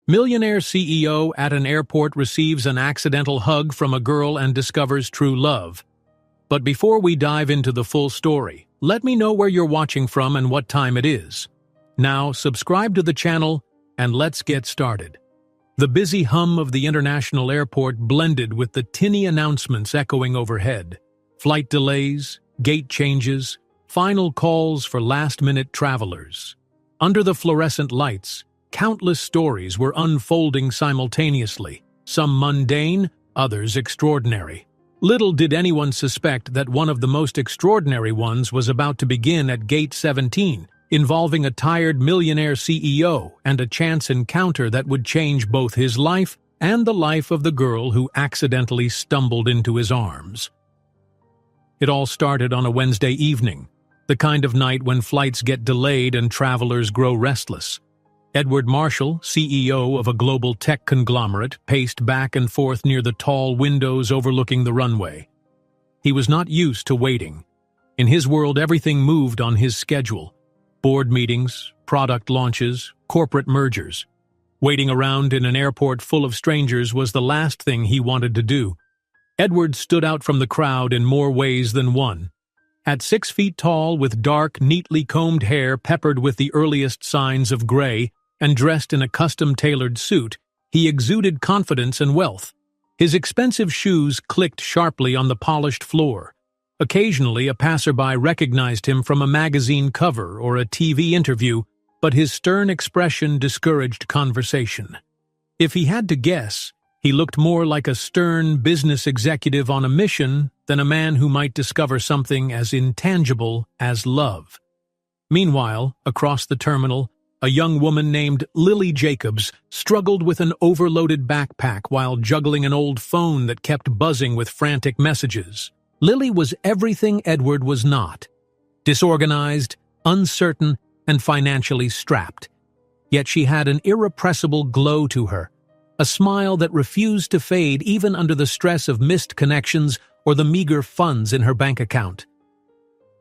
Millionaire CEO at an airport receives an accidental hug from a girl and discovers true love. But before we dive into the full story, let me know where you're watching from and what time it is. Now, subscribe to the channel and let's get started. The busy hum of the international airport blended with the tinny announcements echoing overhead. Flight delays, gate changes, final calls for last-minute travelers. Under the fluorescent lights, countless stories were unfolding simultaneously, some mundane, others extraordinary. Little did anyone suspect that one of the most extraordinary ones was about to begin at Gate 17, involving a tired millionaire CEO and a chance encounter that would change both his life and the life of the girl who accidentally stumbled into his arms. It all started on a Wednesday evening, the kind of night when flights get delayed and travelers grow restless. Edward Marshall, CEO of a global tech conglomerate, paced back and forth near the tall windows overlooking the runway. He was not used to waiting. In his world, everything moved on his schedule. Board meetings, product launches, corporate mergers. Waiting around in an airport full of strangers was the last thing he wanted to do. Edward stood out from the crowd in more ways than one. At 6 feet tall, with dark, neatly combed hair peppered with the earliest signs of gray, and dressed in a custom-tailored suit, he exuded confidence and wealth. His expensive shoes clicked sharply on the polished floor. Occasionally, a passerby recognized him from a magazine cover or a TV interview, but his stern expression discouraged conversation. If he had to guess, he looked more like a stern business executive on a mission than a man who might discover something as intangible as love. Meanwhile, across the terminal, a young woman named Lily Jacobs struggled with an overloaded backpack while juggling an old phone that kept buzzing with frantic messages. Lily was everything Edward was not: disorganized, uncertain, and financially strapped. Yet she had an irrepressible glow to her, a smile that refused to fade even under the stress of missed connections or the meager funds in her bank account.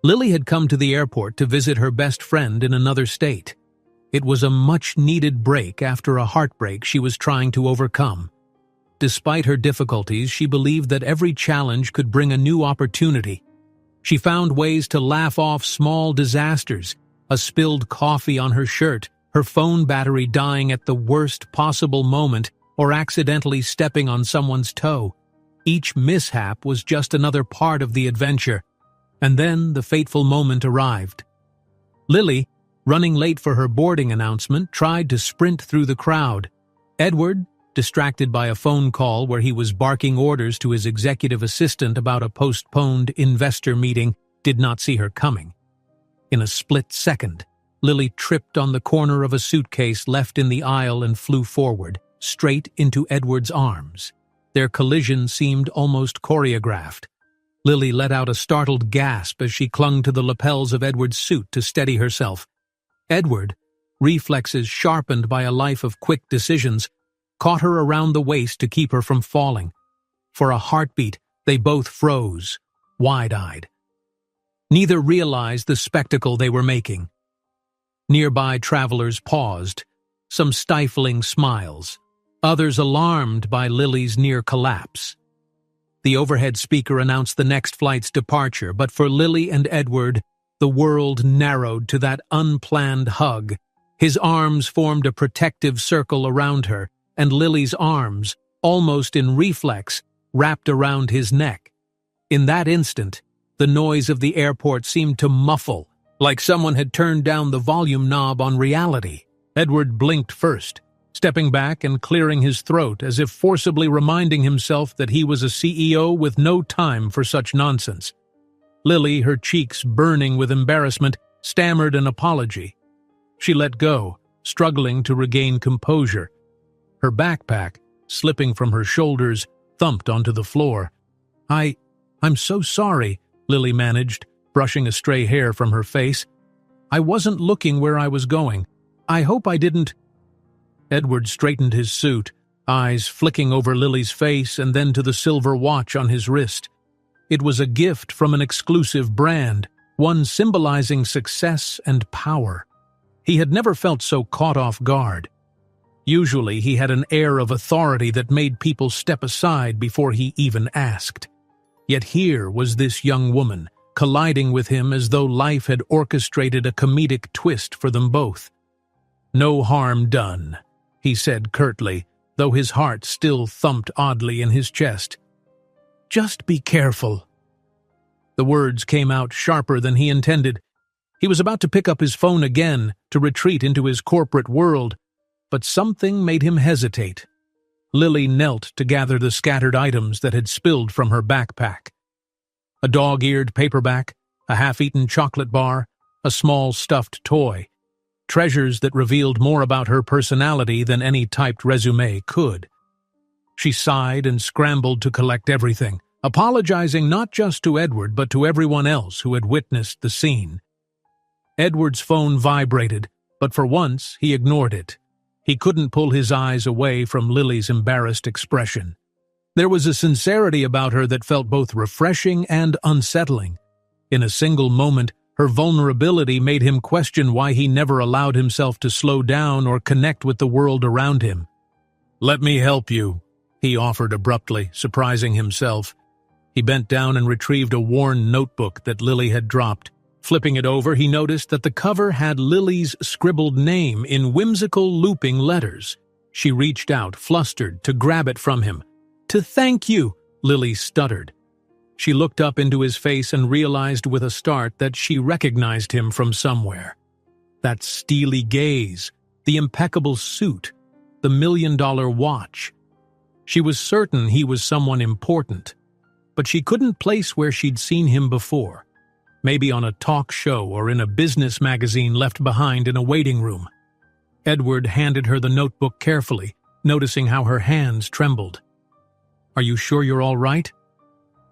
Lily had come to the airport to visit her best friend in another state. It was a much-needed break after a heartbreak she was trying to overcome. Despite her difficulties, she believed that every challenge could bring a new opportunity. She found ways to laugh off small disasters: a spilled coffee on her shirt, her phone battery dying at the worst possible moment, or accidentally stepping on someone's toe. Each mishap was just another part of the adventure. And then the fateful moment arrived. Lily, running late for her boarding announcement, tried to sprint through the crowd. Edward, distracted by a phone call where he was barking orders to his executive assistant about a postponed investor meeting, did not see her coming. In a split second, Lily tripped on the corner of a suitcase left in the aisle and flew forward, straight into Edward's arms. Their collision seemed almost choreographed. Lily let out a startled gasp as she clung to the lapels of Edward's suit to steady herself. Edward, reflexes sharpened by a life of quick decisions, caught her around the waist to keep her from falling. For a heartbeat, they both froze, wide-eyed. Neither realized the spectacle they were making. Nearby travelers paused, some stifling smiles, others alarmed by Lily's near collapse. The overhead speaker announced the next flight's departure, but for Lily and Edward, the world narrowed to that unplanned hug. His arms formed a protective circle around her, and Lily's arms, almost in reflex, wrapped around his neck. In that instant, the noise of the airport seemed to muffle, like someone had turned down the volume knob on reality. Edward blinked first, stepping back and clearing his throat as if forcibly reminding himself that he was a CEO with no time for such nonsense. Lily, her cheeks burning with embarrassment, stammered an apology. She let go, struggling to regain composure. Her backpack, slipping from her shoulders, thumped onto the floor. I'm so sorry," Lily managed, brushing a stray hair from her face. "I wasn't looking where I was going. I hope I didn't—" Edward straightened his suit, eyes flicking over Lily's face and then to the silver watch on his wrist. It was a gift from an exclusive brand, one symbolizing success and power. He had never felt so caught off guard. Usually he had an air of authority that made people step aside before he even asked. Yet here was this young woman, colliding with him as though life had orchestrated a comedic twist for them both. "No harm done," he said curtly, though his heart still thumped oddly in his chest. "Just be careful." The words came out sharper than he intended. He was about to pick up his phone again, to retreat into his corporate world, but something made him hesitate. Lily knelt to gather the scattered items that had spilled from her backpack. A dog-eared paperback, a half-eaten chocolate bar, a small stuffed toy. Treasures that revealed more about her personality than any typed resume could. She sighed and scrambled to collect everything, apologizing not just to Edward but to everyone else who had witnessed the scene. Edward's phone vibrated, but for once he ignored it. He couldn't pull his eyes away from Lily's embarrassed expression. There was a sincerity about her that felt both refreshing and unsettling. In a single moment, her vulnerability made him question why he never allowed himself to slow down or connect with the world around him. "Let me help you," he offered abruptly, surprising himself. He bent down and retrieved a worn notebook that Lily had dropped. Flipping it over, he noticed that the cover had Lily's scribbled name in whimsical looping letters. She reached out, flustered, to grab it from him. "To thank you," Lily stuttered. She looked up into his face and realized with a start that she recognized him from somewhere. That steely gaze, the impeccable suit, the $1,000,000 watch. She was certain he was someone important, but she couldn't place where she'd seen him before. Maybe on a talk show or in a business magazine left behind in a waiting room. Edward handed her the notebook carefully, noticing how her hands trembled. "Are you sure you're all right?"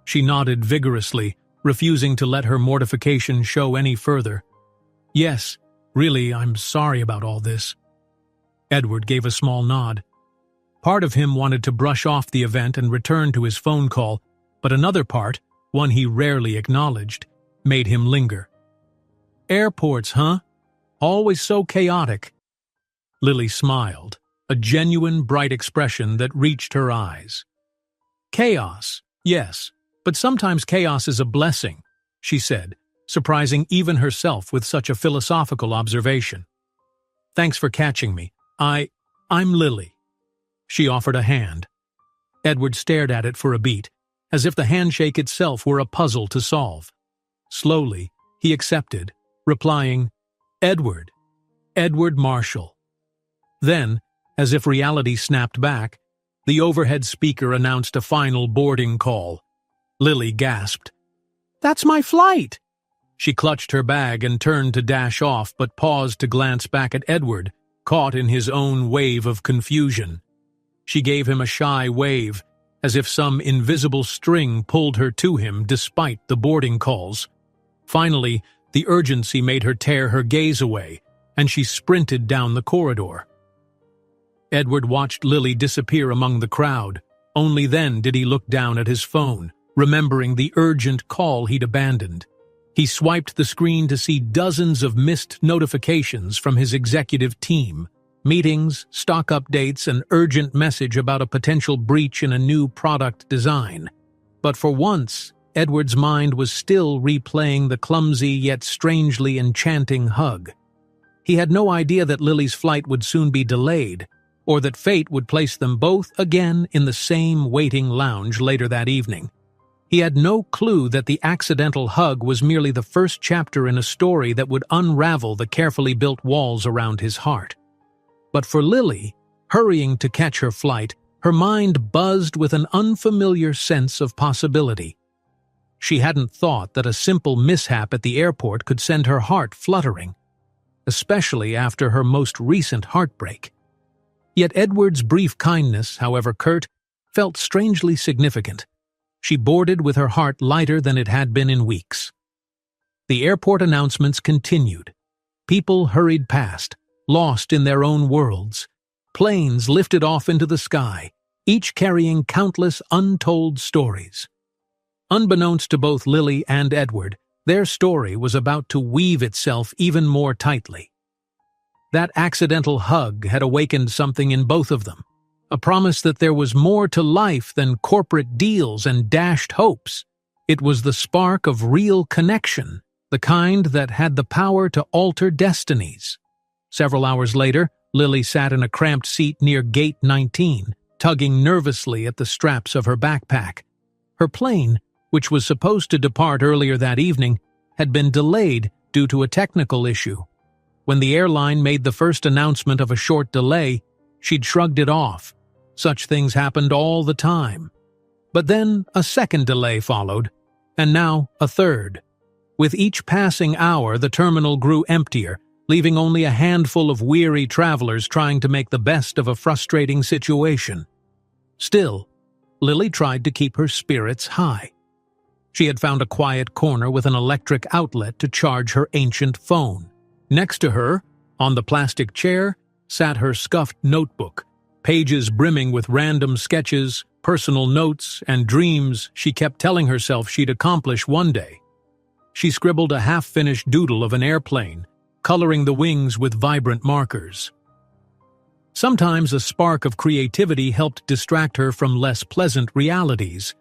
She nodded vigorously, refusing to let her mortification show any further. "Yes, really, I'm sorry about all this." Edward gave a small nod. Part of him wanted to brush off the event and return to his phone call, but another part, one he rarely acknowledged, made him linger. "Airports, huh? Always so chaotic." Lily smiled, a genuine, bright expression that reached her eyes. "Chaos, yes, but sometimes chaos is a blessing," she said, surprising even herself with such a philosophical observation. "Thanks for catching me. I'm Lily." She offered a hand. Edward stared at it for a beat, as if the handshake itself were a puzzle to solve. Slowly, he accepted, replying, "Edward Marshall." Then, as if reality snapped back, the overhead speaker announced a final boarding call. Lily gasped. "That's my flight!" She clutched her bag and turned to dash off, but paused to glance back at Edward, caught in his own wave of confusion. She gave him a shy wave, as if some invisible string pulled her to him despite the boarding calls. Finally, the urgency made her tear her gaze away, and she sprinted down the corridor. Edward watched Lily disappear among the crowd. Only then did he look down at his phone, remembering the urgent call he'd abandoned. He swiped the screen to see dozens of missed notifications from his executive team, meetings, stock updates, an urgent message about a potential breach in a new product design. But for once, Edward's mind was still replaying the clumsy yet strangely enchanting hug. He had no idea that Lily's flight would soon be delayed, or that fate would place them both again in the same waiting lounge later that evening. He had no clue that the accidental hug was merely the first chapter in a story that would unravel the carefully built walls around his heart. But for Lily, hurrying to catch her flight, her mind buzzed with an unfamiliar sense of possibility. She hadn't thought that a simple mishap at the airport could send her heart fluttering, especially after her most recent heartbreak. Yet Edward's brief kindness, however curt, felt strangely significant. She boarded with her heart lighter than it had been in weeks. The airport announcements continued. People hurried past, lost in their own worlds. Planes lifted off into the sky, each carrying countless untold stories. Unbeknownst to both Lily and Edward, their story was about to weave itself even more tightly. That accidental hug had awakened something in both of them, a promise that there was more to life than corporate deals and dashed hopes. It was the spark of real connection, the kind that had the power to alter destinies. Several hours later, Lily sat in a cramped seat near Gate 19, tugging nervously at the straps of her backpack. Her plane, which was supposed to depart earlier that evening, had been delayed due to a technical issue. When the airline made the first announcement of a short delay, she'd shrugged it off. Such things happened all the time. But then a second delay followed, and now a third. With each passing hour, the terminal grew emptier, leaving only a handful of weary travelers trying to make the best of a frustrating situation. Still, Lily tried to keep her spirits high. She had found a quiet corner with an electric outlet to charge her ancient phone. Next to her, on the plastic chair, sat her scuffed notebook, pages brimming with random sketches, personal notes, and dreams she kept telling herself she'd accomplish one day. She scribbled a half-finished doodle of an airplane, coloring the wings with vibrant markers. Sometimes a spark of creativity helped distract her from less pleasant realities,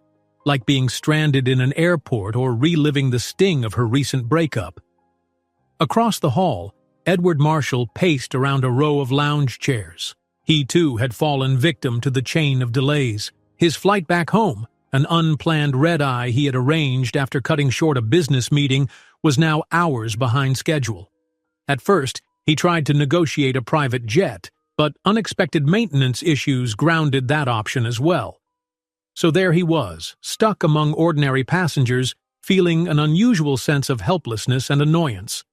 like being stranded in an airport or reliving the sting of her recent breakup. Across the hall, Edward Marshall paced around a row of lounge chairs. He too had fallen victim to the chain of delays. His flight back home, an unplanned red-eye he had arranged after cutting short a business meeting, was now hours behind schedule. At first, he tried to negotiate a private jet, but unexpected maintenance issues grounded that option as well. So there he was, stuck among ordinary passengers, feeling an unusual sense of helplessness and annoyance.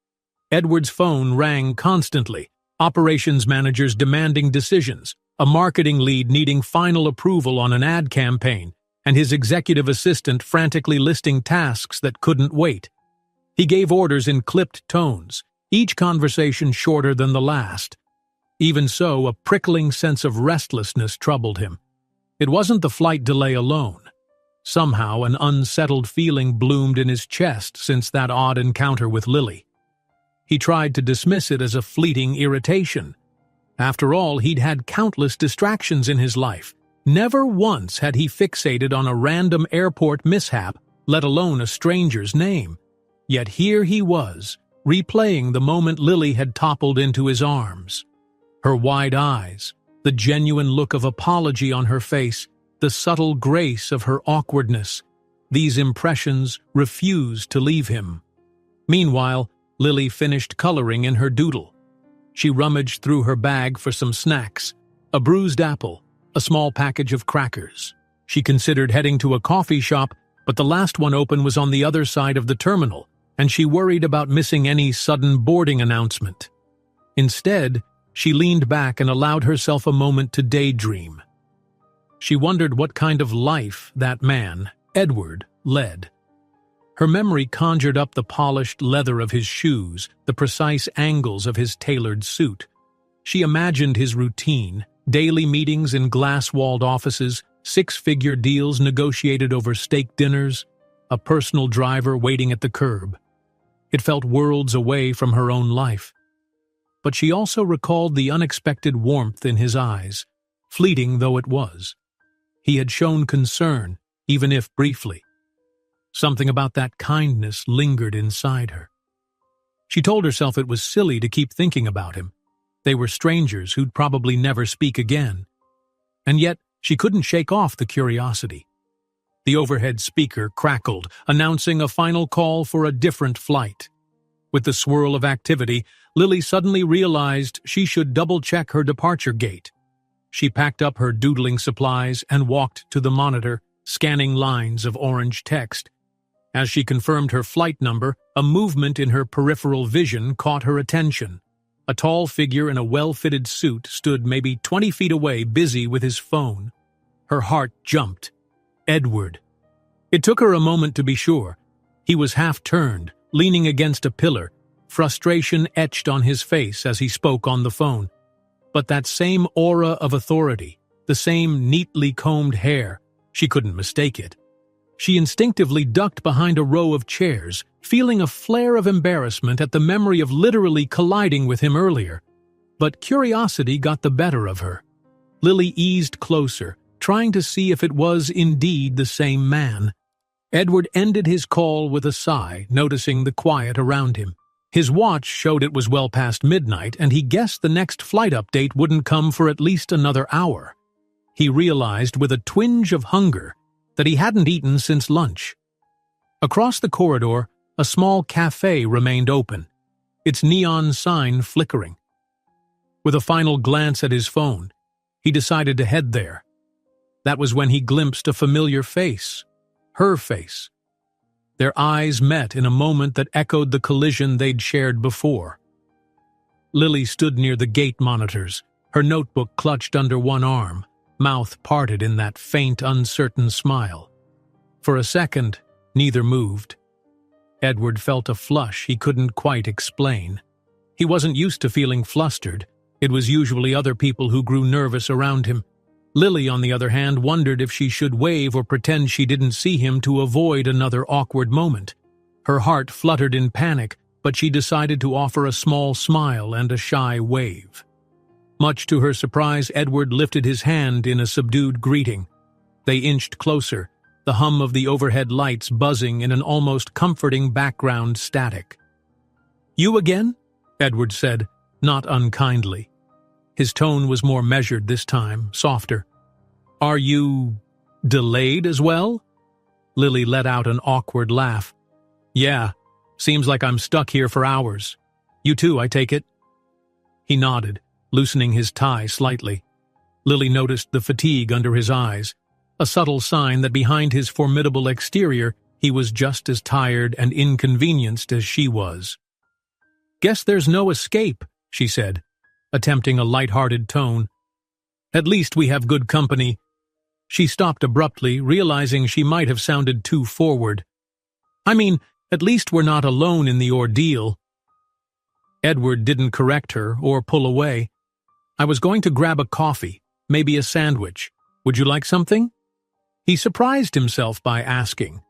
Edward's phone rang constantly, operations managers demanding decisions, a marketing lead needing final approval on an ad campaign, and his executive assistant frantically listing tasks that couldn't wait. He gave orders in clipped tones, each conversation shorter than the last. Even so, a prickling sense of restlessness troubled him. It wasn't the flight delay alone. Somehow, an unsettled feeling bloomed in his chest since that odd encounter with Lily. He tried to dismiss it as a fleeting irritation. After all, he'd had countless distractions in his life. Never once had he fixated on a random airport mishap, let alone a stranger's name. Yet here he was, replaying the moment Lily had toppled into his arms. Her wide eyes, the genuine look of apology on her face, the subtle grace of her awkwardness. These impressions refused to leave him. Meanwhile, Lily finished coloring in her doodle. She rummaged through her bag for some snacks, a bruised apple, a small package of crackers. She considered heading to a coffee shop, but the last one open was on the other side of the terminal, and she worried about missing any sudden boarding announcement. Instead, she leaned back and allowed herself a moment to daydream. She wondered what kind of life that man, Edward, led. Her memory conjured up the polished leather of his shoes, the precise angles of his tailored suit. She imagined his routine, daily meetings in glass-walled offices, six-figure deals negotiated over steak dinners, a personal driver waiting at the curb. It felt worlds away from her own life. But she also recalled the unexpected warmth in his eyes, fleeting though it was. He had shown concern, even if briefly. Something about that kindness lingered inside her. She told herself it was silly to keep thinking about him. They were strangers who'd probably never speak again. And yet, she couldn't shake off the curiosity. The overhead speaker crackled, announcing a final call for a different flight. With the swirl of activity, Lily suddenly realized she should double-check her departure gate. She packed up her doodling supplies and walked to the monitor, scanning lines of orange text. As she confirmed her flight number, a movement in her peripheral vision caught her attention. A tall figure in a well-fitted suit stood maybe 20 feet away, busy with his phone. Her heart jumped. Edward. It took her a moment to be sure. He was half-turned, leaning against a pillar, frustration etched on his face as he spoke on the phone. But that same aura of authority, the same neatly combed hair, she couldn't mistake it. She instinctively ducked behind a row of chairs, feeling a flare of embarrassment at the memory of literally colliding with him earlier. but curiosity got the better of her. Lily eased closer, trying to see if it was indeed the same man. Edward ended his call with a sigh, noticing the quiet around him. His watch showed it was well past midnight, and he guessed the next flight update wouldn't come for at least another hour. He realized with a twinge of hunger that he hadn't eaten since lunch. Across the corridor, a small cafe remained open, its neon sign flickering. With a final glance at his phone, he decided to head there. That was when he glimpsed a familiar face, her face. Their eyes met in a moment that echoed the collision they'd shared before. Lily stood near the gate monitors, her notebook clutched under one arm, mouth parted in that faint, uncertain smile. For a second, neither moved. Edward felt a flush he couldn't quite explain. He wasn't used to feeling flustered. It was usually other people who grew nervous around him. Lily, on the other hand, wondered if she should wave or pretend she didn't see him to avoid another awkward moment. Her heart fluttered in panic, but she decided to offer a small smile and a shy wave. Much to her surprise, Edward lifted his hand in a subdued greeting. They inched closer, the hum of the overhead lights buzzing in an almost comforting background static. "You again?" Edward said, not unkindly. His tone was more measured this time, softer. "Are you delayed as well?" Lily let out an awkward laugh. "Yeah, seems like I'm stuck here for hours. You too, I take it?" He nodded, loosening his tie slightly. Lily noticed the fatigue under his eyes, a subtle sign that behind his formidable exterior he was just as tired and inconvenienced as she was. "Guess there's no escape," she said, attempting a light-hearted tone. "At least we have good company." She stopped abruptly, realizing she might have sounded too forward. "I mean, at least we're not alone in the ordeal." Edward didn't correct her or pull away. "I was going to grab a coffee, maybe a sandwich. Would you like something?" He surprised himself by asking.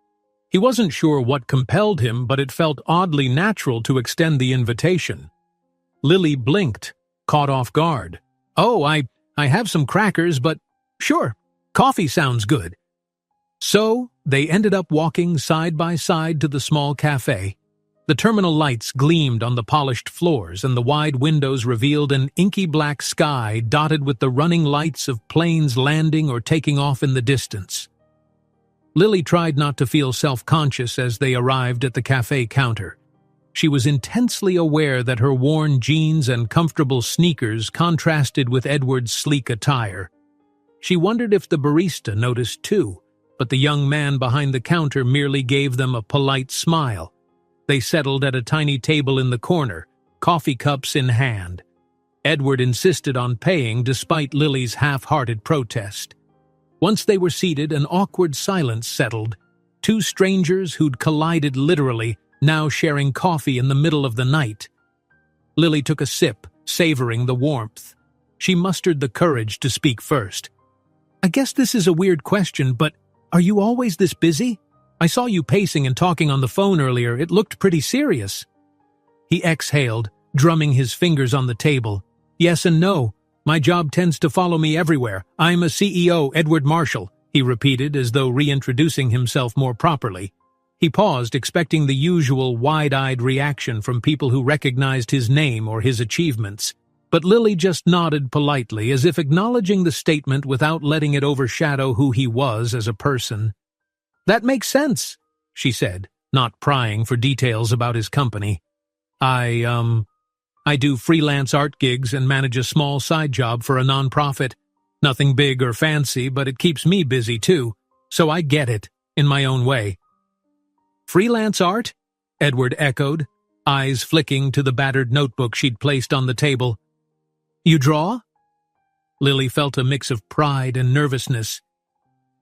He wasn't sure what compelled him, but it felt oddly natural to extend the invitation. Lily blinked, caught off guard. "Oh, I have some crackers, but sure, coffee sounds good." So, they ended up walking side by side to the small cafe. The terminal lights gleamed on the polished floors, and the wide windows revealed an inky black sky dotted with the running lights of planes landing or taking off in the distance. Lily tried not to feel self-conscious as they arrived at the cafe counter. She was intensely aware that her worn jeans and comfortable sneakers contrasted with Edward's sleek attire. She wondered if the barista noticed too, but the young man behind the counter merely gave them a polite smile. They settled at a tiny table in the corner, coffee cups in hand. Edward insisted on paying despite Lily's half-hearted protest. Once they were seated, an awkward silence settled. Two strangers who'd collided literally, now sharing coffee in the middle of the night. Lily took a sip, savoring the warmth. She mustered the courage to speak first. "I guess this is a weird question, but are you always this busy? I saw you pacing and talking on the phone earlier. It looked pretty serious." He exhaled, drumming his fingers on the table. "Yes and no. My job tends to follow me everywhere. I'm a CEO, Edward Marshall," he repeated as though reintroducing himself more properly. He paused, expecting the usual wide-eyed reaction from people who recognized his name or his achievements. But Lily just nodded politely, as if acknowledging the statement without letting it overshadow who he was as a person. "That makes sense," she said, not prying for details about his company. I do freelance art gigs and manage a small side job for a nonprofit. Nothing big or fancy, but it keeps me busy too, so I get it, in my own way." "Freelance art?" Edward echoed, eyes flicking to the battered notebook she'd placed on the table. "You draw?" Lily felt a mix of pride and nervousness.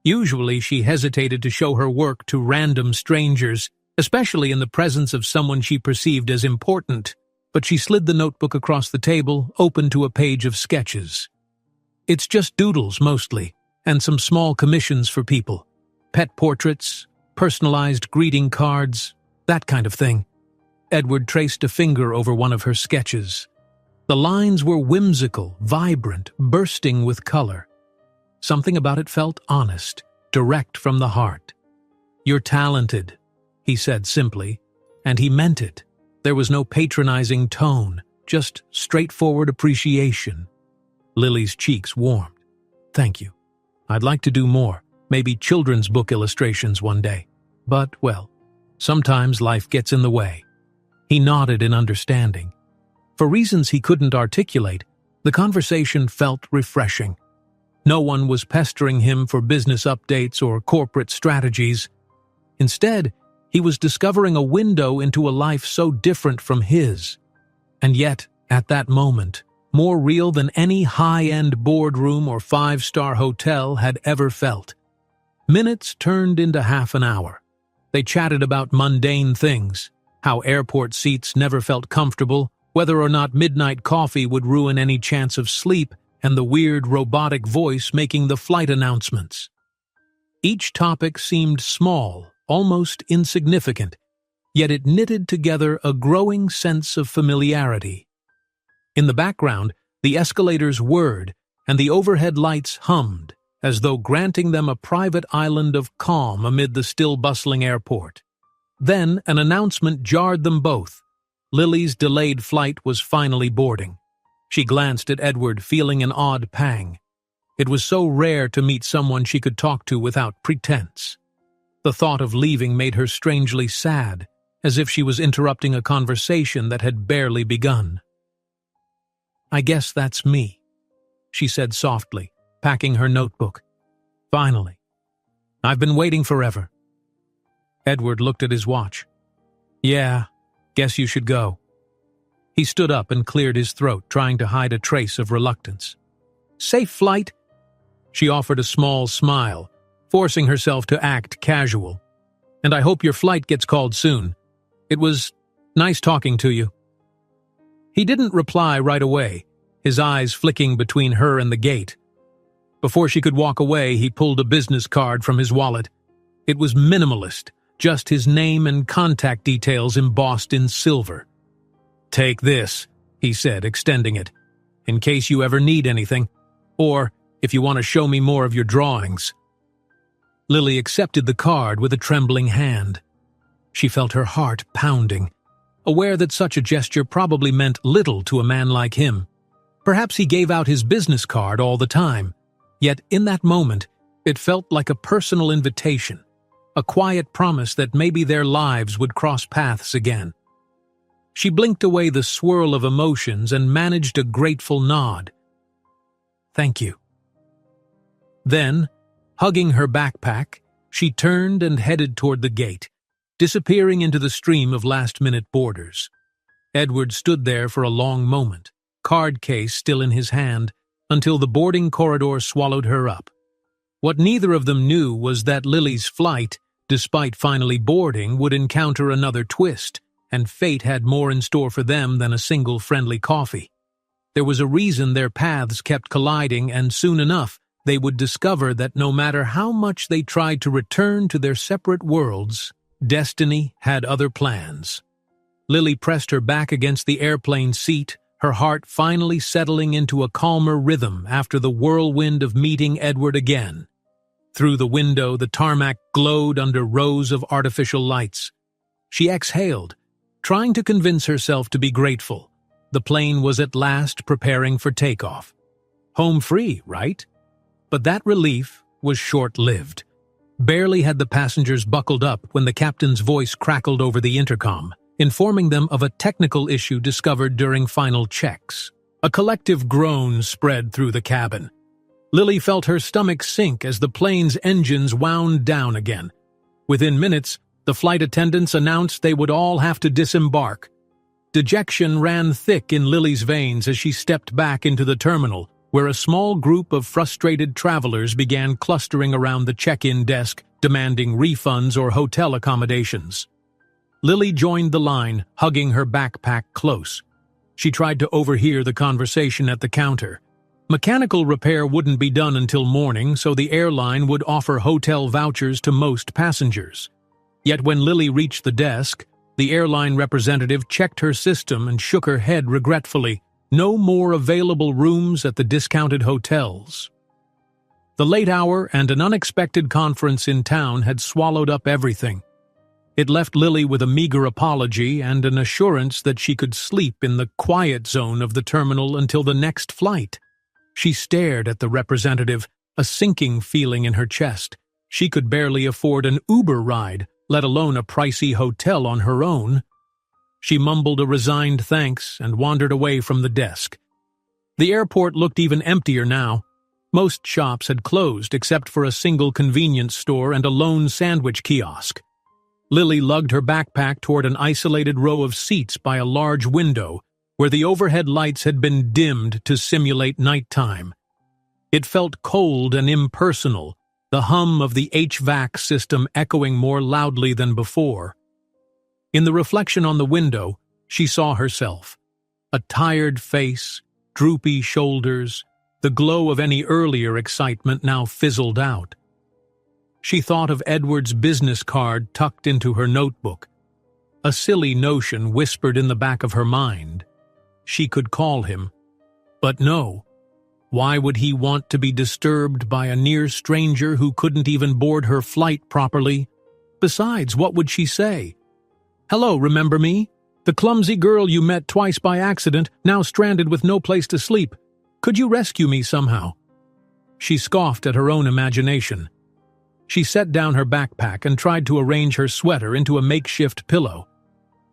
Usually she hesitated to show her work to random strangers, especially in the presence of someone she perceived as important, but she slid the notebook across the table, open to a page of sketches. "It's just doodles, mostly, and some small commissions for people. Pet portraits, personalized greeting cards, that kind of thing." Edward traced a finger over one of her sketches. The lines were whimsical, vibrant, bursting with color. Something about it felt honest, direct from the heart. "You're talented," he said simply, and he meant it. There was no patronizing tone, just straightforward appreciation. Lily's cheeks warmed. "Thank you. I'd like to do more, maybe children's book illustrations one day. But, well, sometimes life gets in the way." He nodded in understanding. For reasons he couldn't articulate, the conversation felt refreshing. No one was pestering him for business updates or corporate strategies. Instead, he was discovering a window into a life so different from his. And yet, at that moment, more real than any high-end boardroom or five-star hotel had ever felt. Minutes turned into half an hour. They chatted about mundane things, how airport seats never felt comfortable, whether or not midnight coffee would ruin any chance of sleep, and the weird robotic voice making the flight announcements. Each topic seemed small, almost insignificant, yet it knitted together a growing sense of familiarity. In the background, the escalators whirred, and the overhead lights hummed, as though granting them a private island of calm amid the still bustling airport. Then an announcement jarred them both. Lily's delayed flight was finally boarding. She glanced at Edward, feeling an odd pang. It was so rare to meet someone she could talk to without pretense. The thought of leaving made her strangely sad, as if she was interrupting a conversation that had barely begun. "I guess that's me," she said softly, packing her notebook. "Finally. I've been waiting forever." Edward looked at his watch. "Yeah, guess you should go." He stood up and cleared his throat, trying to hide a trace of reluctance. "Safe flight?" She offered a small smile, forcing herself to act casual. "And I hope your flight gets called soon. It was nice talking to you." He didn't reply right away, his eyes flicking between her and the gate. Before she could walk away, he pulled a business card from his wallet. It was minimalist, just his name and contact details embossed in silver. "Take this," he said, extending it, "in case you ever need anything, or if you want to show me more of your drawings." Lily accepted the card with a trembling hand. She felt her heart pounding, aware that such a gesture probably meant little to a man like him. Perhaps he gave out his business card all the time, yet in that moment it felt like a personal invitation, a quiet promise that maybe their lives would cross paths again. She blinked away the swirl of emotions and managed a grateful nod. "Thank you." Then, hugging her backpack, she turned and headed toward the gate, disappearing into the stream of last-minute boarders. Edward stood there for a long moment, card case still in his hand, until the boarding corridor swallowed her up. What neither of them knew was that Lily's flight, despite finally boarding, would encounter another twist, and fate had more in store for them than a single friendly coffee. There was a reason their paths kept colliding, and soon enough they would discover that no matter how much they tried to return to their separate worlds, destiny had other plans. Lily pressed her back against the airplane seat, her heart finally settling into a calmer rhythm after the whirlwind of meeting Edward again. Through the window, the tarmac glowed under rows of artificial lights. She exhaled, trying to convince herself to be grateful. The plane was at last preparing for takeoff. Home free, right? But that relief was short-lived. Barely had the passengers buckled up when the captain's voice crackled over the intercom, informing them of a technical issue discovered during final checks. A collective groan spread through the cabin. Lily felt her stomach sink as the plane's engines wound down again. Within minutes, the flight attendants announced they would all have to disembark. Dejection ran thick in Lily's veins as she stepped back into the terminal, where a small group of frustrated travelers began clustering around the check-in desk, demanding refunds or hotel accommodations. Lily joined the line, hugging her backpack close. She tried to overhear the conversation at the counter. Mechanical repair wouldn't be done until morning, so the airline would offer hotel vouchers to most passengers. Yet when Lily reached the desk, the airline representative checked her system and shook her head regretfully. No more available rooms at the discounted hotels. The late hour and an unexpected conference in town had swallowed up everything. It left Lily with a meager apology and an assurance that she could sleep in the quiet zone of the terminal until the next flight. She stared at the representative, a sinking feeling in her chest. She could barely afford an Uber ride, let alone a pricey hotel on her own. She mumbled a resigned thanks and wandered away from the desk. The airport looked even emptier now. Most shops had closed except for a single convenience store and a lone sandwich kiosk. Lily lugged her backpack toward an isolated row of seats by a large window, where the overhead lights had been dimmed to simulate nighttime. It felt cold and impersonal, the hum of the HVAC system echoing more loudly than before. In the reflection on the window, she saw herself. A tired face, droopy shoulders, the glow of any earlier excitement now fizzled out. She thought of Edward's business card tucked into her notebook. A silly notion whispered in the back of her mind. She could call him. But no. Why would he want to be disturbed by a near stranger who couldn't even board her flight properly? Besides, what would she say? "Hello, remember me? The clumsy girl you met twice by accident, now stranded with no place to sleep. Could you rescue me somehow?" She scoffed at her own imagination. She set down her backpack and tried to arrange her sweater into a makeshift pillow.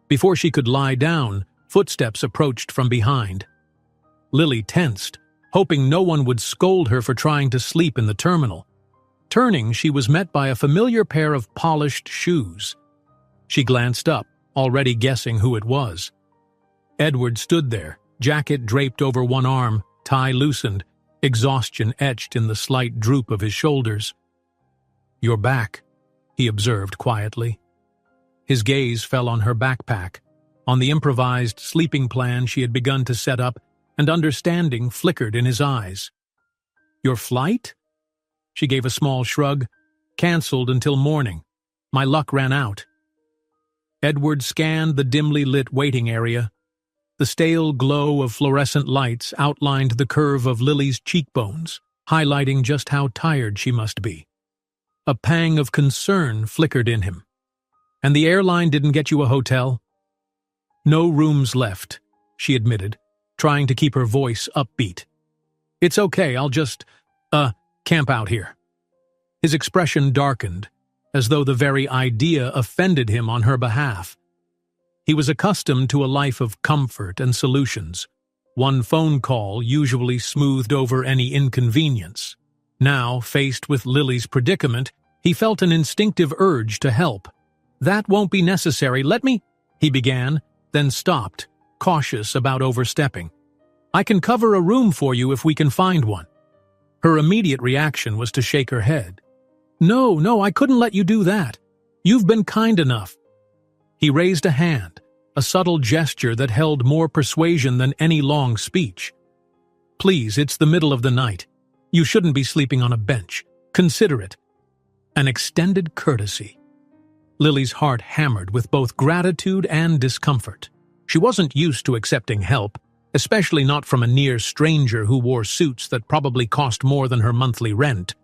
Before she could lie down, footsteps approached from behind. Lily tensed, hoping no one would scold her for trying to sleep in the terminal. Turning, she was met by a familiar pair of polished shoes. She glanced up, already guessing who it was. Edward stood there, jacket draped over one arm, tie loosened, exhaustion etched in the slight droop of his shoulders. "You're back," he observed quietly. His gaze fell on her backpack, on the improvised sleeping plan she had begun to set up, and understanding flickered in his eyes. "Your flight?" She gave a small shrug. "Cancelled until morning. My luck ran out." Edward scanned the dimly lit waiting area. The stale glow of fluorescent lights outlined the curve of Lily's cheekbones, highlighting just how tired she must be. A pang of concern flickered in him. "And the airline didn't get you a hotel?" "No rooms left," she admitted, trying to keep her voice upbeat. "It's okay, I'll just, camp out here." His expression darkened, as though the very idea offended him on her behalf. He was accustomed to a life of comfort and solutions. One phone call usually smoothed over any inconvenience. Now, faced with Lily's predicament, he felt an instinctive urge to help. "That won't be necessary, let me—" he began, then stopped, cautious about overstepping. "I can cover a room for you if we can find one." Her immediate reaction was to shake her head. No, I couldn't let you do that. You've been kind enough." He raised a hand, a subtle gesture that held more persuasion than any long speech. "Please, it's the middle of the night. You shouldn't be sleeping on a bench. Consider it." An extended courtesy. Lily's heart hammered with both gratitude and discomfort. She wasn't used to accepting help, especially not from a near stranger who wore suits that probably cost more than her monthly rent.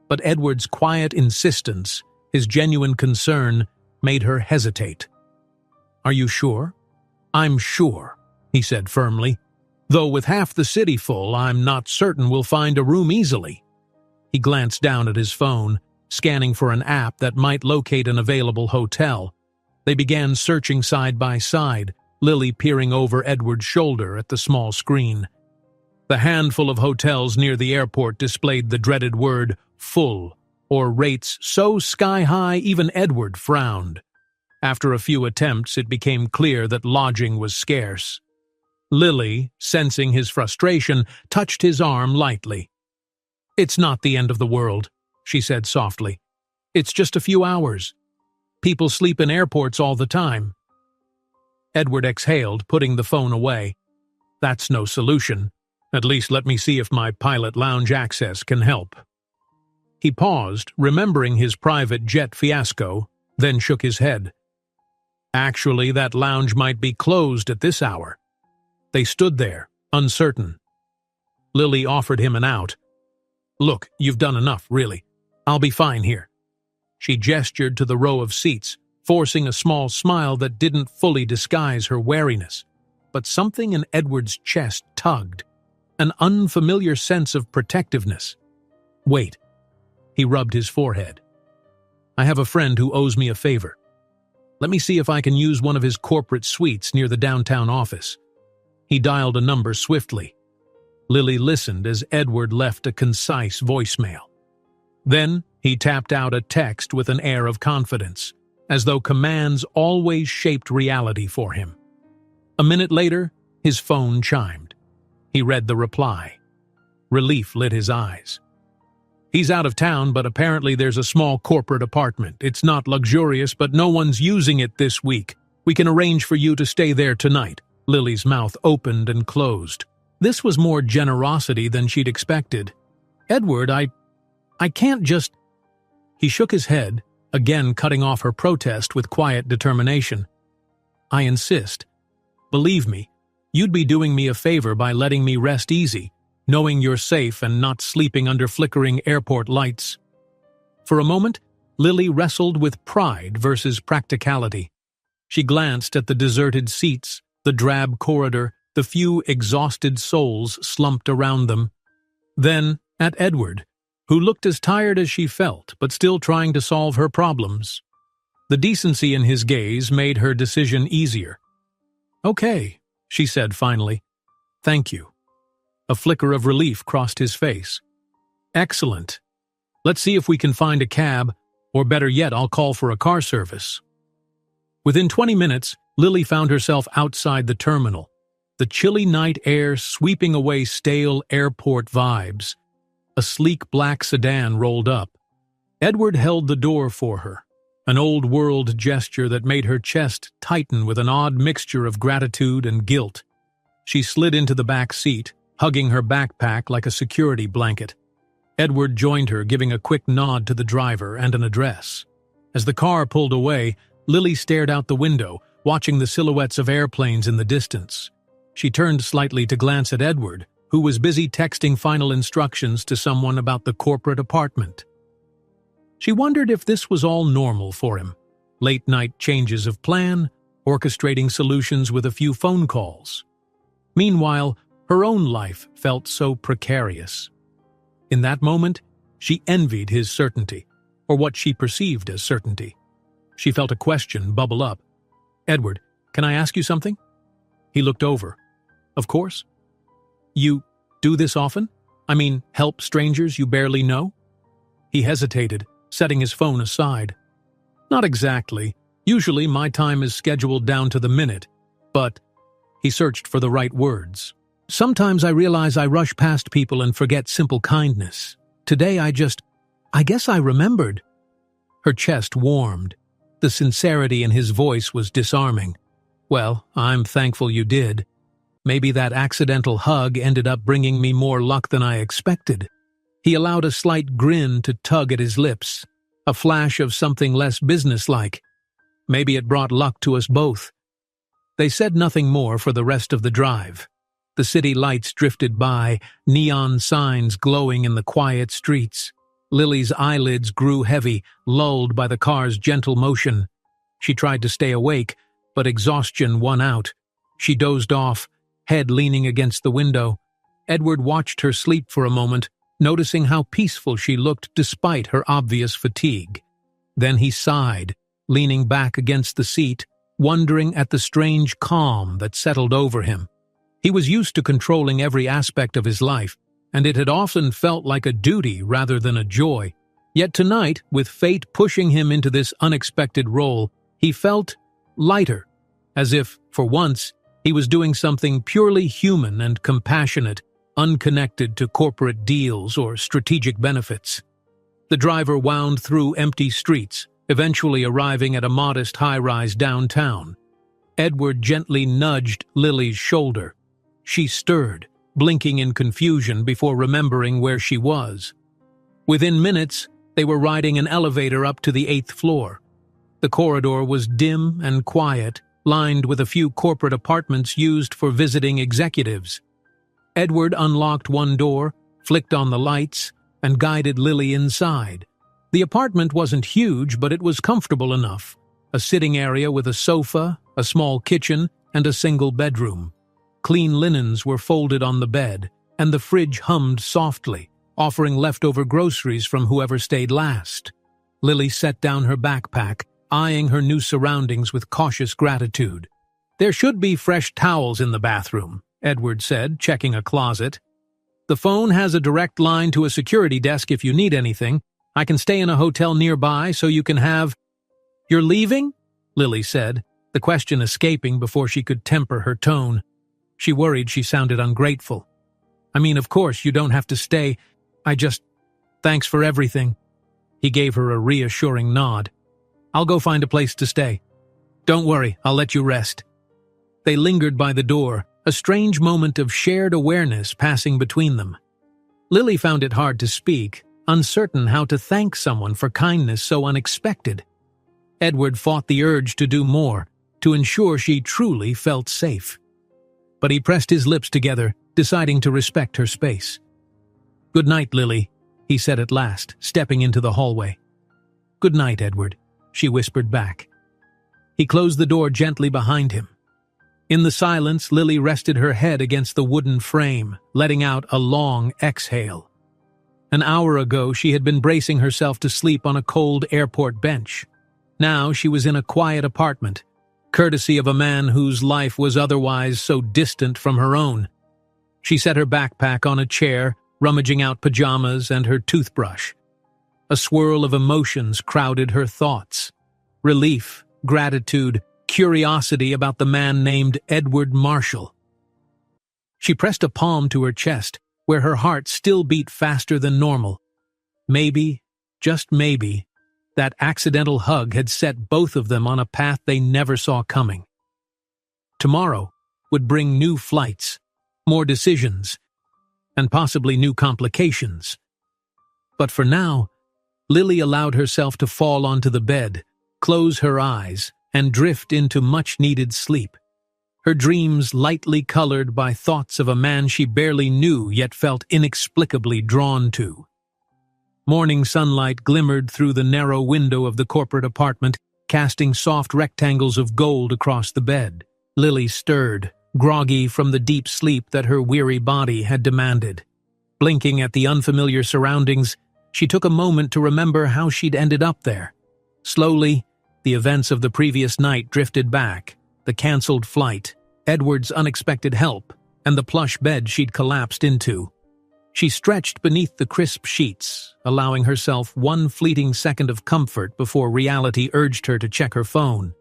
But Edward's quiet insistence, his genuine concern, made her hesitate. "Are you sure?" "I'm sure," he said firmly. "Though with half the city full, I'm not certain we'll find a room easily." He glanced down at his phone, scanning for an app that might locate an available hotel. They began searching side by side, Lily peering over Edward's shoulder at the small screen. The handful of hotels near the airport displayed the dreaded word "full," or rates so sky-high even Edward frowned. After a few attempts, it became clear that lodging was scarce. Lily, sensing his frustration, touched his arm lightly. "It's not the end of the world," she said softly. "It's just a few hours. People sleep in airports all the time." Edward exhaled, putting the phone away. "That's no solution. At least let me see if my pilot lounge access can help." He paused, remembering his private jet fiasco, then shook his head. Actually, that lounge might be closed at this hour. They stood there, uncertain. Lily offered him an out. "Look, you've done enough, really. I'll be fine here." She gestured to the row of seats, forcing a small smile that didn't fully disguise her wariness. But something in Edward's chest tugged, an unfamiliar sense of protectiveness. "Wait." He rubbed his forehead. "I have a friend who owes me a favor. Let me see if I can use one of his corporate suites near the downtown office." He dialed a number swiftly. Lily listened as Edward left a concise voicemail. Then he tapped out a text with an air of confidence, as though commands always shaped reality for him. A minute later, his phone chimed. He read the reply. Relief lit his eyes. "He's out of town, but apparently there's a small corporate apartment. It's not luxurious, but no one's using it this week. We can arrange for you to stay there tonight." Lily's mouth opened and closed. This was more generosity than she'd expected. "Edward, I can't just—" He shook his head, again cutting off her protest with quiet determination. "I insist. Believe me, you'd be doing me a favor by letting me rest easy, knowing you're safe and not sleeping under flickering airport lights." For a moment, Lily wrestled with pride versus practicality. She glanced at the deserted seats, the drab corridor, the few exhausted souls slumped around them. Then at Edward, who looked as tired as she felt, but still trying to solve her problems. The decency in his gaze made her decision easier. "Okay," she said finally. "Thank you." A flicker of relief crossed his face. "Excellent. Let's see if we can find a cab, or better yet, I'll call for a car service." Within 20 minutes, Lily found herself outside the terminal, the chilly night air sweeping away stale airport vibes. A sleek black sedan rolled up. Edward held the door for her, an old-world gesture that made her chest tighten with an odd mixture of gratitude and guilt. She slid into the back seat, hugging her backpack like a security blanket. Edward joined her, giving a quick nod to the driver and an address. As the car pulled away, Lily stared out the window, watching the silhouettes of airplanes in the distance. She turned slightly to glance at Edward, who was busy texting final instructions to someone about the corporate apartment. She wondered if this was all normal for him. Late-night changes of plan, orchestrating solutions with a few phone calls. Meanwhile, her own life felt so precarious. In that moment, she envied his certainty, or what she perceived as certainty. She felt a question bubble up. "Edward, can I ask you something?" He looked over. "Of course." "You do this often? I mean, help strangers you barely know?" He hesitated, setting his phone aside. "Not exactly. Usually my time is scheduled down to the minute, but—" He searched for the right words. "Sometimes I realize I rush past people and forget simple kindness. Today I guess I remembered." Her chest warmed. The sincerity in his voice was disarming. "Well, I'm thankful you did. Maybe that accidental hug ended up bringing me more luck than I expected." He allowed a slight grin to tug at his lips, a flash of something less businesslike. Maybe it brought luck to us both. They said nothing more for the rest of the drive. The city lights drifted by, neon signs glowing in the quiet streets. Lily's eyelids grew heavy, lulled by the car's gentle motion. She tried to stay awake, but exhaustion won out. She dozed off, head leaning against the window. Edward watched her sleep for a moment, noticing how peaceful she looked despite her obvious fatigue. Then he sighed, leaning back against the seat, wondering at the strange calm that settled over him. He was used to controlling every aspect of his life, and it had often felt like a duty rather than a joy. Yet tonight, with fate pushing him into this unexpected role, he felt lighter, as if, for once, he was doing something purely human and compassionate, unconnected to corporate deals or strategic benefits. The driver wound through empty streets, eventually arriving at a modest high-rise downtown. Edward gently nudged Lily's shoulder. She stirred, blinking in confusion before remembering where she was. Within minutes, they were riding an elevator up to the 8th floor. The corridor was dim and quiet, lined with a few corporate apartments used for visiting executives. Edward unlocked one door, flicked on the lights, and guided Lily inside. The apartment wasn't huge, but it was comfortable enough. A sitting area with a sofa, a small kitchen, and a single bedroom. Clean linens were folded on the bed, and the fridge hummed softly, offering leftover groceries from whoever stayed last. Lily set down her backpack, eyeing her new surroundings with cautious gratitude. "There should be fresh towels in the bathroom," Edward said, checking a closet. "The phone has a direct line to a security desk if you need anything. I can stay in a hotel nearby so you can have—" "You're leaving?" Lily said, the question escaping before she could temper her tone. She worried she sounded ungrateful. "I mean, of course, you don't have to stay. Thanks for everything." He gave her a reassuring nod. "I'll go find a place to stay. Don't worry, I'll let you rest." They lingered by the door, a strange moment of shared awareness passing between them. Lily found it hard to speak, uncertain how to thank someone for kindness so unexpected. Edward fought the urge to do more, to ensure she truly felt safe. But he pressed his lips together, deciding to respect her space. "Good night, Lily," he said at last, stepping into the hallway. "Good night, Edward," she whispered back. He closed the door gently behind him. In the silence, Lily rested her head against the wooden frame, letting out a long exhale. An hour ago, she had been bracing herself to sleep on a cold airport bench. Now she was in a quiet apartment, courtesy of a man whose life was otherwise so distant from her own. She set her backpack on a chair, rummaging out pajamas and her toothbrush. A swirl of emotions crowded her thoughts. Relief, gratitude, curiosity about the man named Edward Marshall. She pressed a palm to her chest, where her heart still beat faster than normal. Maybe, just maybe, that accidental hug had set both of them on a path they never saw coming. Tomorrow would bring new flights, more decisions, and possibly new complications. But for now, Lily allowed herself to fall onto the bed, close her eyes, and drift into much-needed sleep. Her dreams lightly colored by thoughts of a man she barely knew yet felt inexplicably drawn to. Morning sunlight glimmered through the narrow window of the corporate apartment, casting soft rectangles of gold across the bed. Lily stirred, groggy from the deep sleep that her weary body had demanded. Blinking at the unfamiliar surroundings, she took a moment to remember how she'd ended up there. Slowly, the events of the previous night drifted back, the cancelled flight, Edward's unexpected help, and the plush bed she'd collapsed into. She stretched beneath the crisp sheets, allowing herself one fleeting second of comfort before reality urged her to check her phone.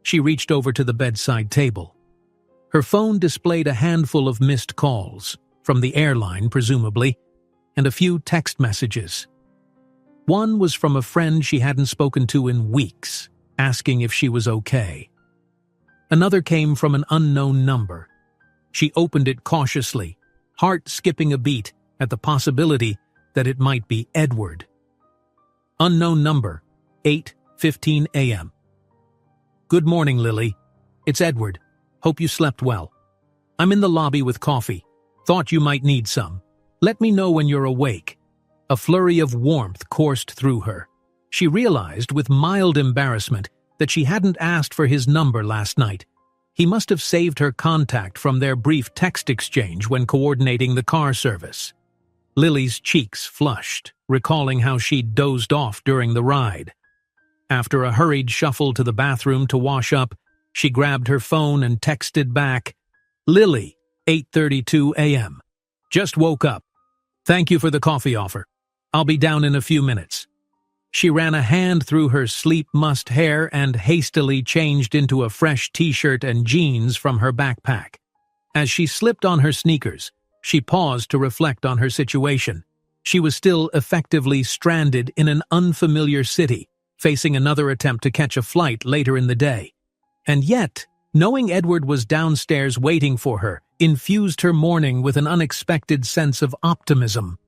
She reached over to the bedside table. Her phone displayed a handful of missed calls, from the airline presumably, and a few text messages. One was from a friend she hadn't spoken to in weeks, asking if she was okay. Another came from an unknown number. She opened it cautiously, heart skipping a beat at the possibility that it might be Edward. Unknown number, 8:15 a.m. "Good morning, Lily. It's Edward. Hope you slept well. I'm in the lobby with coffee. Thought you might need some. Let me know when you're awake." A flurry of warmth coursed through her. She realized with mild embarrassment that she hadn't asked for his number last night. He must have saved her contact from their brief text exchange when coordinating the car service. Lily's cheeks flushed, recalling how she'd dozed off during the ride. After a hurried shuffle to the bathroom to wash up, she grabbed her phone and texted back, "Lily, 8:32 a.m. Just woke up. Thank you for the coffee offer. I'll be down in a few minutes." She ran a hand through her sleep-mussed hair and hastily changed into a fresh t-shirt and jeans from her backpack. As she slipped on her sneakers, she paused to reflect on her situation. She was still effectively stranded in an unfamiliar city, facing another attempt to catch a flight later in the day. And yet, knowing Edward was downstairs waiting for her infused her morning with an unexpected sense of optimism.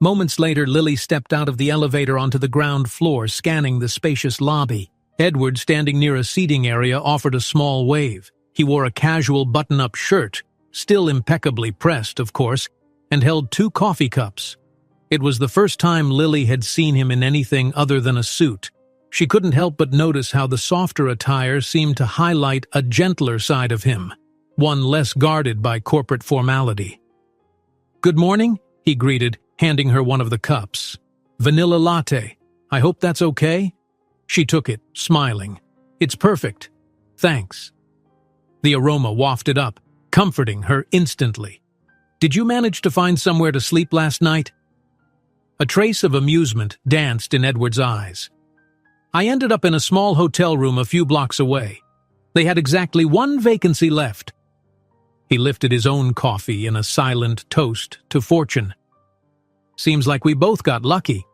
Moments later, Lily stepped out of the elevator onto the ground floor, scanning the spacious lobby. Edward, standing near a seating area, offered a small wave. He wore a casual button-up shirt, still impeccably pressed, of course, and held 2 coffee cups. It was the first time Lily had seen him in anything other than a suit. She couldn't help but notice how the softer attire seemed to highlight a gentler side of him, one less guarded by corporate formality. "Good morning," he greeted, handing her one of the cups. "Vanilla latte. I hope that's okay?" She took it, smiling. "It's perfect. Thanks." The aroma wafted up, comforting her instantly. "Did you manage to find somewhere to sleep last night?" A trace of amusement danced in Edward's eyes. "I ended up in a small hotel room a few blocks away. They had exactly 1 vacancy left." He lifted his own coffee in a silent toast to fortune. "Seems like we both got lucky."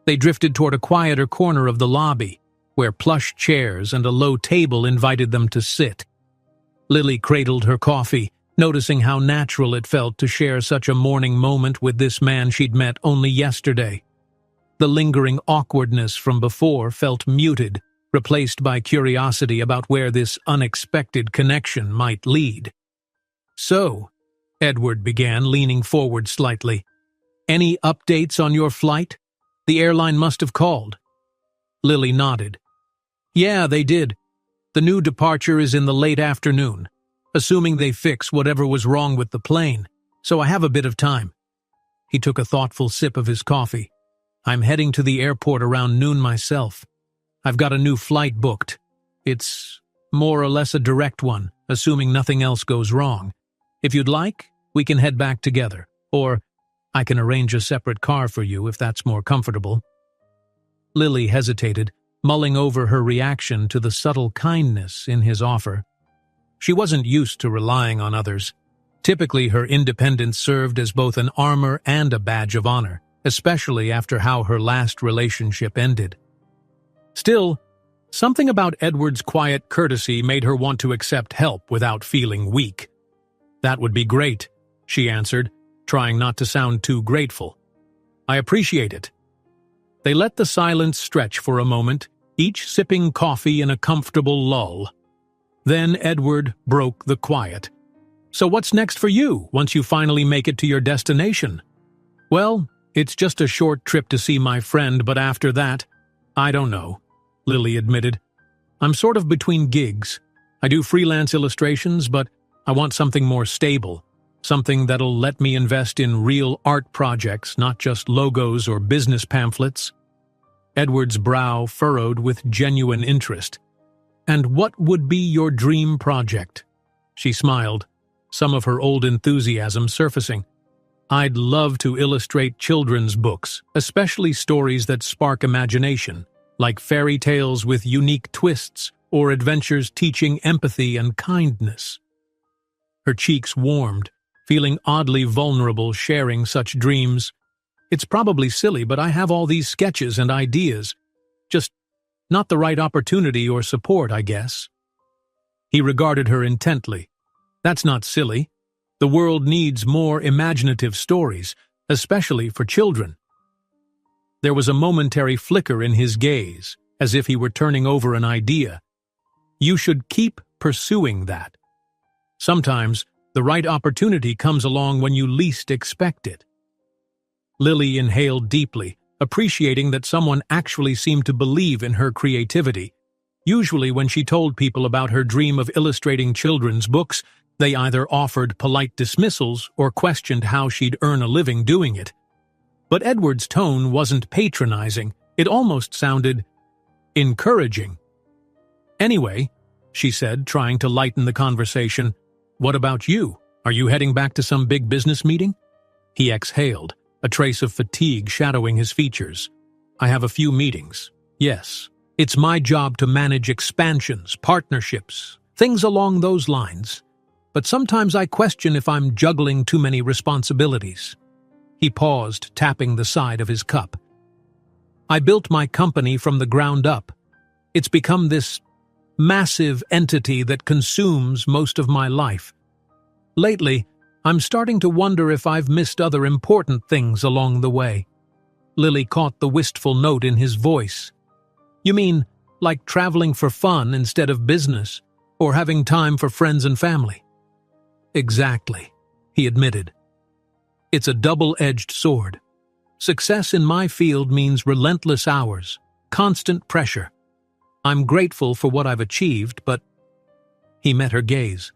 They drifted toward a quieter corner of the lobby, where plush chairs and a low table invited them to sit. Lily cradled her coffee, noticing how natural it felt to share such a morning moment with this man she'd met only yesterday. The lingering awkwardness from before felt muted, replaced by curiosity about where this unexpected connection might lead. "So," Edward began, leaning forward slightly, "any updates on your flight? The airline must have called." Lily nodded. "Yeah, they did. The new departure is in the late afternoon, assuming they fix whatever was wrong with the plane, so I have a bit of time." He took a thoughtful sip of his coffee. "I'm heading to the airport around noon myself. I've got a new flight booked. It's more or less a direct one, assuming nothing else goes wrong. If you'd like, we can head back together, or I can arrange a separate car for you if that's more comfortable." Lily hesitated, mulling over her reaction to the subtle kindness in his offer. She wasn't used to relying on others. Typically, her independence served as both an armor and a badge of honor, especially after how her last relationship ended. Still, something about Edward's quiet courtesy made her want to accept help without feeling weak. "That would be great," she answered, trying not to sound too grateful. "I appreciate it." They let the silence stretch for a moment, each sipping coffee in a comfortable lull. Then Edward broke the quiet. "So what's next for you once you finally make it to your destination?" "Well, it's just a short trip to see my friend, but after that, I don't know," Lily admitted. "I'm sort of between gigs. I do freelance illustrations, but I want something more stable, something that'll let me invest in real art projects, not just logos or business pamphlets." Edward's brow furrowed with genuine interest. "And what would be your dream project?" She smiled, some of her old enthusiasm surfacing. "I'd love to illustrate children's books, especially stories that spark imagination, like fairy tales with unique twists or adventures teaching empathy and kindness." Her cheeks warmed, feeling oddly vulnerable sharing such dreams. "It's probably silly, but I have all these sketches and ideas. Just not the right opportunity or support, I guess." He regarded her intently. "That's not silly. The world needs more imaginative stories, especially for children." There was a momentary flicker in his gaze, as if he were turning over an idea. "You should keep pursuing that. Sometimes the right opportunity comes along when you least expect it." Lily inhaled deeply, appreciating that someone actually seemed to believe in her creativity. Usually when she told people about her dream of illustrating children's books, they either offered polite dismissals or questioned how she'd earn a living doing it. But Edward's tone wasn't patronizing, it almost sounded encouraging. "Anyway," she said, trying to lighten the conversation, "what about you? Are you heading back to some big business meeting?" He exhaled, a trace of fatigue shadowing his features. "I have a few meetings. Yes, it's my job to manage expansions, partnerships, things along those lines. But sometimes I question if I'm juggling too many responsibilities." He paused, tapping the side of his cup. "I built my company from the ground up. It's become this massive entity that consumes most of my life. Lately, I'm starting to wonder if I've missed other important things along the way." Lily caught the wistful note in his voice. "You mean, like traveling for fun instead of business, or having time for friends and family?" Exactly, he admitted. It's a double-edged sword. Success in my field means relentless hours, constant pressure. I'm grateful for what I've achieved, but... He met her gaze.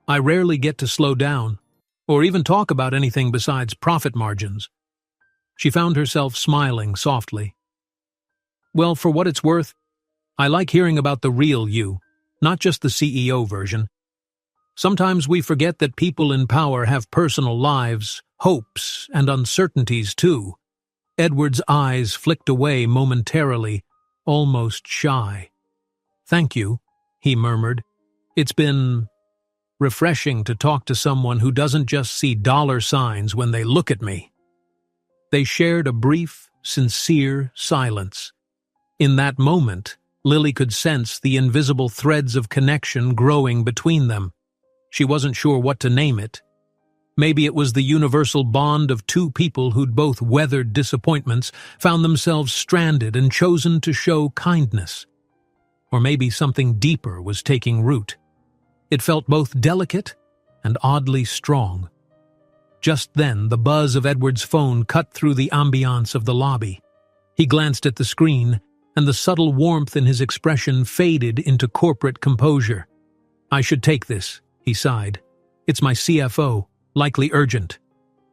I rarely get to slow down, or even talk about anything besides profit margins. She found herself smiling softly. Well, for what it's worth, I like hearing about the real you, not just the CEO version. Sometimes we forget that people in power have personal lives, hopes, and uncertainties too. Edward's eyes flicked away momentarily, almost shy. Thank you, he murmured. It's been refreshing to talk to someone who doesn't just see dollar signs when they look at me. They shared a brief, sincere silence. In that moment, Lily could sense the invisible threads of connection growing between them. She wasn't sure what to name it. Maybe it was the universal bond of two people who'd both weathered disappointments, found themselves stranded and chosen to show kindness. Or maybe something deeper was taking root. It felt both delicate and oddly strong. Just then, the buzz of Edward's phone cut through the ambiance of the lobby. He glanced at the screen, and the subtle warmth in his expression faded into corporate composure. I should take this, he sighed. It's my CFO, likely urgent.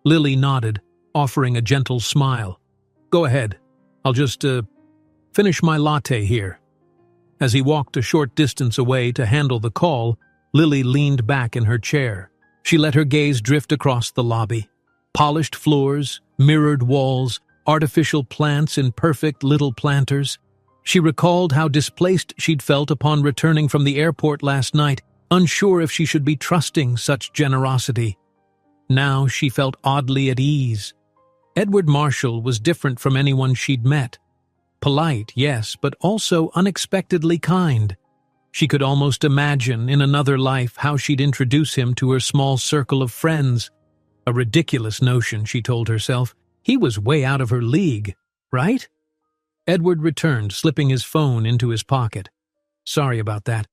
Lily nodded, offering a gentle smile. Go ahead. I'll just, finish my latte here. As he walked a short distance away to handle the call, Lily leaned back in her chair. She let her gaze drift across the lobby. Polished floors, mirrored walls, artificial plants in perfect little planters. She recalled how displaced she'd felt upon returning from the airport last night, unsure if she should be trusting such generosity. Now she felt oddly at ease. Edward Marshall was different from anyone she'd met. Polite, yes, but also unexpectedly kind. She could almost imagine, in another life, how she'd introduce him to her small circle of friends. A ridiculous notion, she told herself. He was way out of her league, right? Edward returned, slipping his phone into his pocket. Sorry about that.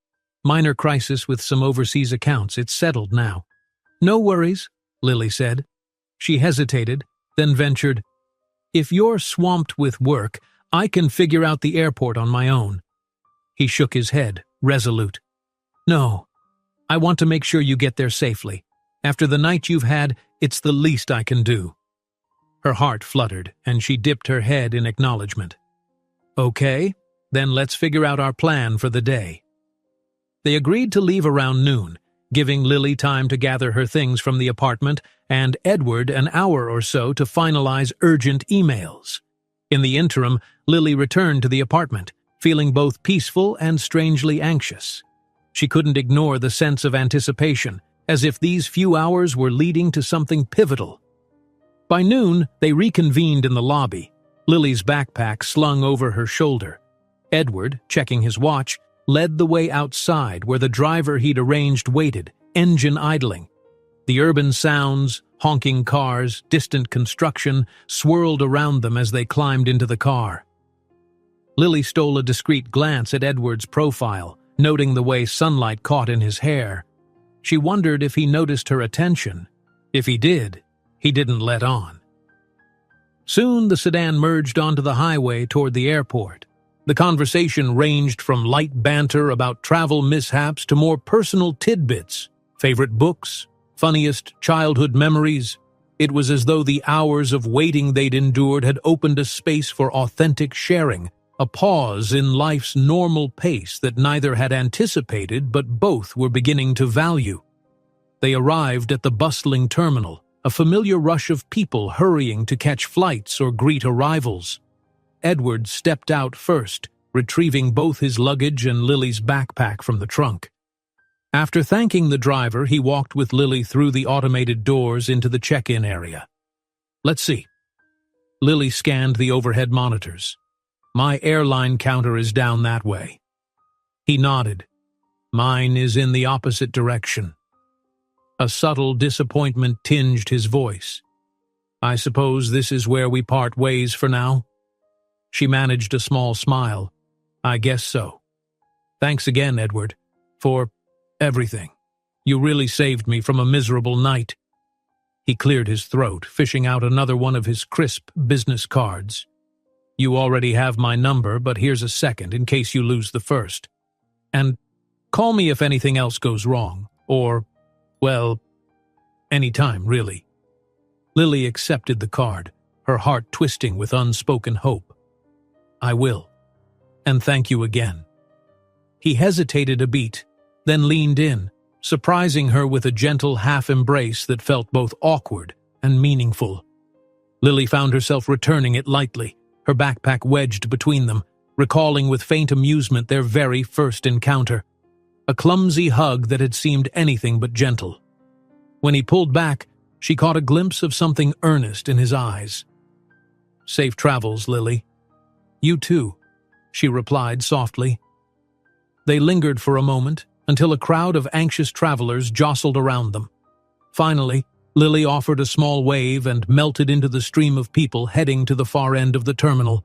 Minor crisis with some overseas accounts. It's settled now. No worries, Lily said. She hesitated, then ventured, If you're swamped with work, I can figure out the airport on my own. He shook his head, resolute. No, I want to make sure you get there safely. After the night you've had, it's the least I can do. Her heart fluttered, and she dipped her head in acknowledgement. Okay, then let's figure out our plan for the day. They agreed to leave around noon, giving Lily time to gather her things from the apartment and Edward an hour or so to finalize urgent emails. In the interim, Lily returned to the apartment, feeling both peaceful and strangely anxious. She couldn't ignore the sense of anticipation, as if these few hours were leading to something pivotal. By noon, they reconvened in the lobby, Lily's backpack slung over her shoulder. Edward, checking his watch, led the way outside where the driver he'd arranged waited, engine idling. The urban sounds, honking cars, distant construction, swirled around them as they climbed into the car. Lily stole a discreet glance at Edward's profile, noting the way sunlight caught in his hair. She wondered if he noticed her attention. If he did, he didn't let on. Soon the sedan merged onto the highway toward the airport. The conversation ranged from light banter about travel mishaps to more personal tidbits, favorite books, funniest childhood memories. It was as though the hours of waiting they'd endured had opened a space for authentic sharing, a pause in life's normal pace that neither had anticipated but both were beginning to value. They arrived at the bustling terminal, a familiar rush of people hurrying to catch flights or greet arrivals. Edward stepped out first, retrieving both his luggage and Lily's backpack from the trunk. After thanking the driver, he walked with Lily through the automated doors into the check-in area. Let's see. Lily scanned the overhead monitors. My airline counter is down that way. He nodded. Mine is in the opposite direction. A subtle disappointment tinged his voice. I suppose this is where we part ways for now? She managed a small smile. I guess so. Thanks again, Edward, for everything. You really saved me from a miserable night." He cleared his throat, fishing out another one of his crisp business cards. "You already have my number, but here's a second in case you lose the first. And call me if anything else goes wrong, or, well, anytime, really." Lily accepted the card, her heart twisting with unspoken hope. "I will. And thank you again." He hesitated a beat, then leaned in, surprising her with a gentle half-embrace that felt both awkward and meaningful. Lily found herself returning it lightly, her backpack wedged between them, recalling with faint amusement their very first encounter. A clumsy hug that had seemed anything but gentle. When he pulled back, she caught a glimpse of something earnest in his eyes. "Safe travels, Lily." "You too," she replied softly. They lingered for a moment, until a crowd of anxious travelers jostled around them. Finally, Lily offered a small wave and melted into the stream of people heading to the far end of the terminal.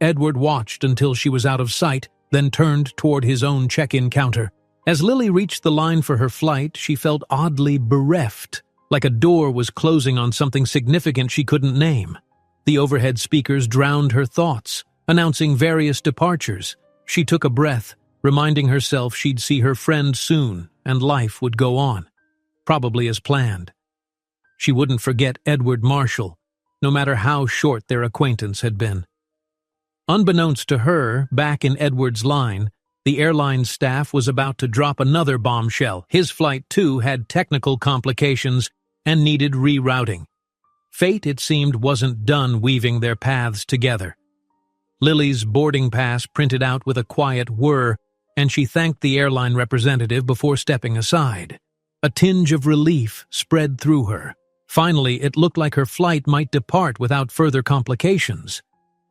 Edward watched until she was out of sight, then turned toward his own check-in counter. As Lily reached the line for her flight, she felt oddly bereft, like a door was closing on something significant she couldn't name. The overhead speakers drowned her thoughts, announcing various departures. She took a breath, reminding herself she'd see her friend soon and life would go on, probably as planned. She wouldn't forget Edward Marshall, no matter how short their acquaintance had been. Unbeknownst to her, back in Edward's line, the airline staff was about to drop another bombshell. His flight, too, had technical complications and needed rerouting. Fate, it seemed, wasn't done weaving their paths together. Lily's boarding pass printed out with a quiet whir, and she thanked the airline representative before stepping aside. A tinge of relief spread through her. Finally, it looked like her flight might depart without further complications.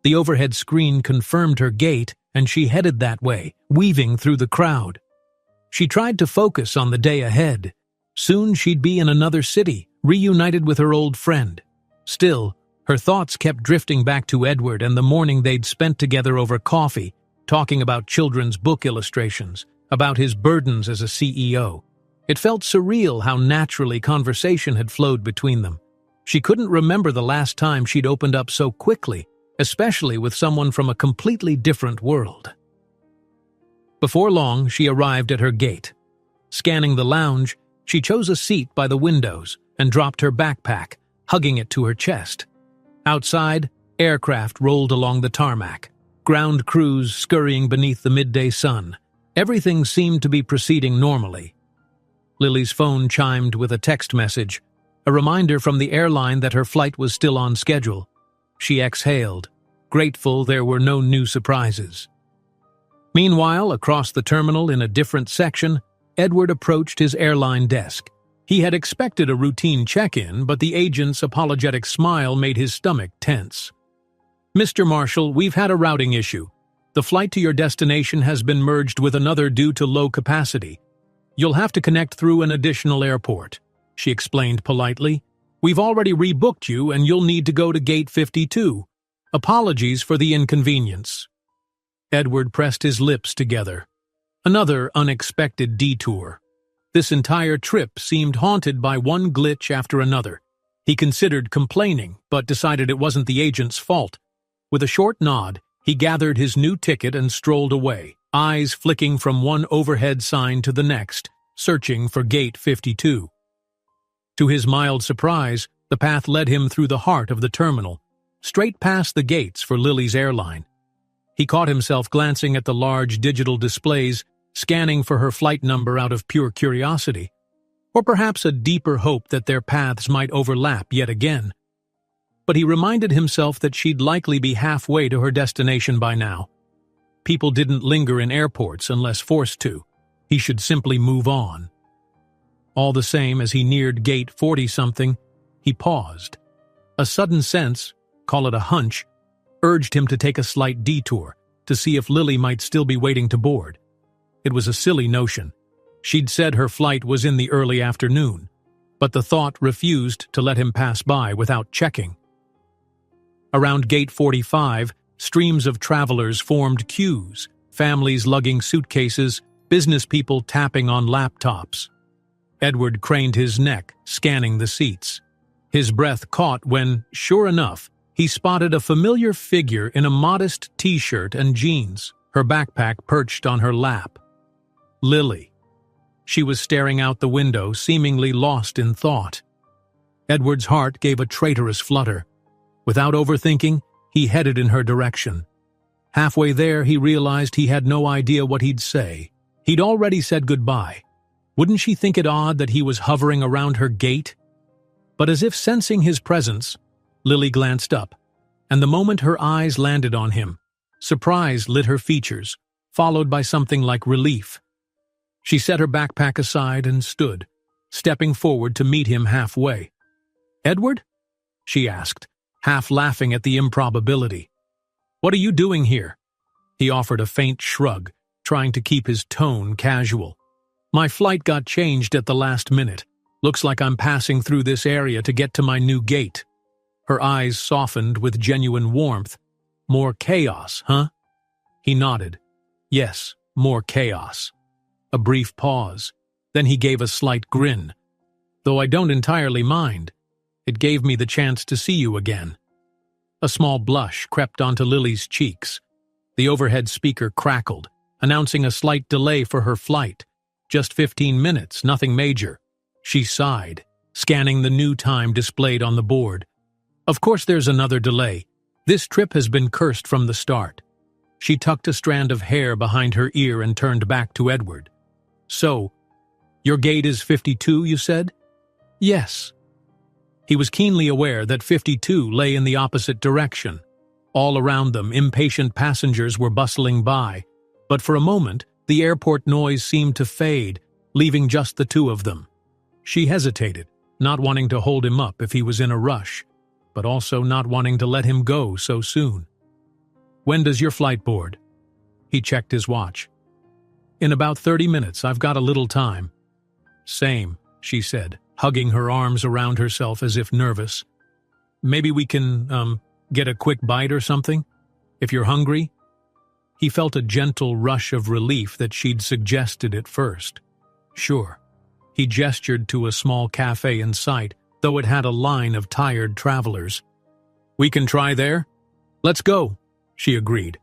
The overhead screen confirmed her gate, and she headed that way, weaving through the crowd. She tried to focus on the day ahead. Soon she'd be in another city, reunited with her old friend. Still, her thoughts kept drifting back to Edward and the morning they'd spent together over coffee, talking about children's book illustrations, about his burdens as a CEO. It felt surreal how naturally conversation had flowed between them. She couldn't remember the last time she'd opened up so quickly, especially with someone from a completely different world. Before long, she arrived at her gate. Scanning the lounge, she chose a seat by the windows and dropped her backpack, hugging it to her chest. Outside, aircraft rolled along the tarmac, ground crews scurrying beneath the midday sun. Everything seemed to be proceeding normally. Lily's phone chimed with a text message, a reminder from the airline that her flight was still on schedule. She exhaled, grateful there were no new surprises. Meanwhile, across the terminal in a different section, Edward approached his airline desk. He had expected a routine check-in, but the agent's apologetic smile made his stomach tense. "Mr. Marshall, we've had a routing issue. The flight to your destination has been merged with another due to low capacity. You'll have to connect through an additional airport," she explained politely. "We've already rebooked you and you'll need to go to Gate 52. Apologies for the inconvenience." Edward pressed his lips together. Another unexpected detour. This entire trip seemed haunted by one glitch after another. He considered complaining, but decided it wasn't the agent's fault. With a short nod, he gathered his new ticket and strolled away, eyes flicking from one overhead sign to the next, searching for Gate 52. To his mild surprise, the path led him through the heart of the terminal, straight past the gates for Lily's airline. He caught himself glancing at the large digital displays, scanning for her flight number out of pure curiosity, or perhaps a deeper hope that their paths might overlap yet again. But he reminded himself that she'd likely be halfway to her destination by now. People didn't linger in airports unless forced to. He should simply move on. All the same, as he neared Gate 40-something, he paused. A sudden sense, call it a hunch, urged him to take a slight detour to see if Lily might still be waiting to board. It was a silly notion. She'd said her flight was in the early afternoon, but the thought refused to let him pass by without checking. Around Gate 45, streams of travelers formed queues, families lugging suitcases, business people tapping on laptops. Edward craned his neck, scanning the seats. His breath caught when, sure enough, he spotted a familiar figure in a modest t-shirt and jeans, her backpack perched on her lap. Lily. She was staring out the window, seemingly lost in thought. Edward's heart gave a traitorous flutter. Without overthinking, he headed in her direction. Halfway there, he realized he had no idea what he'd say. He'd already said goodbye. Wouldn't she think it odd that he was hovering around her gate? But as if sensing his presence, Lily glanced up, and the moment her eyes landed on him, surprise lit her features, followed by something like relief. She set her backpack aside and stood, stepping forward to meet him halfway. "Edward?" she asked, half laughing at the improbability. "What are you doing here?" He offered a faint shrug, trying to keep his tone casual. "My flight got changed at the last minute. Looks like I'm passing through this area to get to my new gate." Her eyes softened with genuine warmth. "More chaos, huh?" He nodded. "Yes, more chaos." A brief pause. Then he gave a slight grin. "Though I don't entirely mind. It gave me the chance to see you again." A small blush crept onto Lily's cheeks. The overhead speaker crackled, announcing a slight delay for her flight. Just 15 minutes, nothing major. She sighed, scanning the new time displayed on the board. "Of course there's another delay. This trip has been cursed from the start." She tucked a strand of hair behind her ear and turned back to Edward. "So, your gate is 52, you said?" "Yes." He was keenly aware that 52 lay in the opposite direction. All around them, impatient passengers were bustling by, but for a moment, the airport noise seemed to fade, leaving just the two of them. She hesitated, not wanting to hold him up if he was in a rush, but also not wanting to let him go so soon. "When does your flight board?" He checked his watch. "In about 30 minutes, I've got a little time." "Same," she said, hugging her arms around herself as if nervous. "Maybe we can, get a quick bite or something? If you're hungry?" He felt a gentle rush of relief that she'd suggested at first. "Sure." He gestured to a small cafe in sight, though it had a line of tired travelers. "We can try there?" "Let's go," she agreed.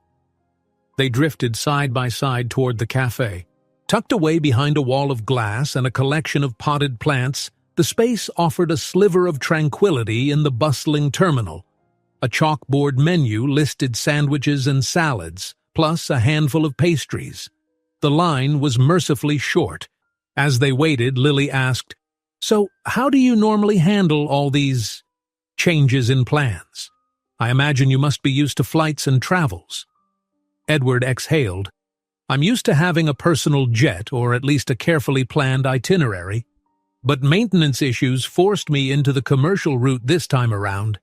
They drifted side by side toward the cafe. Tucked away behind a wall of glass and a collection of potted plants, the space offered a sliver of tranquility in the bustling terminal. A chalkboard menu listed sandwiches and salads, plus a handful of pastries. The line was mercifully short. As they waited, Lily asked, "So, how do you normally handle all these changes in plans? I imagine you must be used to flights and travels." Edward exhaled. "I'm used to having a personal jet, or at least a carefully planned itinerary. But maintenance issues forced me into the commercial route this time around.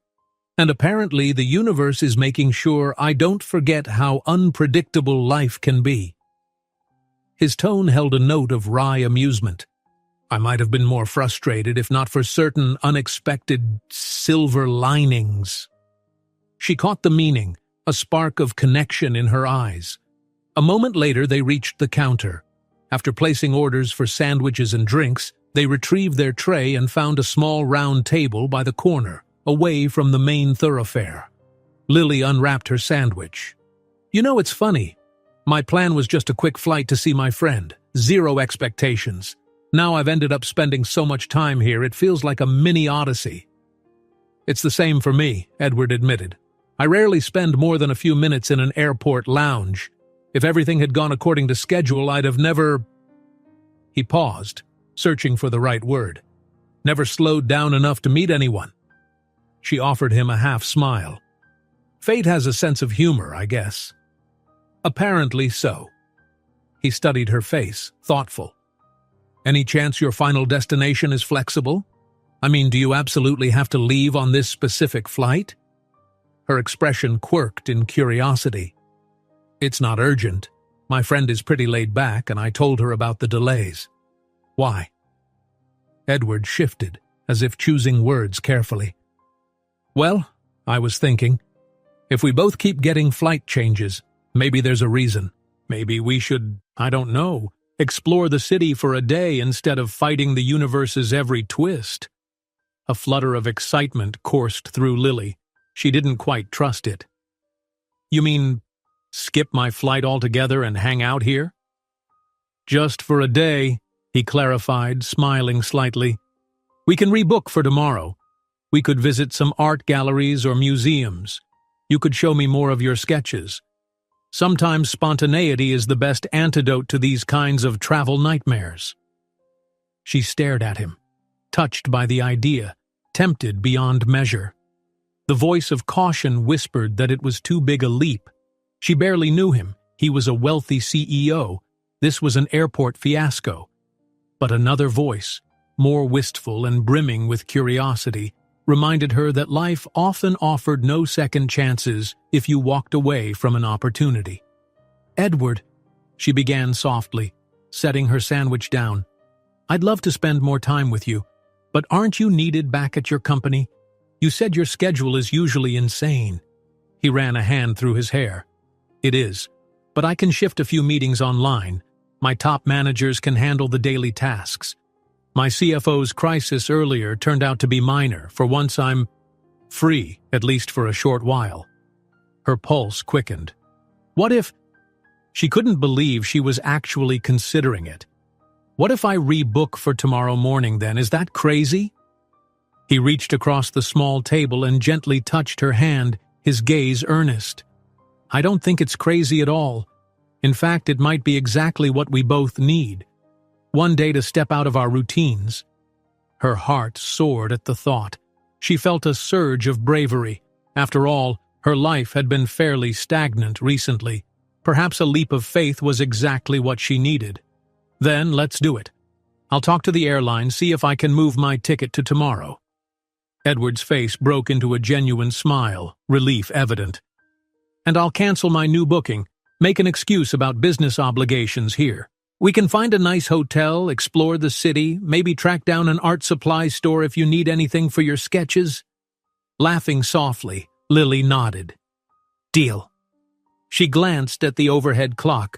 And apparently the universe is making sure I don't forget how unpredictable life can be." His tone held a note of wry amusement. "I might have been more frustrated if not for certain unexpected silver linings." She caught the meaning, a spark of connection in her eyes. A moment later they reached the counter. After placing orders for sandwiches and drinks, they retrieved their tray and found a small round table by the corner, away from the main thoroughfare. Lily unwrapped her sandwich. "You know, it's funny. My plan was just a quick flight to see my friend. Zero expectations. Now I've ended up spending so much time here, it feels like a mini odyssey." "It's the same for me," Edward admitted. "I rarely spend more than a few minutes in an airport lounge. If everything had gone according to schedule, I'd have never—" He paused, searching for the right word. "Never slowed down enough to meet anyone." She offered him a half smile. "Fate has a sense of humor, I guess." "Apparently so." He studied her face, thoughtful. "Any chance your final destination is flexible? I mean, do you absolutely have to leave on this specific flight?" Her expression quirked in curiosity. "It's not urgent. My friend is pretty laid back, and I told her about the delays." "Why?" Edward shifted, as if choosing words carefully. "Well, I was thinking, if we both keep getting flight changes, maybe there's a reason. Maybe we should, I don't know, Explore the city for a day instead of fighting the universe's every twist. A flutter of excitement coursed through Lily. She didn't quite trust it. You mean, skip my flight altogether and hang out here? Just for a day, he clarified, smiling slightly. We can rebook for tomorrow. We could visit some art galleries or museums. You could show me more of your sketches. Sometimes spontaneity is the best antidote to these kinds of travel nightmares. She stared at him, touched by the idea, tempted beyond measure. The voice of caution whispered that it was too big a leap. She barely knew him. He was a wealthy CEO. This was an airport fiasco. But another voice, more wistful and brimming with curiosity, reminded her that life often offered no second chances if you walked away from an opportunity. Edward, she began softly, setting her sandwich down. I'd love to spend more time with you, but aren't you needed back at your company? You said your schedule is usually insane. He ran a hand through his hair. It is, but I can shift a few meetings online. My top managers can handle the daily tasks. My CFO's crisis earlier turned out to be minor. For once I'm free, at least for a short while. Her pulse quickened. What if... She couldn't believe she was actually considering it. What if I rebook for tomorrow morning then? Is that crazy? He reached across the small table and gently touched her hand, his gaze earnest. I don't think it's crazy at all. In fact, it might be exactly what we both need. One day to step out of our routines. Her heart soared at the thought. She felt a surge of bravery. After all, her life had been fairly stagnant recently. Perhaps a leap of faith was exactly what she needed. Then let's do it. I'll talk to the airline, see if I can move my ticket to tomorrow. Edward's face broke into a genuine smile, relief evident. And I'll cancel my new booking, make an excuse about business obligations here. We can find a nice hotel, explore the city, maybe track down an art supply store if you need anything for your sketches. Laughing softly, Lily nodded. Deal. She glanced at the overhead clock.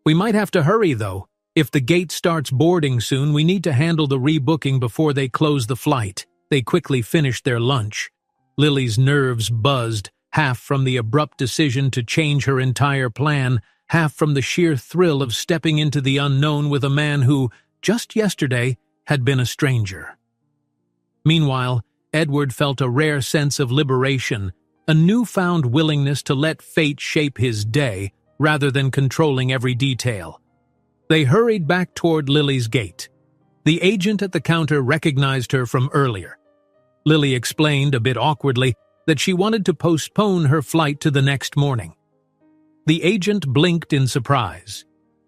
We might have to hurry, though. If the gate starts boarding soon, we need to handle the rebooking before they close the flight. They quickly finished their lunch. Lily's nerves buzzed, half from the abrupt decision to change her entire plan, half from the sheer thrill of stepping into the unknown with a man who, just yesterday, had been a stranger. Meanwhile, Edward felt a rare sense of liberation, a newfound willingness to let fate shape his day, rather than controlling every detail. They hurried back toward Lily's gate. The agent at the counter recognized her from earlier. Lily explained, a bit awkwardly, that she wanted to postpone her flight to the next morning. The agent blinked in surprise.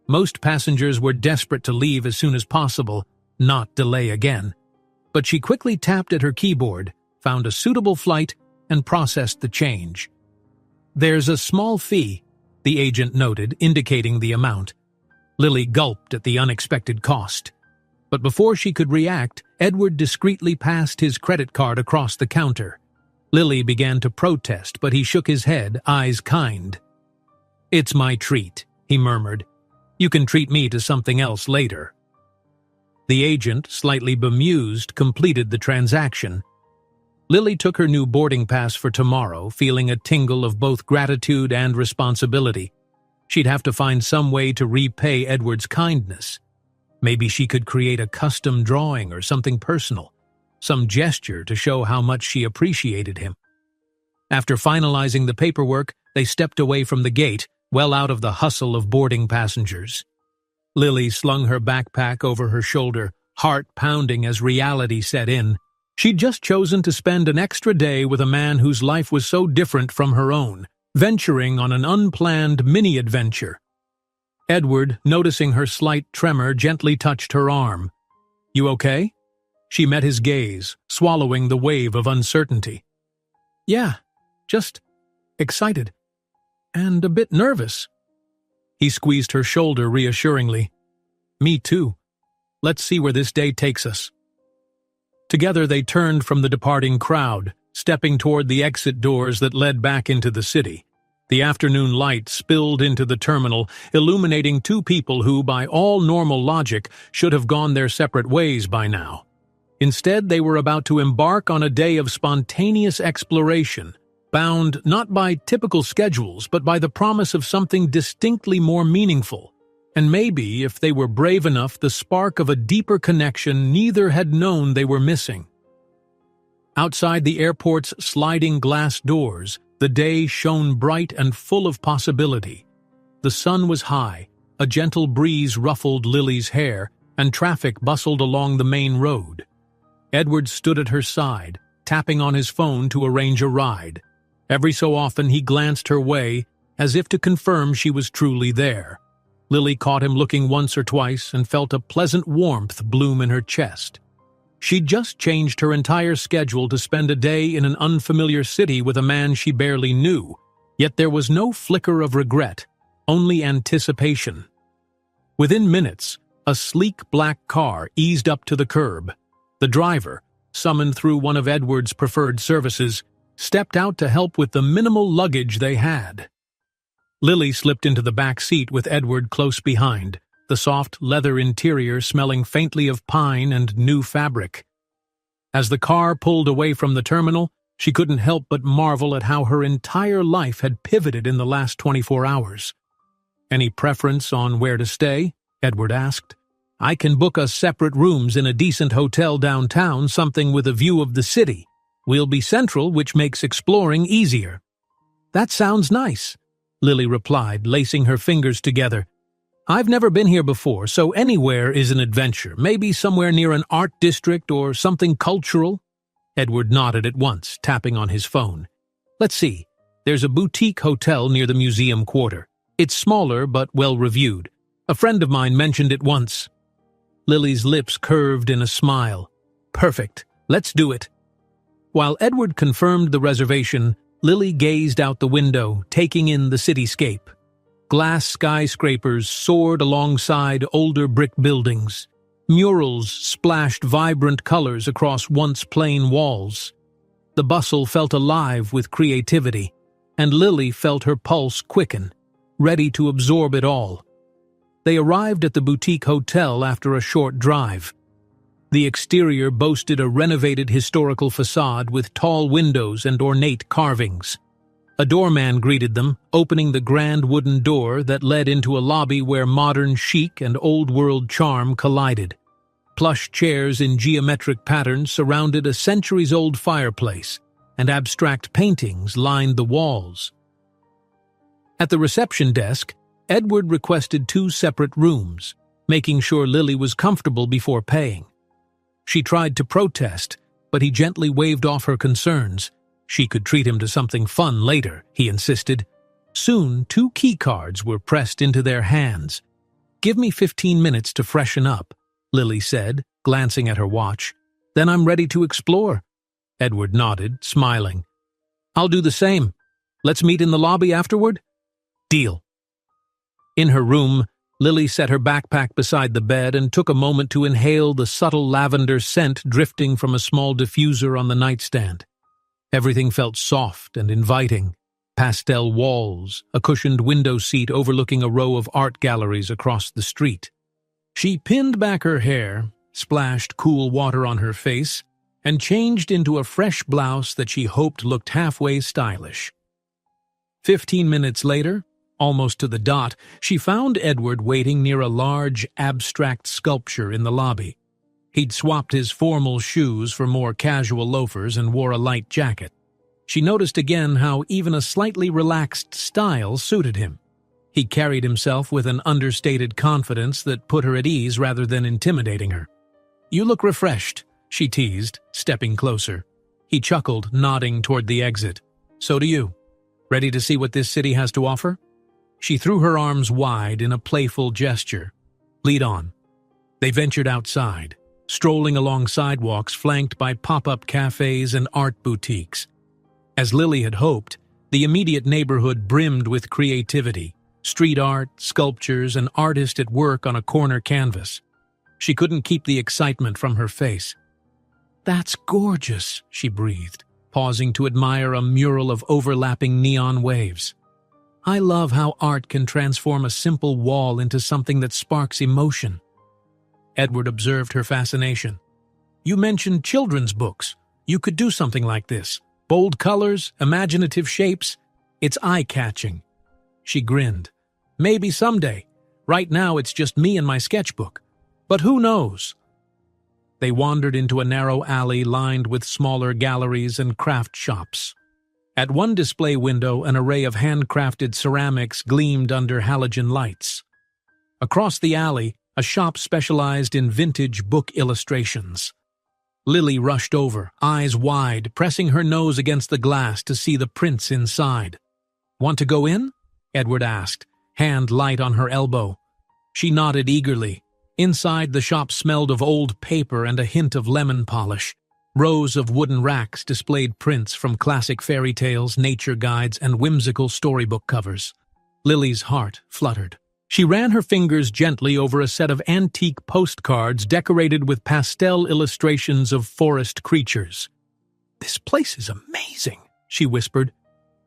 Most passengers were desperate to leave as soon as possible, not delay again. But she quickly tapped at her keyboard, found a suitable flight, and processed the change. There's a small fee, the agent noted, indicating the amount. Lily gulped at the unexpected cost. But before she could react, Edward discreetly passed his credit card across the counter. Lily began to protest, but he shook his head, eyes kind. It's my treat, he murmured. You can treat me to something else later. The agent, slightly bemused, completed the transaction. Lily took her new boarding pass for tomorrow, feeling a tingle of both gratitude and responsibility. She'd have to find some way to repay Edward's kindness. Maybe she could create a custom drawing or something personal, some gesture to show how much she appreciated him. After finalizing the paperwork, they stepped away from the gate, well out of the hustle of boarding passengers. Lily slung her backpack over her shoulder, heart pounding as reality set in. She'd just chosen to spend an extra day with a man whose life was so different from her own, venturing on an unplanned mini-adventure. Edward, noticing her slight tremor, gently touched her arm. You okay? She met his gaze, swallowing the wave of uncertainty. Yeah, just excited. And a bit nervous. He squeezed her shoulder reassuringly. Me too. Let's see where this day takes us. Together they turned from the departing crowd, stepping toward the exit doors that led back into the city. The afternoon light spilled into the terminal, illuminating two people who, by all normal logic, should have gone their separate ways by now. Instead, they were about to embark on a day of spontaneous exploration, bound not by typical schedules, but by the promise of something distinctly more meaningful, and maybe, if they were brave enough, the spark of a deeper connection neither had known they were missing. Outside the airport's sliding glass doors, the day shone bright and full of possibility. The sun was high, a gentle breeze ruffled Lily's hair, and traffic bustled along the main road. Edward stood at her side, tapping on his phone to arrange a ride. Every so often he glanced her way, as if to confirm she was truly there. Lily caught him looking once or twice and felt a pleasant warmth bloom in her chest. She'd just changed her entire schedule to spend a day in an unfamiliar city with a man she barely knew, yet there was no flicker of regret, only anticipation. Within minutes, a sleek black car eased up to the curb. The driver, summoned through one of Edward's preferred services, stepped out to help with the minimal luggage they had. Lily slipped into the back seat with Edward close behind, the soft leather interior smelling faintly of pine and new fabric. As the car pulled away from the terminal, she couldn't help but marvel at how her entire life had pivoted in the last 24 hours. "Any preference on where to stay?" Edward asked. "I can book us separate rooms in a decent hotel downtown, something with a view of the city. We'll be central, which makes exploring easier." "That sounds nice," Lily replied, lacing her fingers together. "I've never been here before, so anywhere is an adventure, maybe somewhere near an art district or something cultural." Edward nodded at once, tapping on his phone. "Let's see. There's a boutique hotel near the museum quarter. It's smaller but well-reviewed. A friend of mine mentioned it once." Lily's lips curved in a smile. "Perfect. Let's do it." While Edward confirmed the reservation, Lily gazed out the window, taking in the cityscape. Glass skyscrapers soared alongside older brick buildings. Murals splashed vibrant colors across once plain walls. The bustle felt alive with creativity, and Lily felt her pulse quicken, ready to absorb it all. They arrived at the boutique hotel after a short drive. The exterior boasted a renovated historical facade with tall windows and ornate carvings. A doorman greeted them, opening the grand wooden door that led into a lobby where modern chic and old-world charm collided. Plush chairs in geometric patterns surrounded a centuries-old fireplace, and abstract paintings lined the walls. At the reception desk, Edward requested 2 separate rooms, making sure Lily was comfortable before paying. She tried to protest, but he gently waved off her concerns. She could treat him to something fun later, he insisted. Soon, 2 key cards were pressed into their hands. "Give me 15 minutes to freshen up," Lily said, glancing at her watch. "Then I'm ready to explore." Edward nodded, smiling. "I'll do the same. Let's meet in the lobby afterward?" "Deal." In her room, Lily set her backpack beside the bed and took a moment to inhale the subtle lavender scent drifting from a small diffuser on the nightstand. Everything felt soft and inviting. Pastel walls, a cushioned window seat overlooking a row of art galleries across the street. She pinned back her hair, splashed cool water on her face, and changed into a fresh blouse that she hoped looked halfway stylish. 15 minutes later, almost to the dot, she found Edward waiting near a large, abstract sculpture in the lobby. He'd swapped his formal shoes for more casual loafers and wore a light jacket. She noticed again how even a slightly relaxed style suited him. He carried himself with an understated confidence that put her at ease rather than intimidating her. "You look refreshed," she teased, stepping closer. He chuckled, nodding toward the exit. "So do you. Ready to see what this city has to offer?" She threw her arms wide in a playful gesture. "Lead on." They ventured outside, strolling along sidewalks flanked by pop-up cafes and art boutiques. As Lily had hoped, the immediate neighborhood brimmed with creativity, street art, sculptures, and artists at work on a corner canvas. She couldn't keep the excitement from her face. "That's gorgeous," she breathed, pausing to admire a mural of overlapping neon waves. I love how art can transform a simple wall into something that sparks emotion. Edward observed her fascination. You mentioned children's books. You could do something like this. Bold colors, imaginative shapes. It's eye-catching. She grinned. Maybe someday. Right now it's just me and my sketchbook. But who knows? They wandered into a narrow alley lined with smaller galleries and craft shops. At one display window, an array of handcrafted ceramics gleamed under halogen lights. Across the alley, a shop specialized in vintage book illustrations. Lily rushed over, eyes wide, pressing her nose against the glass to see the prints inside. Want to go in? Edward asked, hand light on her elbow. She nodded eagerly. Inside, the shop smelled of old paper and a hint of lemon polish. Rows of wooden racks displayed prints from classic fairy tales, nature guides, and whimsical storybook covers. Lily's heart fluttered. She ran her fingers gently over a set of antique postcards decorated with pastel illustrations of forest creatures. "This place is amazing," she whispered.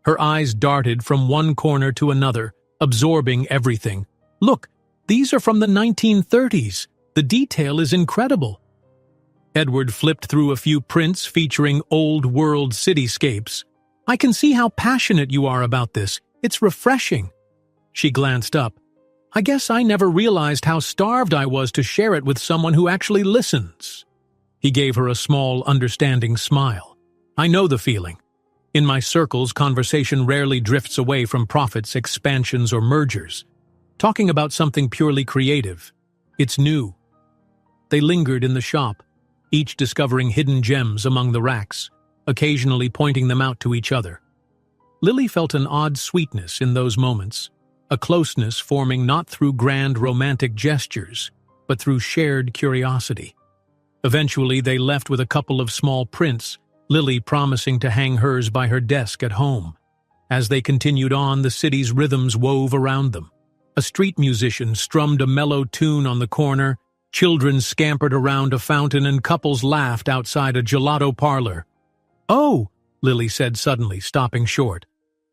Her eyes darted from one corner to another, absorbing everything. "Look, these are from the 1930s. The detail is incredible." Edward flipped through a few prints featuring old-world cityscapes. "I can see how passionate you are about this. It's refreshing." She glanced up. "I guess I never realized how starved I was to share it with someone who actually listens." He gave her a small, understanding smile. "I know the feeling. In my circles, conversation rarely drifts away from profits, expansions, or mergers. Talking about something purely creative. It's new." They lingered in the shop, each discovering hidden gems among the racks, occasionally pointing them out to each other. Lily felt an odd sweetness in those moments, a closeness forming not through grand romantic gestures, but through shared curiosity. Eventually, they left with a couple of small prints, Lily promising to hang hers by her desk at home. As they continued on, the city's rhythms wove around them. A street musician strummed a mellow tune on the corner, children scampered around a fountain, and couples laughed outside a gelato parlor. "Oh," Lily said suddenly, stopping short.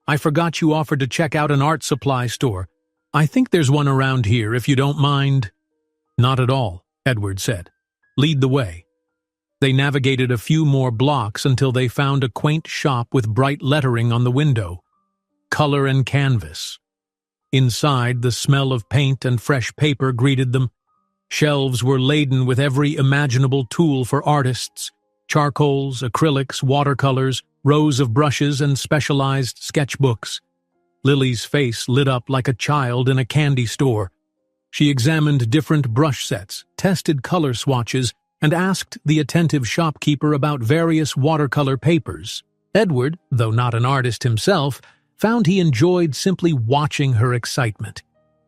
"I forgot you offered to check out an art supply store. I think there's one around here, if you don't mind." "Not at all," Edward said. "Lead the way." They navigated a few more blocks until they found a quaint shop with bright lettering on the window. Color and Canvas. Inside, the smell of paint and fresh paper greeted them. Shelves were laden with every imaginable tool for artists: charcoals, acrylics, watercolors, rows of brushes, and specialized sketchbooks. Lily's face lit up like a child in a candy store. She examined different brush sets, tested color swatches, and asked the attentive shopkeeper about various watercolor papers. Edward, though not an artist himself, found he enjoyed simply watching her excitement.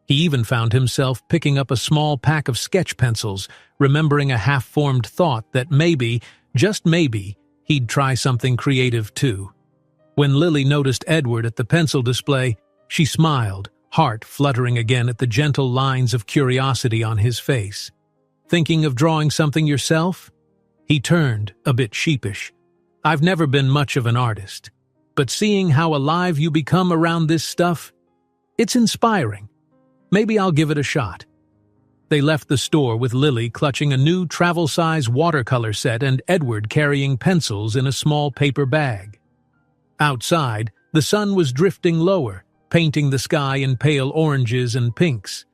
He even found himself picking up a small pack of sketch pencils, remembering a half-formed thought that maybe, just maybe, he'd try something creative too. When Lily noticed Edward at the pencil display, she smiled, heart fluttering again at the gentle lines of curiosity on his face. "Thinking of drawing something yourself?" He turned, a bit sheepish. "I've never been much of an artist, but seeing how alive you become around this stuff, it's inspiring. Maybe I'll give it a shot." They left the store with Lily clutching a new travel-size watercolor set and Edward carrying pencils in a small paper bag. Outside, the sun was drifting lower, painting the sky in pale oranges and pinks.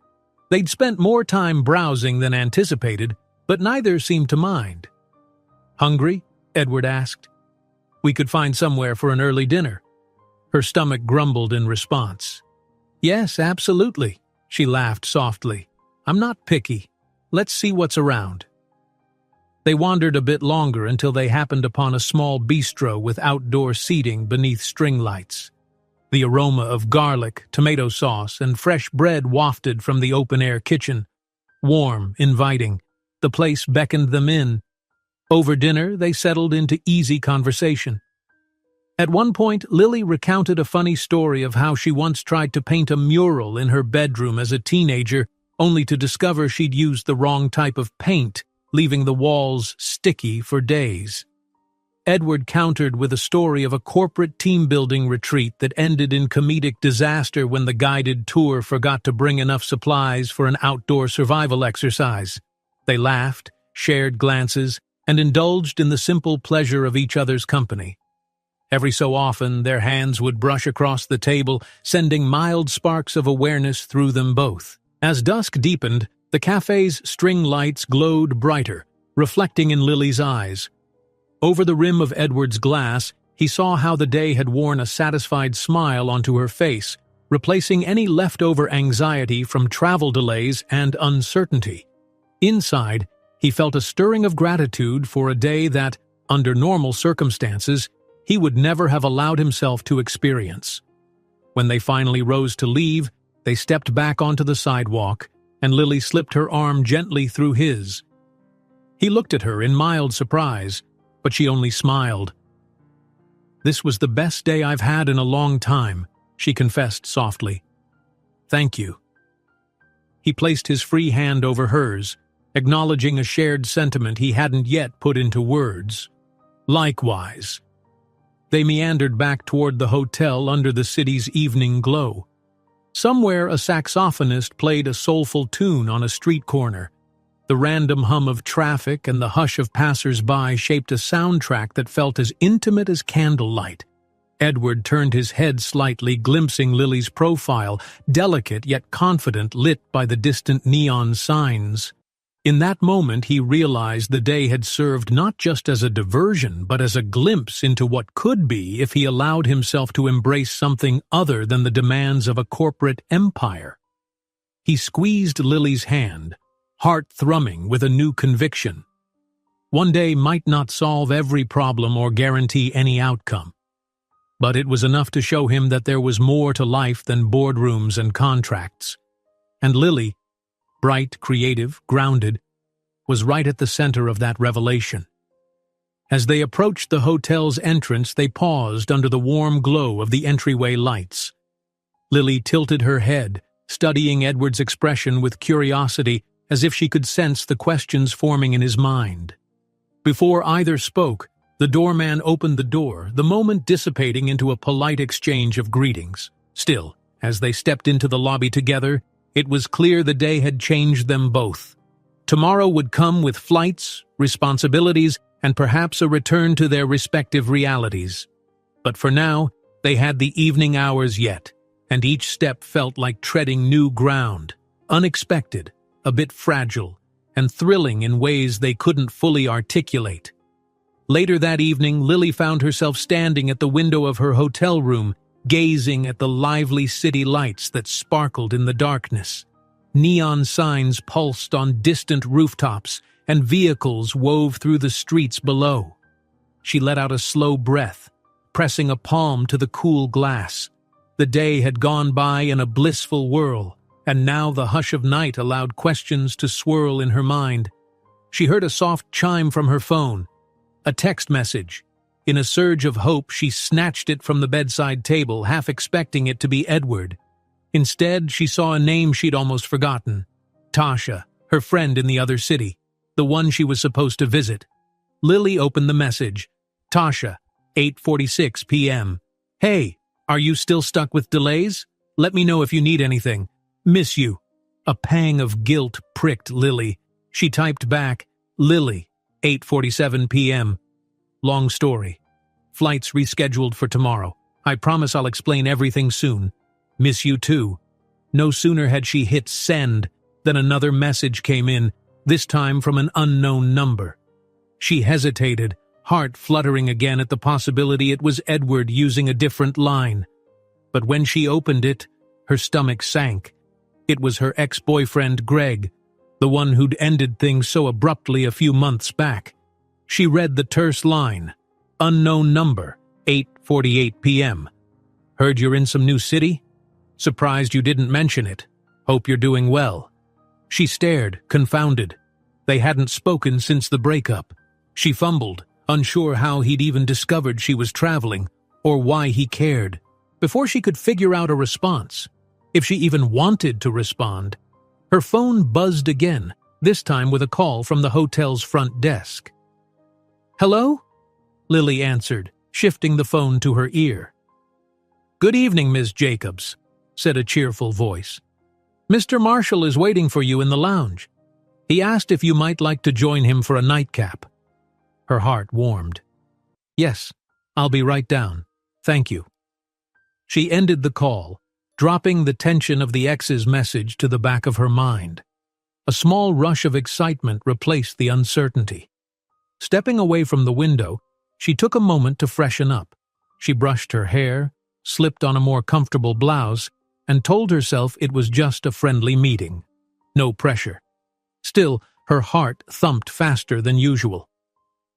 They'd spent more time browsing than anticipated, but neither seemed to mind. "Hungry?" Edward asked. "We could find somewhere for an early dinner." Her stomach grumbled in response. "Yes, absolutely," she laughed softly. "I'm not picky. Let's see what's around." They wandered a bit longer until they happened upon a small bistro with outdoor seating beneath string lights. The aroma of garlic, tomato sauce, and fresh bread wafted from the open-air kitchen. Warm, inviting, the place beckoned them in. Over dinner, they settled into easy conversation. At one point, Lily recounted a funny story of how she once tried to paint a mural in her bedroom as a teenager, only to discover she'd used the wrong type of paint, leaving the walls sticky for days. Edward countered with a story of a corporate team-building retreat that ended in comedic disaster when the guided tour forgot to bring enough supplies for an outdoor survival exercise. They laughed, shared glances, and indulged in the simple pleasure of each other's company. Every so often, their hands would brush across the table, sending mild sparks of awareness through them both. As dusk deepened, the cafe's string lights glowed brighter, reflecting in Lily's eyes. Over the rim of Edward's glass, he saw how the day had worn a satisfied smile onto her face, replacing any leftover anxiety from travel delays and uncertainty. Inside, he felt a stirring of gratitude for a day that, under normal circumstances, he would never have allowed himself to experience. When they finally rose to leave, they stepped back onto the sidewalk, and Lily slipped her arm gently through his. He looked at her in mild surprise, but she only smiled. "This was the best day I've had in a long time," she confessed softly. "Thank you." He placed his free hand over hers, acknowledging a shared sentiment he hadn't yet put into words. Likewise. They meandered back toward the hotel under the city's evening glow. Somewhere a saxophonist played a soulful tune on a street corner. The random hum of traffic and the hush of passers-by shaped a soundtrack that felt as intimate as candlelight. Edward turned his head slightly, glimpsing Lily's profile, delicate yet confident, lit by the distant neon signs. In that moment he realized the day had served not just as a diversion, but as a glimpse into what could be if he allowed himself to embrace something other than the demands of a corporate empire. He squeezed Lily's hand, heart thrumming with a new conviction. One day might not solve every problem or guarantee any outcome, but it was enough to show him that there was more to life than boardrooms and contracts. And Lily, bright, creative, grounded, was right at the center of that revelation. As they approached the hotel's entrance, they paused under the warm glow of the entryway lights. Lily tilted her head, studying Edward's expression with curiosity, as if she could sense the questions forming in his mind. Before either spoke, the doorman opened the door, the moment dissipating into a polite exchange of greetings. Still, as they stepped into the lobby together, it was clear the day had changed them both. Tomorrow would come with flights, responsibilities, and perhaps a return to their respective realities. But for now, they had the evening hours yet, and each step felt like treading new ground, unexpected, a bit fragile, and thrilling in ways they couldn't fully articulate. Later that evening, Lily found herself standing at the window of her hotel room, gazing at the lively city lights that sparkled in the darkness. Neon signs pulsed on distant rooftops, and vehicles wove through the streets below. She let out a slow breath, pressing a palm to the cool glass. The day had gone by in a blissful whirl, and now the hush of night allowed questions to swirl in her mind. She heard a soft chime from her phone, a text message. In a surge of hope, she snatched it from the bedside table, half expecting it to be Edward. Instead, she saw a name she'd almost forgotten. Tasha, her friend in the other city, the one she was supposed to visit. Lily opened the message. Tasha, 8:46 p.m. Hey, are you still stuck with delays? Let me know if you need anything. Miss you. A pang of guilt pricked Lily. She typed back, Lily, 8:47 p.m. Long story. Flights rescheduled for tomorrow. I promise I'll explain everything soon. Miss you too. No sooner had she hit send than another message came in, this time from an unknown number. She hesitated, heart fluttering again at the possibility it was Edward using a different line. But when she opened it, her stomach sank. It was her ex-boyfriend Greg, the one who'd ended things so abruptly a few months back. She read the terse line, unknown number, 8:48 p.m. Heard you're in some new city? Surprised you didn't mention it. Hope you're doing well. She stared, confounded. They hadn't spoken since the breakup. She fumbled, unsure how he'd even discovered she was traveling, or why he cared. Before she could figure out a response, if she even wanted to respond, her phone buzzed again, this time with a call from the hotel's front desk. Hello? Lily answered, shifting the phone to her ear. "Good evening, Miss Jacobs," said a cheerful voice. "Mr. Marshall is waiting for you in the lounge. He asked if you might like to join him for a nightcap." Her heart warmed. "Yes, I'll be right down. Thank you." She ended the call, dropping the tension of the ex's message to the back of her mind. A small rush of excitement replaced the uncertainty. Stepping away from the window, she took a moment to freshen up. She brushed her hair, slipped on a more comfortable blouse, and told herself it was just a friendly meeting. No pressure. Still, her heart thumped faster than usual.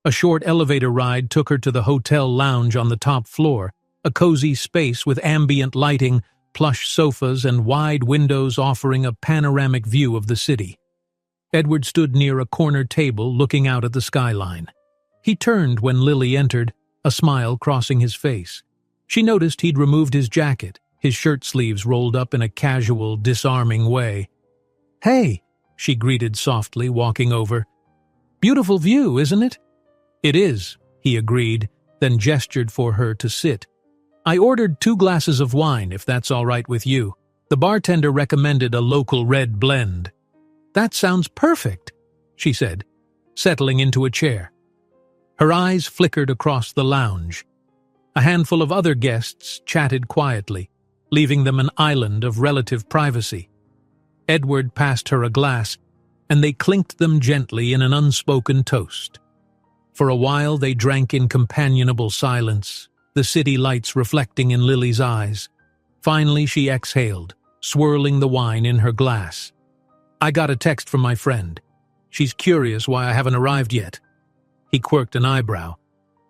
A short elevator ride took her to the hotel lounge on the top floor, a cozy space with ambient lighting, plush sofas, and wide windows offering a panoramic view of the city. Edward stood near a corner table looking out at the skyline. He turned when Lily entered, a smile crossing his face. She noticed he'd removed his jacket, his shirt sleeves rolled up in a casual, disarming way. "Hey," she greeted softly, walking over. "Beautiful view, isn't it?" "It is," he agreed, then gestured for her to sit. "I ordered 2 glasses of wine, if that's all right with you. The bartender recommended a local red blend." "That sounds perfect," she said, settling into a chair. Her eyes flickered across the lounge. A handful of other guests chatted quietly, leaving them an island of relative privacy. Edward passed her a glass, and they clinked them gently in an unspoken toast. For a while they drank in companionable silence, the city lights reflecting in Lily's eyes. Finally she exhaled, swirling the wine in her glass. "I got a text from my friend. She's curious why I haven't arrived yet." He quirked an eyebrow.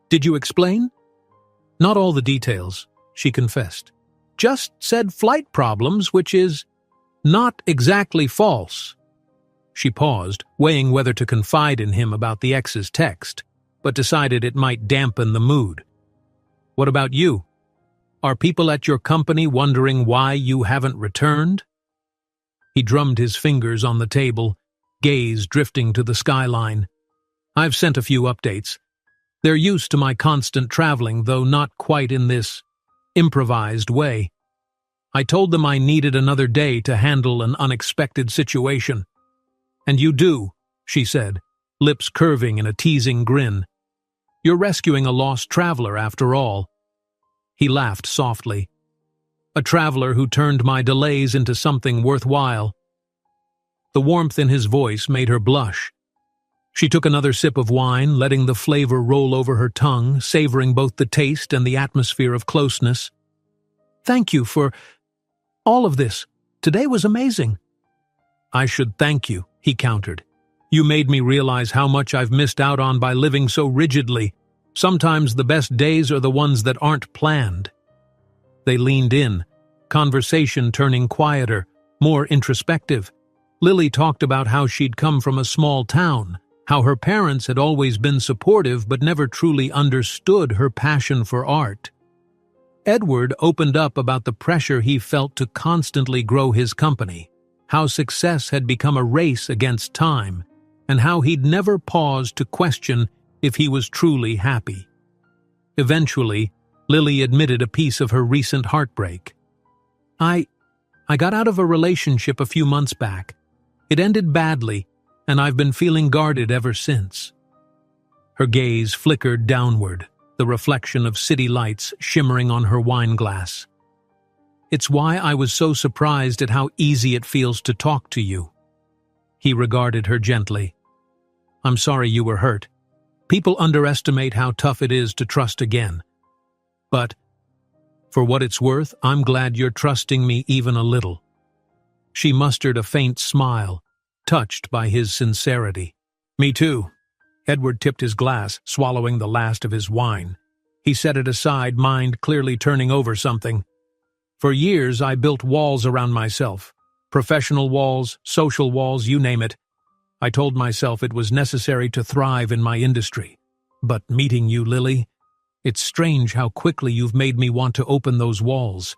"Did you explain?" "Not all the details," she confessed. "Just said flight problems, which is not exactly false." She paused, weighing whether to confide in him about the ex's text, but decided it might dampen the mood. "What about you? Are people at your company wondering why you haven't returned?" He drummed his fingers on the table, gaze drifting to the skyline. "I've sent a few updates. They're used to my constant traveling, though not quite in this improvised way. I told them I needed another day to handle an unexpected situation." "And you do," she said, lips curving in a teasing grin. "You're rescuing a lost traveler, after all." He laughed softly. "A traveler who turned my delays into something worthwhile." The warmth in his voice made her blush. She took another sip of wine, letting the flavor roll over her tongue, savoring both the taste and the atmosphere of closeness. "Thank you for all of this. Today was amazing." "I should thank you," he countered. "You made me realize how much I've missed out on by living so rigidly. Sometimes the best days are the ones that aren't planned." They leaned in, conversation turning quieter, more introspective. Lily talked about how she'd come from a small town, how her parents had always been supportive but never truly understood her passion for art. Edward opened up about the pressure he felt to constantly grow his company, how success had become a race against time, and how he'd never paused to question if he was truly happy. Eventually, Lily admitted a piece of her recent heartbreak. I got out of a relationship a few months back. It ended badly, and I've been feeling guarded ever since." Her gaze flickered downward, the reflection of city lights shimmering on her wine glass. "It's why I was so surprised at how easy it feels to talk to you." He regarded her gently. "I'm sorry you were hurt. People underestimate how tough it is to trust again. But, for what it's worth, I'm glad you're trusting me even a little." She mustered a faint smile, touched by his sincerity. "Me too." Edward tipped his glass, swallowing the last of his wine. He set it aside, mind clearly turning over something. "For years I built walls around myself. Professional walls, social walls, you name it. I told myself it was necessary to thrive in my industry. But meeting you, Lily, it's strange how quickly you've made me want to open those walls."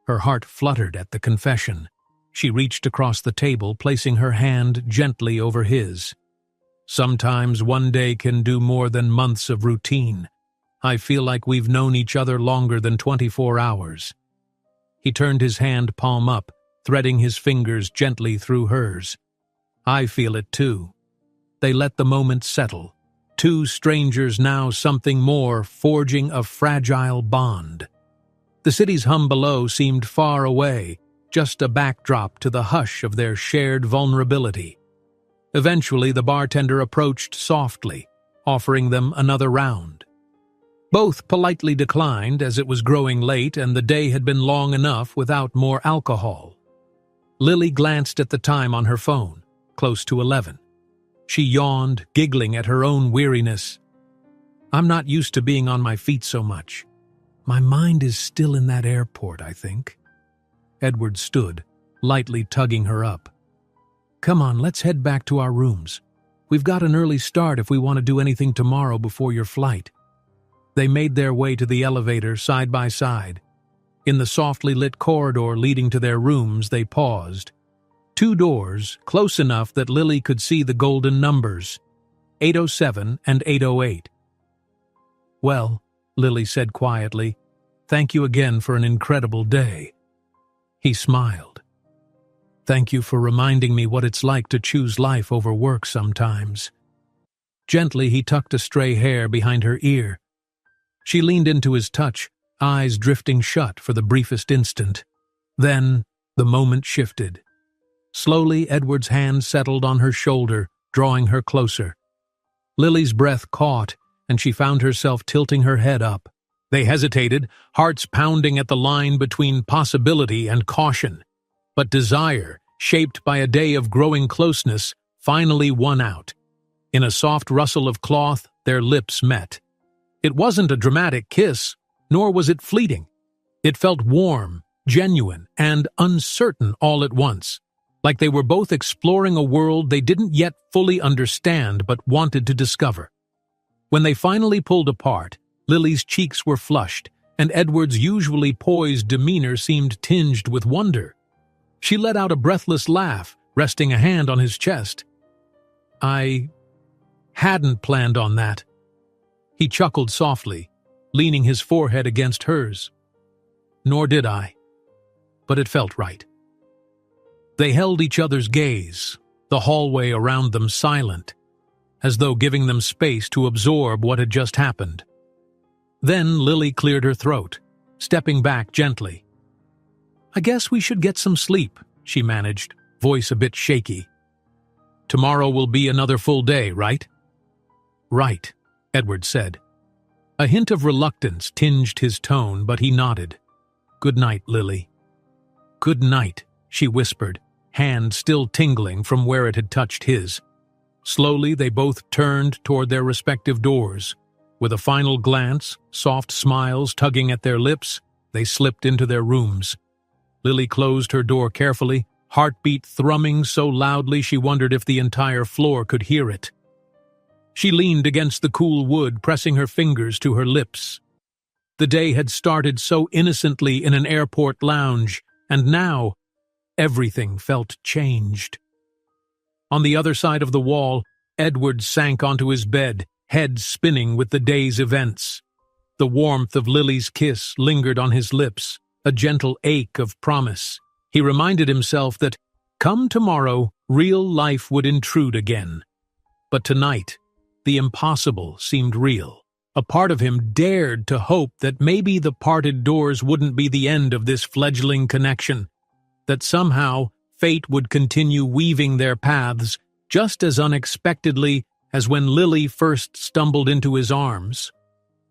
Her heart fluttered at the confession. She reached across the table, placing her hand gently over his. "Sometimes one day can do more than months of routine," I feel like we've known each other longer than 24 hours. He turned his hand palm up, threading his fingers gently through hers. I feel it too. They let the moment settle. Two strangers, now something more, forging a fragile bond. The city's hum below seemed far away, just a backdrop to the hush of their shared vulnerability. Eventually, the bartender approached softly, offering them another round. Both politely declined, as it was growing late and the day had been long enough without more alcohol. Lily glanced at the time on her phone, close to 11. She yawned, giggling at her own weariness. I'm not used to being on my feet so much. My mind is still in that airport, I think. Edward stood, lightly tugging her up. Come on, let's head back to our rooms. We've got an early start if we want to do anything tomorrow before your flight. They made their way to the elevator side by side. In the softly lit corridor leading to their rooms, they paused. Two doors, close enough that Lily could see the golden numbers, 807 and 808. Well, Lily said quietly, thank you again for an incredible day. He smiled. Thank you for reminding me what it's like to choose life over work sometimes. Gently, he tucked a stray hair behind her ear. She leaned into his touch, eyes drifting shut for the briefest instant. Then, the moment shifted. Slowly, Edward's hand settled on her shoulder, drawing her closer. Lily's breath caught, and she found herself tilting her head up. They hesitated, hearts pounding at the line between possibility and caution. But desire, shaped by a day of growing closeness, finally won out. In a soft rustle of cloth, their lips met. It wasn't a dramatic kiss, nor was it fleeting. It felt warm, genuine, and uncertain all at once, like they were both exploring a world they didn't yet fully understand but wanted to discover. When they finally pulled apart, Lily's cheeks were flushed, and Edward's usually poised demeanor seemed tinged with wonder. She let out a breathless laugh, resting a hand on his chest. I hadn't planned on that. He chuckled softly, leaning his forehead against hers. Nor did I. But it felt right. They held each other's gaze, the hallway around them silent, as though giving them space to absorb what had just happened. Then Lily cleared her throat, stepping back gently. I guess we should get some sleep, she managed, voice a bit shaky. Tomorrow will be another full day, right? Right, Edward said. A hint of reluctance tinged his tone, but he nodded. Good night, Lily. Good night, she whispered, hand still tingling from where it had touched his. Slowly, they both turned toward their respective doors. With a final glance, soft smiles tugging at their lips, they slipped into their rooms. Lily closed her door carefully, heartbeat thrumming so loudly she wondered if the entire floor could hear it. She leaned against the cool wood, pressing her fingers to her lips. The day had started so innocently in an airport lounge, and now everything felt changed. On the other side of the wall, Edward sank onto his bed, head spinning with the day's events. The warmth of Lily's kiss lingered on his lips, a gentle ache of promise. He reminded himself that, come tomorrow, real life would intrude again. But tonight, the impossible seemed real. A part of him dared to hope that maybe the parted doors wouldn't be the end of this fledgling connection, that somehow fate would continue weaving their paths just as unexpectedly as when Lily first stumbled into his arms.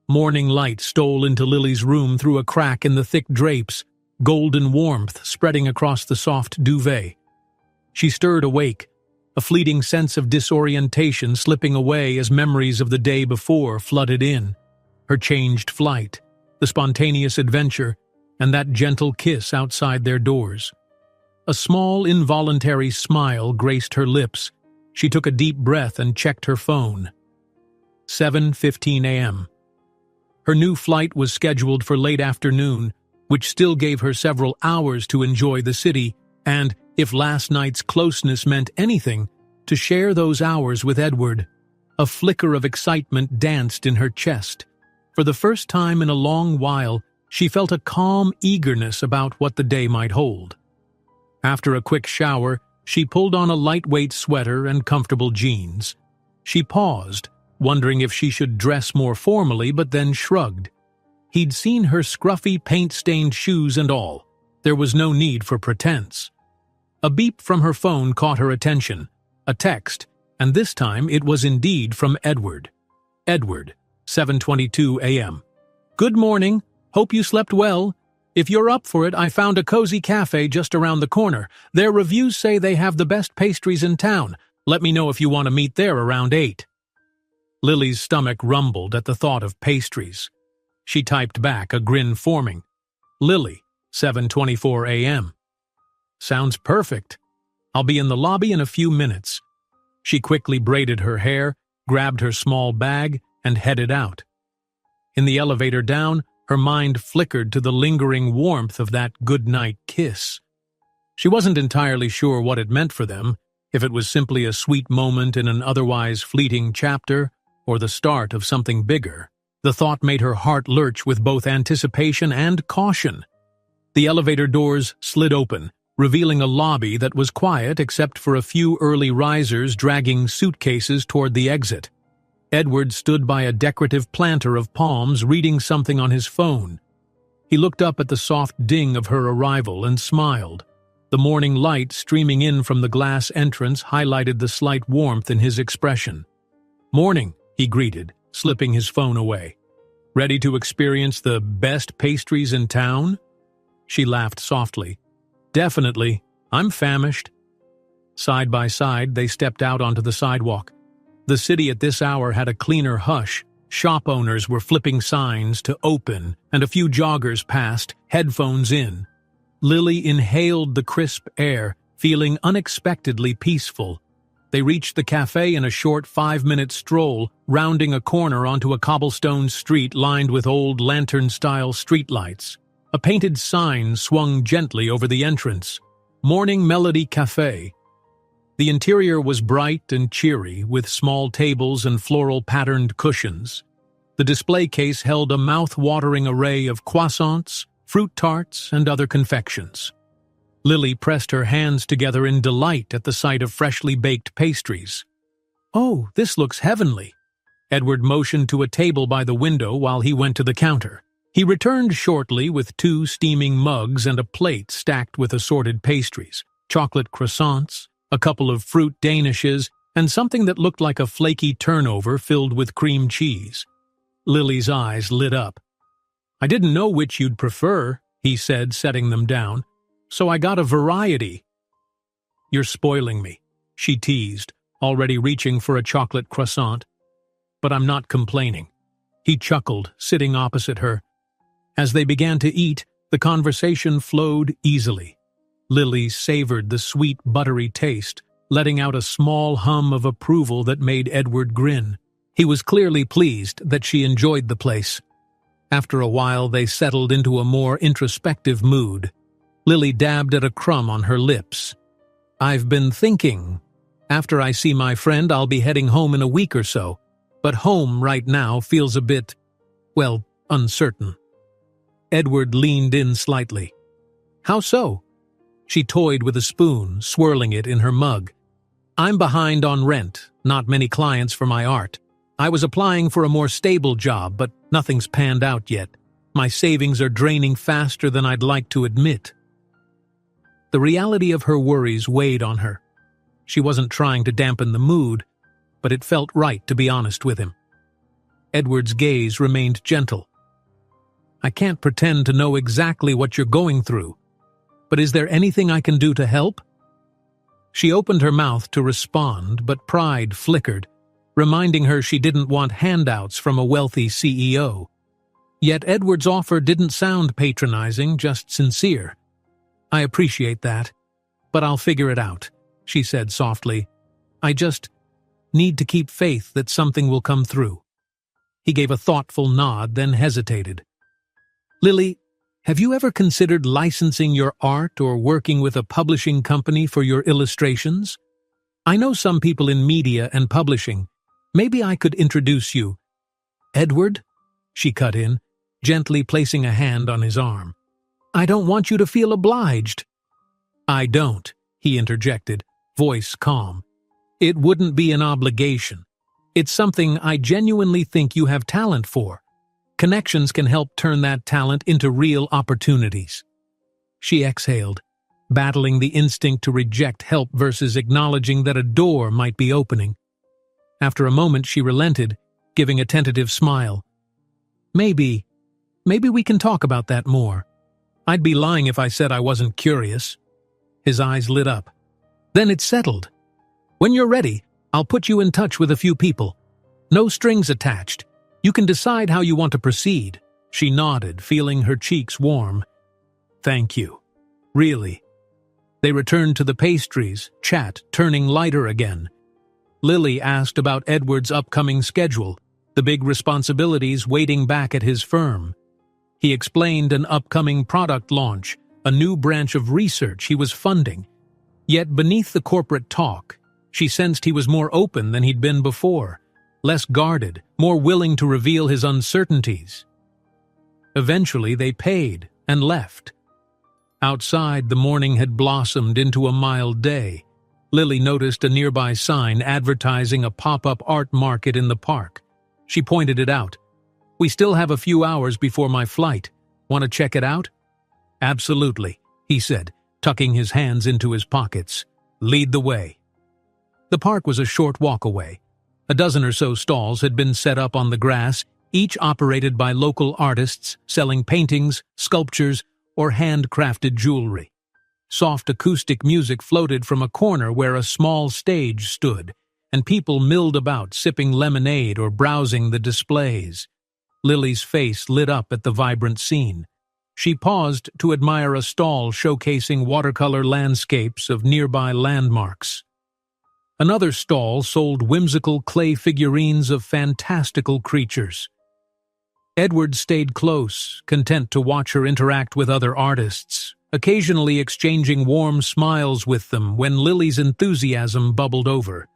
Morning light stole into Lily's room through a crack in the thick drapes, golden warmth spreading across the soft duvet. She stirred awake, a fleeting sense of disorientation slipping away as memories of the day before flooded in. Her changed flight, the spontaneous adventure, and that gentle kiss outside their doors. A small, involuntary smile graced her lips. She took a deep breath and checked her phone. 7:15 a.m. Her new flight was scheduled for late afternoon, which still gave her several hours to enjoy the city and, if last night's closeness meant anything, to share those hours with Edward. A flicker of excitement danced in her chest. For the first time in a long while, she felt a calm eagerness about what the day might hold. After a quick shower, she pulled on a lightweight sweater and comfortable jeans. She paused, wondering if she should dress more formally, but then shrugged. He'd seen her scruffy, paint-stained shoes and all. There was no need for pretense. A beep from her phone caught her attention. A text, and this time it was indeed from Edward. Edward, 7:22 a.m. Good morning. Hope you slept well. If you're up for it, I found a cozy cafe just around the corner. Their reviews say they have the best pastries in town. Let me know if you want to meet there around 8. Lily's stomach rumbled at the thought of pastries. She typed back, a grin forming. Lily, 7:24 a.m. Sounds perfect. I'll be in the lobby in a few minutes. She quickly braided her hair, grabbed her small bag, and headed out. In the elevator down, her mind flickered to the lingering warmth of that goodnight kiss. She wasn't entirely sure what it meant for them, if it was simply a sweet moment in an otherwise fleeting chapter, or the start of something bigger. The thought made her heart lurch with both anticipation and caution. The elevator doors slid open, revealing a lobby that was quiet except for a few early risers dragging suitcases toward the exit. Edward stood by a decorative planter of palms reading something on his phone. He looked up at the soft ding of her arrival and smiled. The morning light streaming in from the glass entrance highlighted the slight warmth in his expression. Morning, he greeted, slipping his phone away. Ready to experience the best pastries in town? She laughed softly. Definitely. I'm famished. Side by side, they stepped out onto the sidewalk. The city at this hour had a cleaner hush. Shop owners were flipping signs to open, and a few joggers passed, headphones in. Lily inhaled the crisp air, feeling unexpectedly peaceful. They reached the cafe in a short 5-minute stroll, rounding a corner onto a cobblestone street lined with old lantern-style streetlights. A painted sign swung gently over the entrance. Morning Melody Cafe. The interior was bright and cheery, with small tables and floral-patterned cushions. The display case held a mouth-watering array of croissants, fruit tarts, and other confections. Lily pressed her hands together in delight at the sight of freshly baked pastries. "Oh, this looks heavenly." Edward motioned to a table by the window while he went to the counter. He returned shortly with 2 steaming mugs and a plate stacked with assorted pastries, chocolate croissants, a couple of fruit danishes, and something that looked like a flaky turnover filled with cream cheese. Lily's eyes lit up. "I didn't know which you'd prefer," he said, setting them down, "so I got a variety." "You're spoiling me," she teased, already reaching for a chocolate croissant. "But I'm not complaining." He chuckled, sitting opposite her. As they began to eat, the conversation flowed easily. Lily savored the sweet, buttery taste, letting out a small hum of approval that made Edward grin. He was clearly pleased that she enjoyed the place. After a while, they settled into a more introspective mood. Lily dabbed at a crumb on her lips. "I've been thinking. After I see my friend, I'll be heading home in a week or so. But home right now feels a bit, well, uncertain." Edward leaned in slightly. "How so?" She toyed with a spoon, swirling it in her mug. "I'm behind on rent, not many clients for my art. I was applying for a more stable job, but nothing's panned out yet. My savings are draining faster than I'd like to admit." The reality of her worries weighed on her. She wasn't trying to dampen the mood, but it felt right to be honest with him. Edward's gaze remained gentle. "I can't pretend to know exactly what you're going through, but is there anything I can do to help?" She opened her mouth to respond, but pride flickered, reminding her she didn't want handouts from a wealthy CEO. Yet Edward's offer didn't sound patronizing, just sincere. "I appreciate that, but I'll figure it out," she said softly. "I just need to keep faith that something will come through." He gave a thoughtful nod, then hesitated. "Lily, have you ever considered licensing your art or working with a publishing company for your illustrations? I know some people in media and publishing. Maybe I could introduce you." "Edward?" she cut in, gently placing a hand on his arm. "I don't want you to feel obliged." "I don't," he interjected, voice calm. "It wouldn't be an obligation. It's something I genuinely think you have talent for. Connections can help turn that talent into real opportunities." She exhaled, battling the instinct to reject help versus acknowledging that a door might be opening. After a moment, she relented, giving a tentative smile. Maybe we can talk about that more. I'd be lying if I said I wasn't curious." His eyes lit up. "Then it's settled. When you're ready, I'll put you in touch with a few people. No strings attached. You can decide how you want to proceed." She nodded, feeling her cheeks warm. "Thank you. Really." They returned to the pastries, chat turning lighter again. Lily asked about Edward's upcoming schedule, the big responsibilities waiting back at his firm. He explained an upcoming product launch, a new branch of research he was funding. Yet beneath the corporate talk, she sensed he was more open than he'd been before, less guarded, more willing to reveal his uncertainties. Eventually they paid and left. Outside, the morning had blossomed into a mild day. Lily noticed a nearby sign advertising a pop-up art market in the park. She pointed it out. "We still have a few hours before my flight. Want to check it out?" "Absolutely," he said, tucking his hands into his pockets. "Lead the way." The park was a short walk away. A dozen or so stalls had been set up on the grass, each operated by local artists selling paintings, sculptures, or handcrafted jewelry. Soft acoustic music floated from a corner where a small stage stood, and people milled about sipping lemonade or browsing the displays. Lily's face lit up at the vibrant scene. She paused to admire a stall showcasing watercolor landscapes of nearby landmarks. Another stall sold whimsical clay figurines of fantastical creatures. Edward stayed close, content to watch her interact with other artists, occasionally exchanging warm smiles with them when Lily's enthusiasm bubbled over.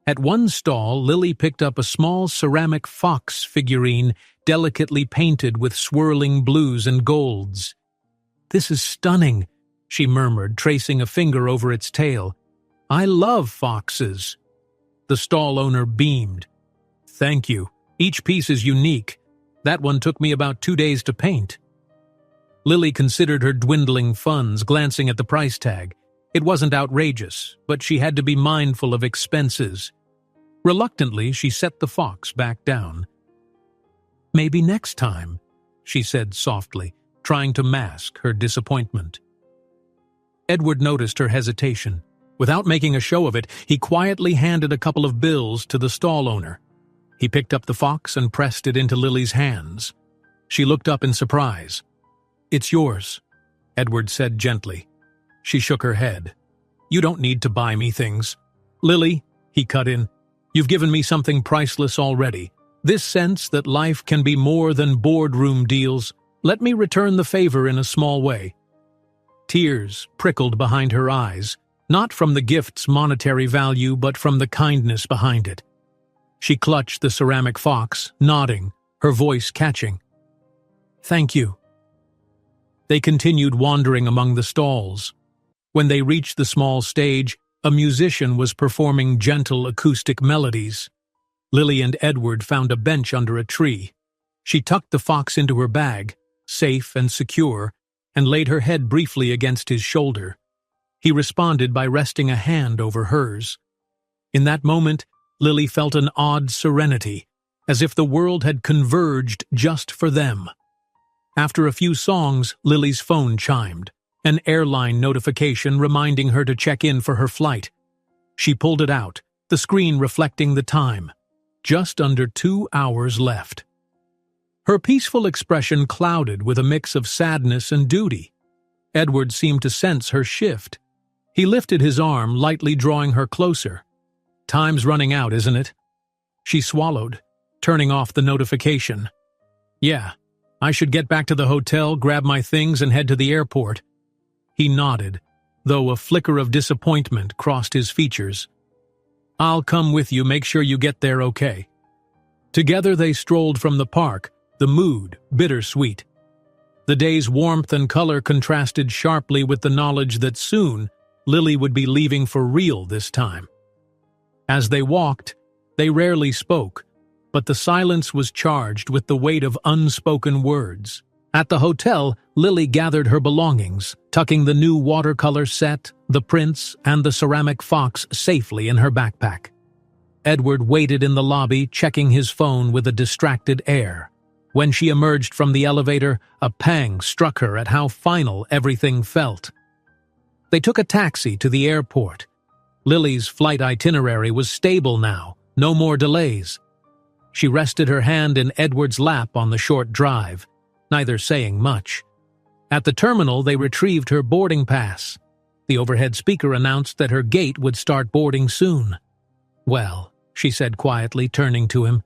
At one stall, Lily picked up a small ceramic fox figurine delicately painted with swirling blues and golds. "This is stunning," she murmured, tracing a finger over its tail. "I love foxes." The stall owner beamed. "Thank you. Each piece is unique. That one took me about 2 days to paint." Lily considered her dwindling funds, glancing at the price tag. It wasn't outrageous, but she had to be mindful of expenses. Reluctantly, she set the fox back down. "Maybe next time," she said softly, trying to mask her disappointment. Edward noticed her hesitation. Without making a show of it, he quietly handed a couple of bills to the stall owner. He picked up the fox and pressed it into Lily's hands. She looked up in surprise. "It's yours," Edward said gently. She shook her head. "You don't need to buy me things." "Lily," he cut in, "you've given me something priceless already. This sense that life can be more than boardroom deals. Let me return the favor in a small way." Tears prickled behind her eyes, not from the gift's monetary value but from the kindness behind it. She clutched the ceramic fox, nodding, her voice catching. "Thank you." They continued wandering among the stalls. When they reached the small stage, a musician was performing gentle acoustic melodies. Lily and Edward found a bench under a tree. She tucked the fox into her bag, safe and secure, and laid her head briefly against his shoulder. He responded by resting a hand over hers. In that moment, Lily felt an odd serenity, as if the world had converged just for them. After a few songs, Lily's phone chimed, an airline notification reminding her to check in for her flight. She pulled it out, the screen reflecting the time. Just under 2 hours left. Her peaceful expression clouded with a mix of sadness and duty. Edward seemed to sense her shift. He lifted his arm, lightly drawing her closer. "Time's running out, isn't it?" She swallowed, turning off the notification. "Yeah, I should get back to the hotel, grab my things, and head to the airport." He nodded, though a flicker of disappointment crossed his features. "I'll come with you, make sure you get there okay." Together they strolled from the park, the mood bittersweet. The day's warmth and color contrasted sharply with the knowledge that soon Lily would be leaving for real this time. As they walked, they rarely spoke, but the silence was charged with the weight of unspoken words. At the hotel, Lily gathered her belongings, tucking the new watercolor set, the prints, and the ceramic fox safely in her backpack. Edward waited in the lobby, checking his phone with a distracted air. When she emerged from the elevator, a pang struck her at how final everything felt. They took a taxi to the airport. Lily's flight itinerary was stable now, no more delays. She rested her hand in Edward's lap on the short drive, neither saying much. At the terminal, they retrieved her boarding pass. The overhead speaker announced that her gate would start boarding soon. "Well," she said quietly, turning to him,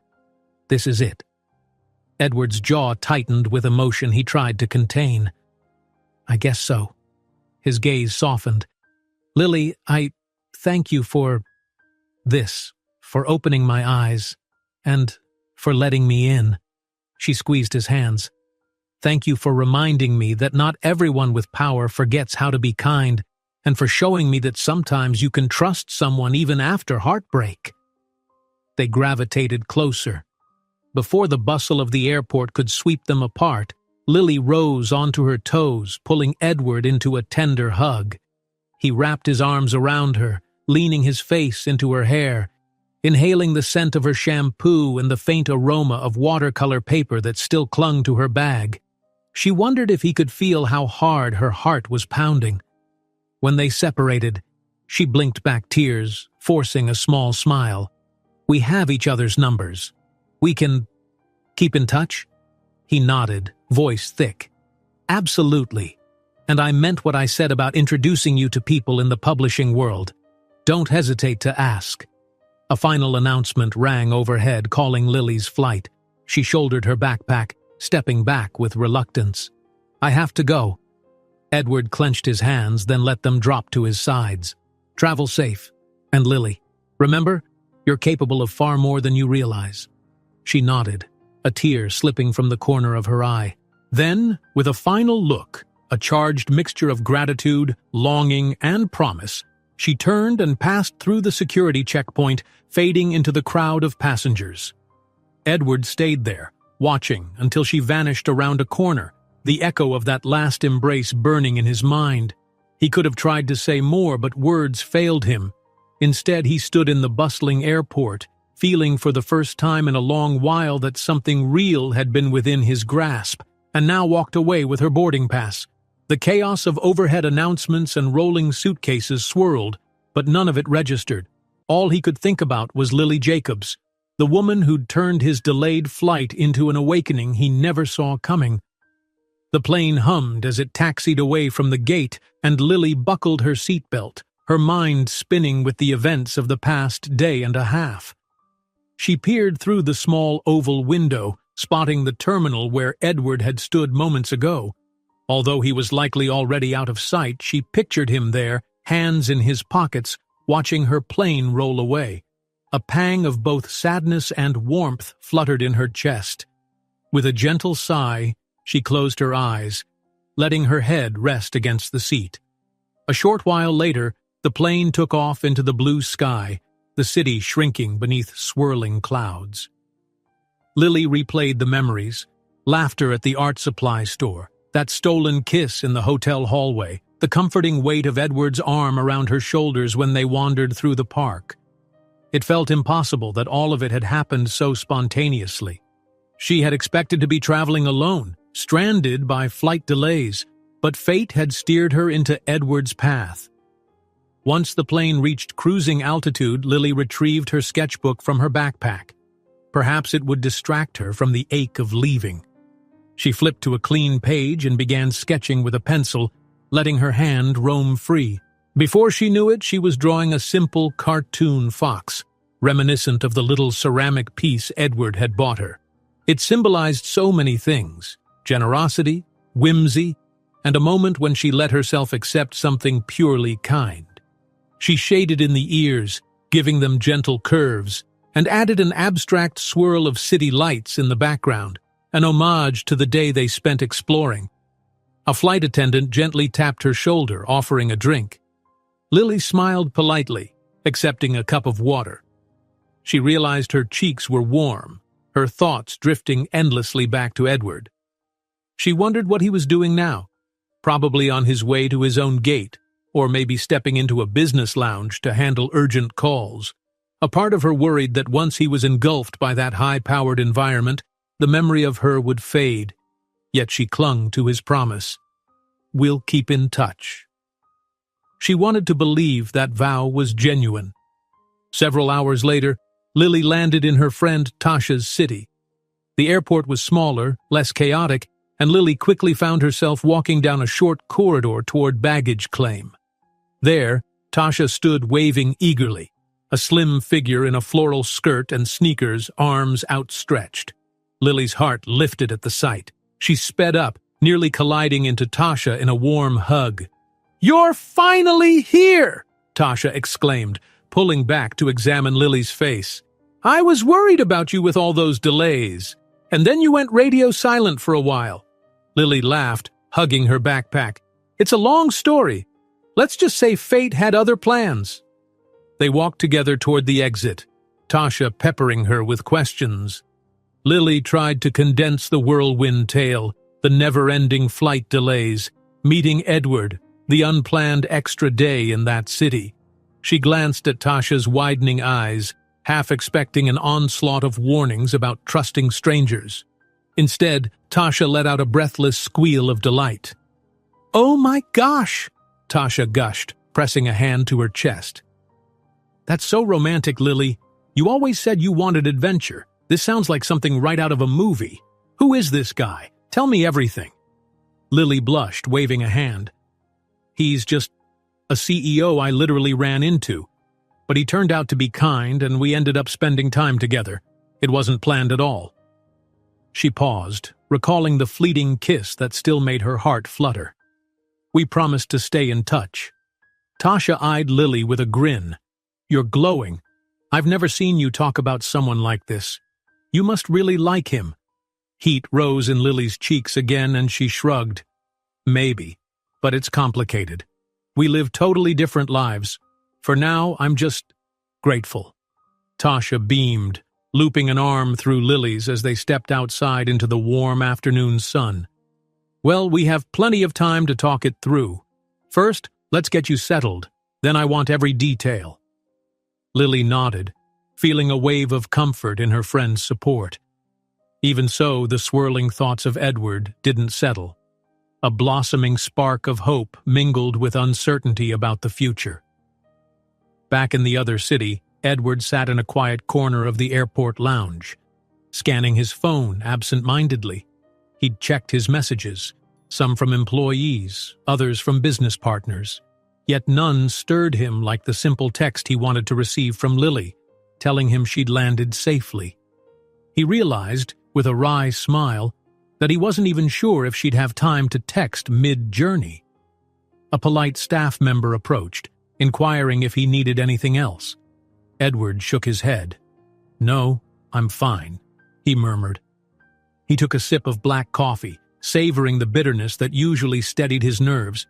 "this is it." Edward's jaw tightened with emotion he tried to contain. "I guess so." His gaze softened. "Lily, I thank you for this, for opening my eyes, and for letting me in." She squeezed his hands. "Thank you for reminding me that not everyone with power forgets how to be kind, and for showing me that sometimes you can trust someone even after heartbreak." They gravitated closer. Before the bustle of the airport could sweep them apart, Lily rose onto her toes, pulling Edward into a tender hug. He wrapped his arms around her, leaning his face into her hair, inhaling the scent of her shampoo and the faint aroma of watercolor paper that still clung to her bag. She wondered if he could feel how hard her heart was pounding. When they separated, she blinked back tears, forcing a small smile. "We have each other's numbers. We can keep in touch?" He nodded, voice thick. "Absolutely. And I meant what I said about introducing you to people in the publishing world. Don't hesitate to ask." A final announcement rang overhead, calling Lily's flight. She shouldered her backpack, stepping back with reluctance. "I have to go." Edward clenched his hands, then let them drop to his sides. "Travel safe. And Lily, remember, you're capable of far more than you realize." She nodded, a tear slipping from the corner of her eye. Then, with a final look, a charged mixture of gratitude, longing, and promise, she turned and passed through the security checkpoint, fading into the crowd of passengers. Edward stayed there, watching until she vanished around a corner, the echo of that last embrace burning in his mind. He could have tried to say more, but words failed him. Instead, he stood in the bustling airport, feeling for the first time in a long while that something real had been within his grasp, and now walked away with her boarding pass. The chaos of overhead announcements and rolling suitcases swirled, but none of it registered. All he could think about was Lily Jacobs, the woman who'd turned his delayed flight into an awakening he never saw coming. The plane hummed as it taxied away from the gate, and Lily buckled her seatbelt, her mind spinning with the events of the past day and a half. She peered through the small oval window, spotting the terminal where Edward had stood moments ago. Although he was likely already out of sight, she pictured him there, hands in his pockets, watching her plane roll away. A pang of both sadness and warmth fluttered in her chest. With a gentle sigh, she closed her eyes, letting her head rest against the seat. A short while later, the plane took off into the blue sky, the city shrinking beneath swirling clouds. Lily replayed the memories, laughter at the art supply store, that stolen kiss in the hotel hallway, the comforting weight of Edward's arm around her shoulders when they wandered through the park. It felt impossible that all of it had happened so spontaneously. She had expected to be traveling alone, stranded by flight delays, but fate had steered her into Edward's path. Once the plane reached cruising altitude, Lily retrieved her sketchbook from her backpack. Perhaps it would distract her from the ache of leaving. She flipped to a clean page and began sketching with a pencil, letting her hand roam free. Before she knew it, she was drawing a simple cartoon fox, reminiscent of the little ceramic piece Edward had bought her. It symbolized so many things: generosity, whimsy, and a moment when she let herself accept something purely kind. She shaded in the ears, giving them gentle curves, and added an abstract swirl of city lights in the background, an homage to the day they spent exploring. A flight attendant gently tapped her shoulder, offering a drink. Lily smiled politely, accepting a cup of water. She realized her cheeks were warm, her thoughts drifting endlessly back to Edward. She wondered what he was doing now, probably on his way to his own gate, or maybe stepping into a business lounge to handle urgent calls. A part of her worried that once he was engulfed by that high-powered environment, the memory of her would fade, yet she clung to his promise. "We'll keep in touch." She wanted to believe that vow was genuine. Several hours later, Lily landed in her friend Tasha's city. The airport was smaller, less chaotic, and Lily quickly found herself walking down a short corridor toward baggage claim. There, Tasha stood waving eagerly, a slim figure in a floral skirt and sneakers, arms outstretched. Lily's heart lifted at the sight. She sped up, nearly colliding into Tasha in a warm hug. "You're finally here!" Tasha exclaimed, pulling back to examine Lily's face. "I was worried about you with all those delays. And then you went radio silent for a while." Lily laughed, hugging her backpack. "It's a long story. Let's just say fate had other plans." They walked together toward the exit, Tasha peppering her with questions. Lily tried to condense the whirlwind tale, the never-ending flight delays, meeting Edward, the unplanned extra day in that city. She glanced at Tasha's widening eyes, half expecting an onslaught of warnings about trusting strangers. Instead, Tasha let out a breathless squeal of delight. "Oh my gosh!" Tasha gushed, pressing a hand to her chest. "That's so romantic, Lily. You always said you wanted adventure. This sounds like something right out of a movie. Who is this guy? Tell me everything." Lily blushed, waving a hand. "He's just a CEO I literally ran into. But he turned out to be kind, and we ended up spending time together. It wasn't planned at all." She paused, recalling the fleeting kiss that still made her heart flutter. "We promised to stay in touch." Tasha eyed Lily with a grin. "You're glowing. I've never seen you talk about someone like this. You must really like him." Heat rose in Lily's cheeks again, and she shrugged. "Maybe, but it's complicated. We live totally different lives. For now, I'm just grateful." Tasha beamed, looping an arm through Lily's as they stepped outside into the warm afternoon sun. "Well, we have plenty of time to talk it through. First, let's get you settled. Then I want every detail." Lily nodded, feeling a wave of comfort in her friend's support. Even so, the swirling thoughts of Edward didn't settle. A blossoming spark of hope mingled with uncertainty about the future. Back in the other city, Edward sat in a quiet corner of the airport lounge, scanning his phone absent-mindedly. He'd checked his messages, some from employees, others from business partners. Yet none stirred him like the simple text he wanted to receive from Lily, telling him she'd landed safely. He realized, with a wry smile, that he wasn't even sure if she'd have time to text mid-journey. A polite staff member approached, inquiring if he needed anything else. Edward shook his head. "No, I'm fine," he murmured. He took a sip of black coffee, savoring the bitterness that usually steadied his nerves.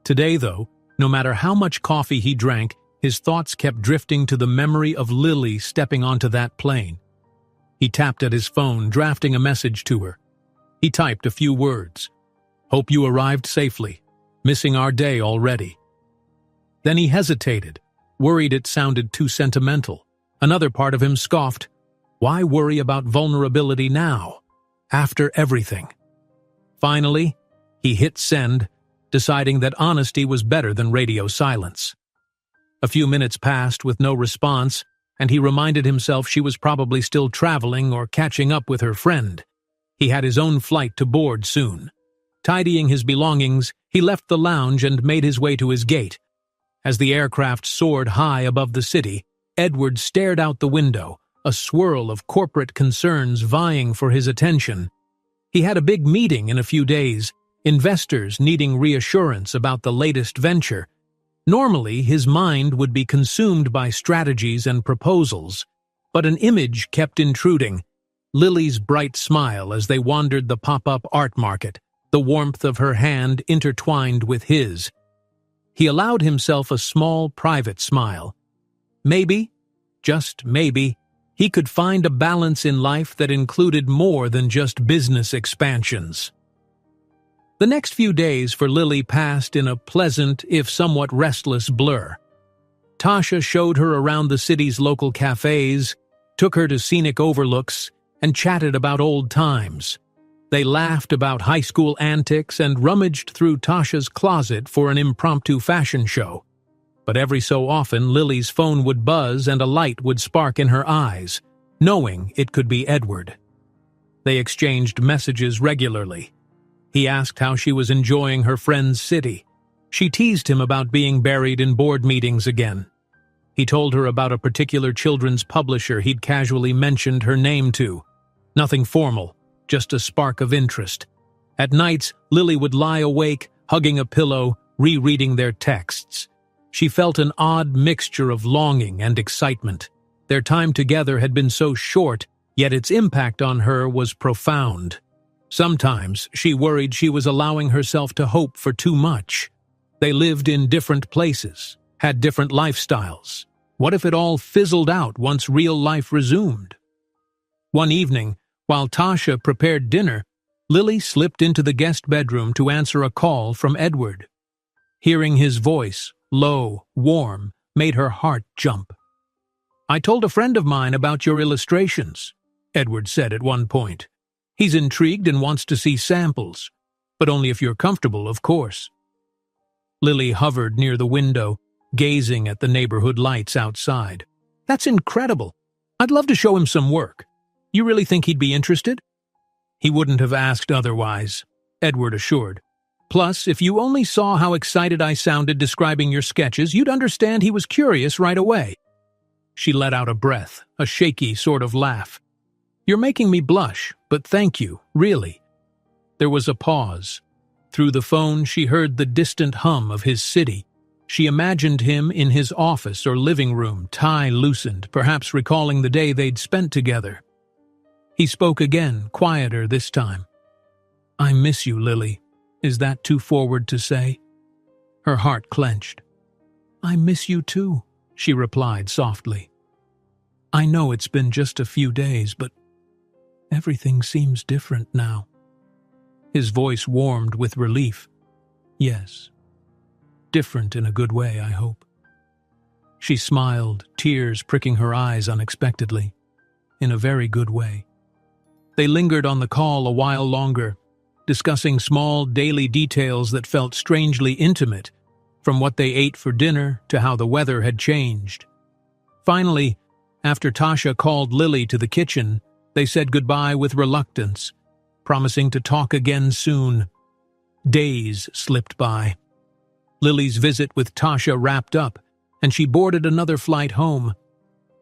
Today, though, no matter how much coffee he drank, his thoughts kept drifting to the memory of Lily stepping onto that plane. He tapped at his phone, drafting a message to her. He typed a few words. "Hope you arrived safely. Missing our day already." Then he hesitated, worried it sounded too sentimental. Another part of him scoffed. Why worry about vulnerability now, after everything? Finally, he hit send, deciding that honesty was better than radio silence. A few minutes passed with no response, and he reminded himself she was probably still traveling or catching up with her friend. He had his own flight to board soon. Tidying his belongings, he left the lounge and made his way to his gate. As the aircraft soared high above the city, Edward stared out the window, a swirl of corporate concerns vying for his attention. He had a big meeting in a few days, investors needing reassurance about the latest venture. Normally, his mind would be consumed by strategies and proposals, but an image kept intruding. Lily's bright smile as they wandered the pop-up art market, the warmth of her hand intertwined with his. He allowed himself a small, private smile. Maybe, just maybe, he could find a balance in life that included more than just business expansions. The next few days for Lily passed in a pleasant, if somewhat restless, blur. Tasha showed her around the city's local cafes, took her to scenic overlooks, and chatted about old times. They laughed about high school antics and rummaged through Tasha's closet for an impromptu fashion show. But every so often, Lily's phone would buzz and a light would spark in her eyes, knowing it could be Edward. They exchanged messages regularly. He asked how she was enjoying her friend's city. She teased him about being buried in board meetings again. He told her about a particular children's publisher he'd casually mentioned her name to. Nothing formal, just a spark of interest. At nights, Lily would lie awake, hugging a pillow, rereading their texts. She felt an odd mixture of longing and excitement. Their time together had been so short, yet its impact on her was profound. Sometimes she worried she was allowing herself to hope for too much. They lived in different places, had different lifestyles. What if it all fizzled out once real life resumed? One evening, while Tasha prepared dinner, Lily slipped into the guest bedroom to answer a call from Edward. Hearing his voice, low, warm, made her heart jump. "I told a friend of mine about your illustrations," Edward said at one point. "He's intrigued and wants to see samples, but only if you're comfortable, of course." Lily hovered near the window, gazing at the neighborhood lights outside. "That's incredible. I'd love to show him some work. You really think he'd be interested?" "He wouldn't have asked otherwise," Edward assured. "Plus, if you only saw how excited I sounded describing your sketches, you'd understand he was curious right away." She let out a breath, a shaky sort of laugh. "You're making me blush, but thank you, really." There was a pause. Through the phone, she heard the distant hum of his city. She imagined him in his office or living room, tie loosened, perhaps recalling the day they'd spent together. He spoke again, quieter this time. "I miss you, Lily. Is that too forward to say?" Her heart clenched. "I miss you too," she replied softly. "I know it's been just a few days, but everything seems different now." His voice warmed with relief. "Yes. Different in a good way, I hope." She smiled, tears pricking her eyes unexpectedly. "In a very good way." They lingered on the call a while longer, discussing small daily details that felt strangely intimate, from what they ate for dinner to how the weather had changed. Finally, after Tasha called Lily to the kitchen, they said goodbye with reluctance, promising to talk again soon. Days slipped by. Lily's visit with Tasha wrapped up, and she boarded another flight home.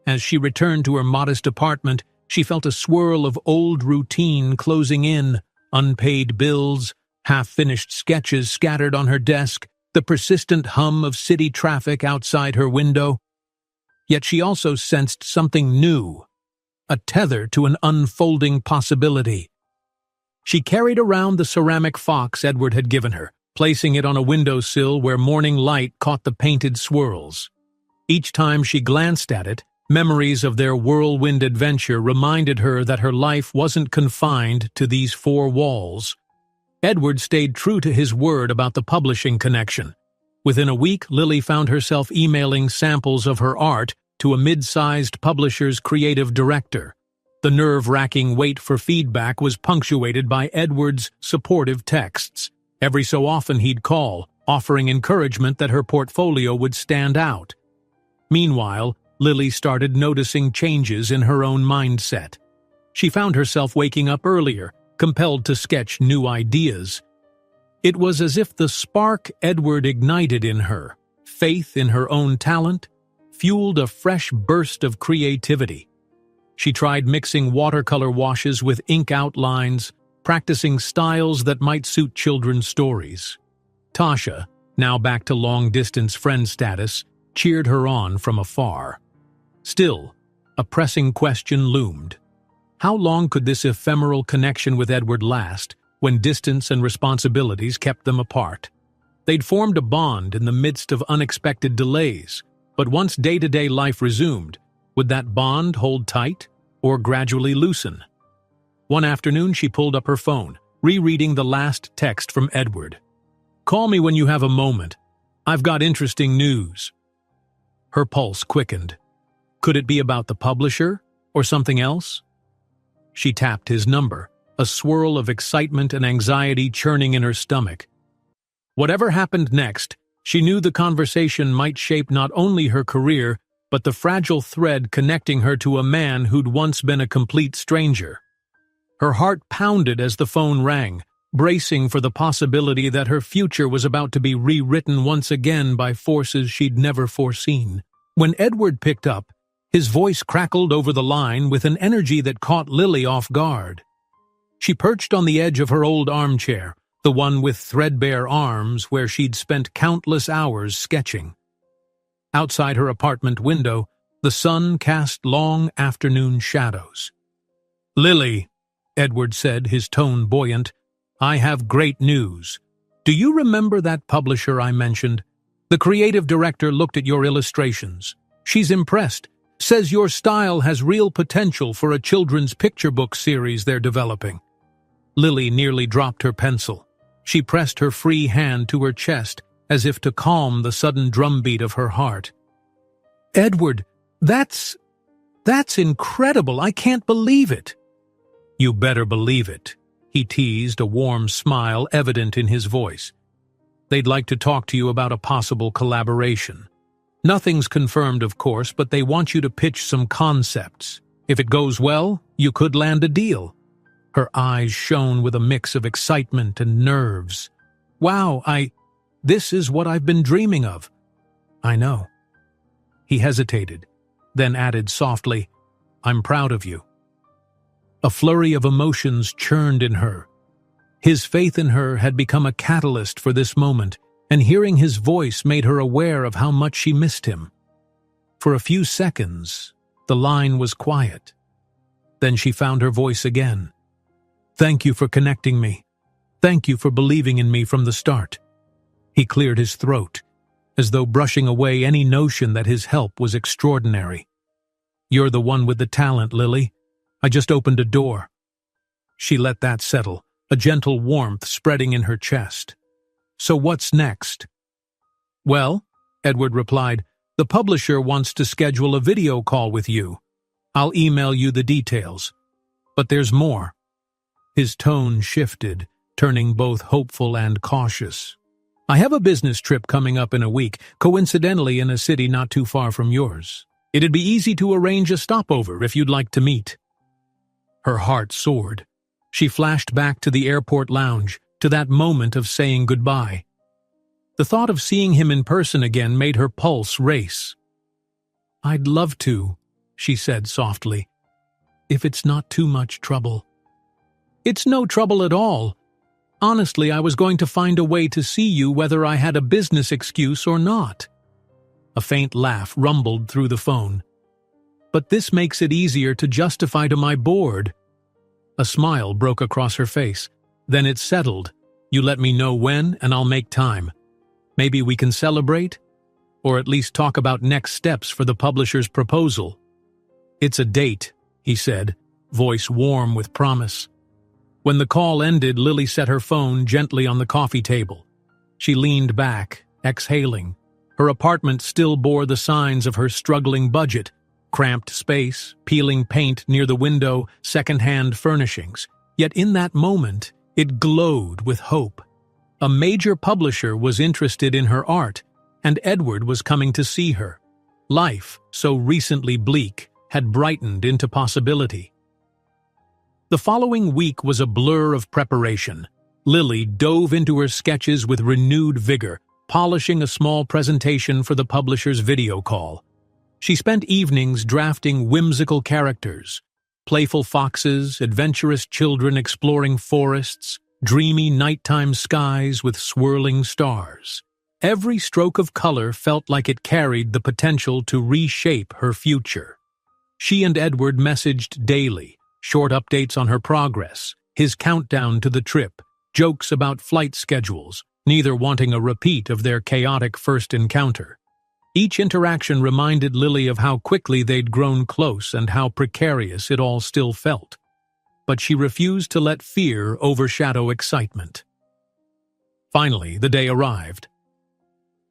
As she returned to her modest apartment, she felt a swirl of old routine closing in, unpaid bills, half-finished sketches scattered on her desk, the persistent hum of city traffic outside her window. Yet she also sensed something new, a tether to an unfolding possibility. She carried around the ceramic fox Edward had given her, placing it on a windowsill where morning light caught the painted swirls. Each time she glanced at it, memories of their whirlwind adventure reminded her that her life wasn't confined to these four walls. Edward stayed true to his word about the publishing connection. Within a week, Lily found herself emailing samples of her art to a mid-sized publisher's creative director. The nerve-wracking wait for feedback was punctuated by Edward's supportive texts. Every so often he'd call, offering encouragement that her portfolio would stand out. Meanwhile, Lily started noticing changes in her own mindset. She found herself waking up earlier, compelled to sketch new ideas. It was as if the spark Edward ignited in her, faith in her own talent, fueled a fresh burst of creativity. She tried mixing watercolor washes with ink outlines, practicing styles that might suit children's stories. Tasha, now back to long-distance friend status, cheered her on from afar. Still, a pressing question loomed. How long could this ephemeral connection with Edward last, when distance and responsibilities kept them apart? They'd formed a bond in the midst of unexpected delays, but once day-to-day life resumed, would that bond hold tight or gradually loosen? One afternoon she pulled up her phone, rereading the last text from Edward. "Call me when you have a moment. I've got interesting news." Her pulse quickened. Could it be about the publisher or something else? She tapped his number, a swirl of excitement and anxiety churning in her stomach. Whatever happened next, she knew the conversation might shape not only her career, but the fragile thread connecting her to a man who'd once been a complete stranger. Her heart pounded as the phone rang, bracing for the possibility that her future was about to be rewritten once again by forces she'd never foreseen. When Edward picked up, his voice crackled over the line with an energy that caught Lily off guard. She perched on the edge of her old armchair, the one with threadbare arms where she'd spent countless hours sketching. Outside her apartment window, the sun cast long afternoon shadows. "Lily," Edward said, his tone buoyant, "I have great news. Do you remember that publisher I mentioned? The creative director looked at your illustrations. She's impressed, says your style has real potential for a children's picture book series they're developing." Lily nearly dropped her pencil. She pressed her free hand to her chest, as if to calm the sudden drumbeat of her heart. "Edward, that's incredible. I can't believe it." "You better believe it," he teased, a warm smile evident in his voice. "They'd like to talk to you about a possible collaboration. Nothing's confirmed, of course, but they want you to pitch some concepts. If it goes well, you could land a deal." Her eyes shone with a mix of excitement and nerves. "Wow, this is what I've been dreaming of." "I know." He hesitated, then added softly, "I'm proud of you." A flurry of emotions churned in her. His faith in her had become a catalyst for this moment, and hearing his voice made her aware of how much she missed him. For a few seconds, the line was quiet. Then she found her voice again. "Thank you for connecting me. Thank you for believing in me from the start." He cleared his throat, as though brushing away any notion that his help was extraordinary. "You're the one with the talent, Lily. I just opened a door." She let that settle, a gentle warmth spreading in her chest. "So what's next?" "Well," Edward replied, "the publisher wants to schedule a video call with you. I'll email you the details. But there's more." His tone shifted, turning both hopeful and cautious. "I have a business trip coming up in a week, coincidentally in a city not too far from yours. It'd be easy to arrange a stopover if you'd like to meet." Her heart soared. She flashed back to the airport lounge, to that moment of saying goodbye. The thought of seeing him in person again made her pulse race. "I'd love to," she said softly, "if it's not too much trouble." "It's no trouble at all. Honestly, I was going to find a way to see you whether I had a business excuse or not." A faint laugh rumbled through the phone. "But this makes it easier to justify to my board." A smile broke across her face. "Then it's settled. You let me know when, and I'll make time. Maybe we can celebrate? Or at least talk about next steps for the publisher's proposal." "It's a date," he said, voice warm with promise. When the call ended, Lily set her phone gently on the coffee table. She leaned back, exhaling. Her apartment still bore the signs of her struggling budget: cramped space, peeling paint near the window, second-hand furnishings. Yet in that moment, it glowed with hope. A major publisher was interested in her art, and Edward was coming to see her. Life, so recently bleak, had brightened into possibility. The following week was a blur of preparation. Lily dove into her sketches with renewed vigor, polishing a small presentation for the publisher's video call. She spent evenings drafting whimsical characters, playful foxes, adventurous children exploring forests, dreamy nighttime skies with swirling stars. Every stroke of color felt like it carried the potential to reshape her future. She and Edward messaged daily, short updates on her progress, his countdown to the trip, jokes about flight schedules, neither wanting a repeat of their chaotic first encounter. Each interaction reminded Lily of how quickly they'd grown close and how precarious it all still felt. But she refused to let fear overshadow excitement. Finally, the day arrived.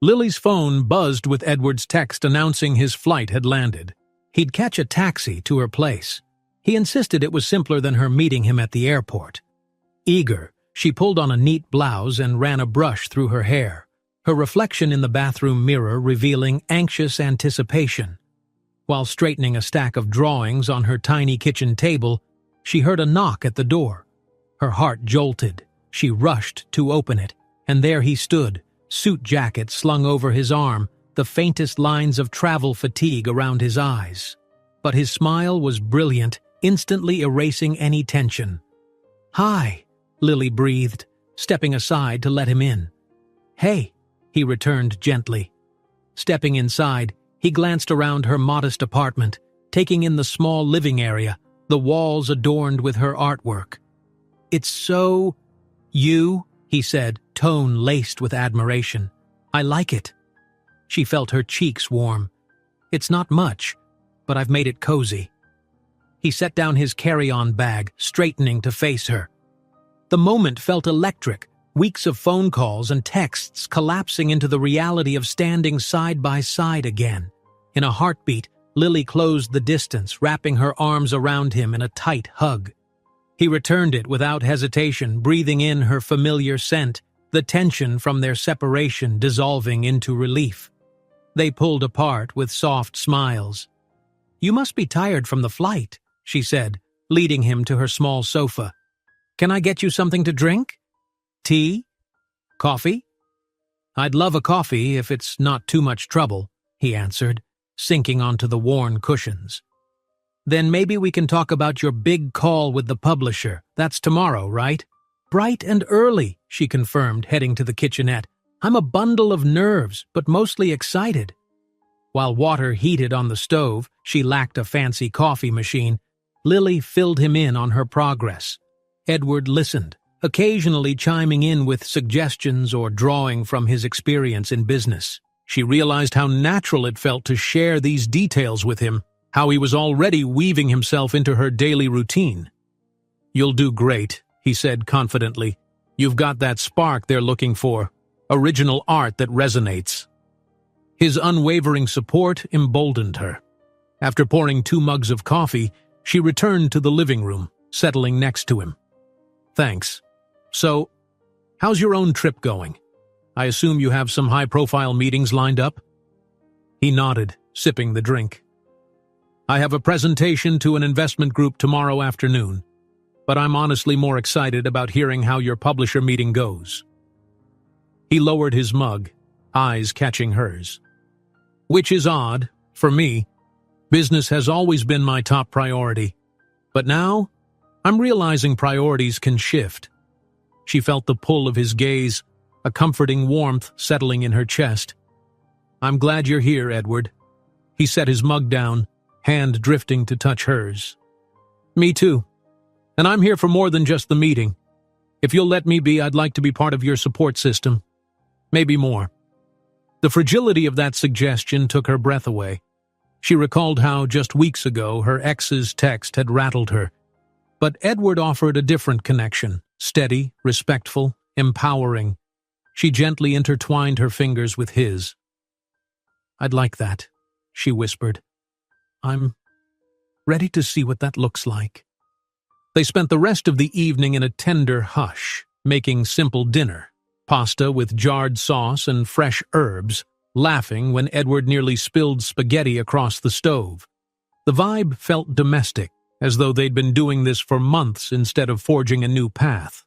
Lily's phone buzzed with Edward's text announcing his flight had landed. He'd catch a taxi to her place. He insisted it was simpler than her meeting him at the airport. Eager, she pulled on a neat blouse and ran a brush through her hair, her reflection in the bathroom mirror revealing anxious anticipation. While straightening a stack of drawings on her tiny kitchen table, she heard a knock at the door. Her heart jolted. She rushed to open it, and there he stood, suit jacket slung over his arm, the faintest lines of travel fatigue around his eyes. But his smile was brilliant, instantly erasing any tension. "Hi," Lily breathed, stepping aside to let him in. "Hey," he returned gently. Stepping inside, he glanced around her modest apartment, taking in the small living area, the walls adorned with her artwork. "It's so... you," he said, tone laced with admiration. "I like it." She felt her cheeks warm. "It's not much, but I've made it cozy." He set down his carry-on bag, straightening to face her. The moment felt electric, weeks of phone calls and texts collapsing into the reality of standing side by side again. In a heartbeat, Lily closed the distance, wrapping her arms around him in a tight hug. He returned it without hesitation, breathing in her familiar scent, the tension from their separation dissolving into relief. They pulled apart with soft smiles. "You must be tired from the flight," she said, leading him to her small sofa. "Can I get you something to drink? Tea? Coffee?" "I'd love a coffee if it's not too much trouble," he answered, sinking onto the worn cushions. "Then maybe we can talk about your big call with the publisher. That's tomorrow, right?" "Bright and early," she confirmed, heading to the kitchenette. "I'm a bundle of nerves, but mostly excited." While water heated on the stove, she lacked a fancy coffee machine. Lily filled him in on her progress. Edward listened, occasionally chiming in with suggestions or drawing from his experience in business. She realized how natural it felt to share these details with him, how he was already weaving himself into her daily routine. "You'll do great," he said confidently. "You've got that spark they're looking for, original art that resonates." His unwavering support emboldened her. After pouring 2 mugs of coffee, she returned to the living room, settling next to him. "Thanks. So, how's your own trip going? I assume you have some high-profile meetings lined up?" He nodded, sipping the drink. "I have a presentation to an investment group tomorrow afternoon, but I'm honestly more excited about hearing how your publisher meeting goes." He lowered his mug, eyes catching hers. "Which is odd, for me. Business has always been my top priority. But now, I'm realizing priorities can shift." She felt the pull of his gaze, a comforting warmth settling in her chest. "I'm glad you're here, Edward." He set his mug down, hand drifting to touch hers. "Me too. And I'm here for more than just the meeting. If you'll let me be, I'd like to be part of your support system. Maybe more." The fragility of that suggestion took her breath away. She recalled how, just weeks ago, her ex's text had rattled her. But Edward offered a different connection, steady, respectful, empowering. She gently intertwined her fingers with his. "I'd like that," she whispered. "I'm ready to see what that looks like." They spent the rest of the evening in a tender hush, making simple dinner, pasta with jarred sauce and fresh herbs, laughing when Edward nearly spilled spaghetti across the stove. The vibe felt domestic, as though they'd been doing this for months instead of forging a new path.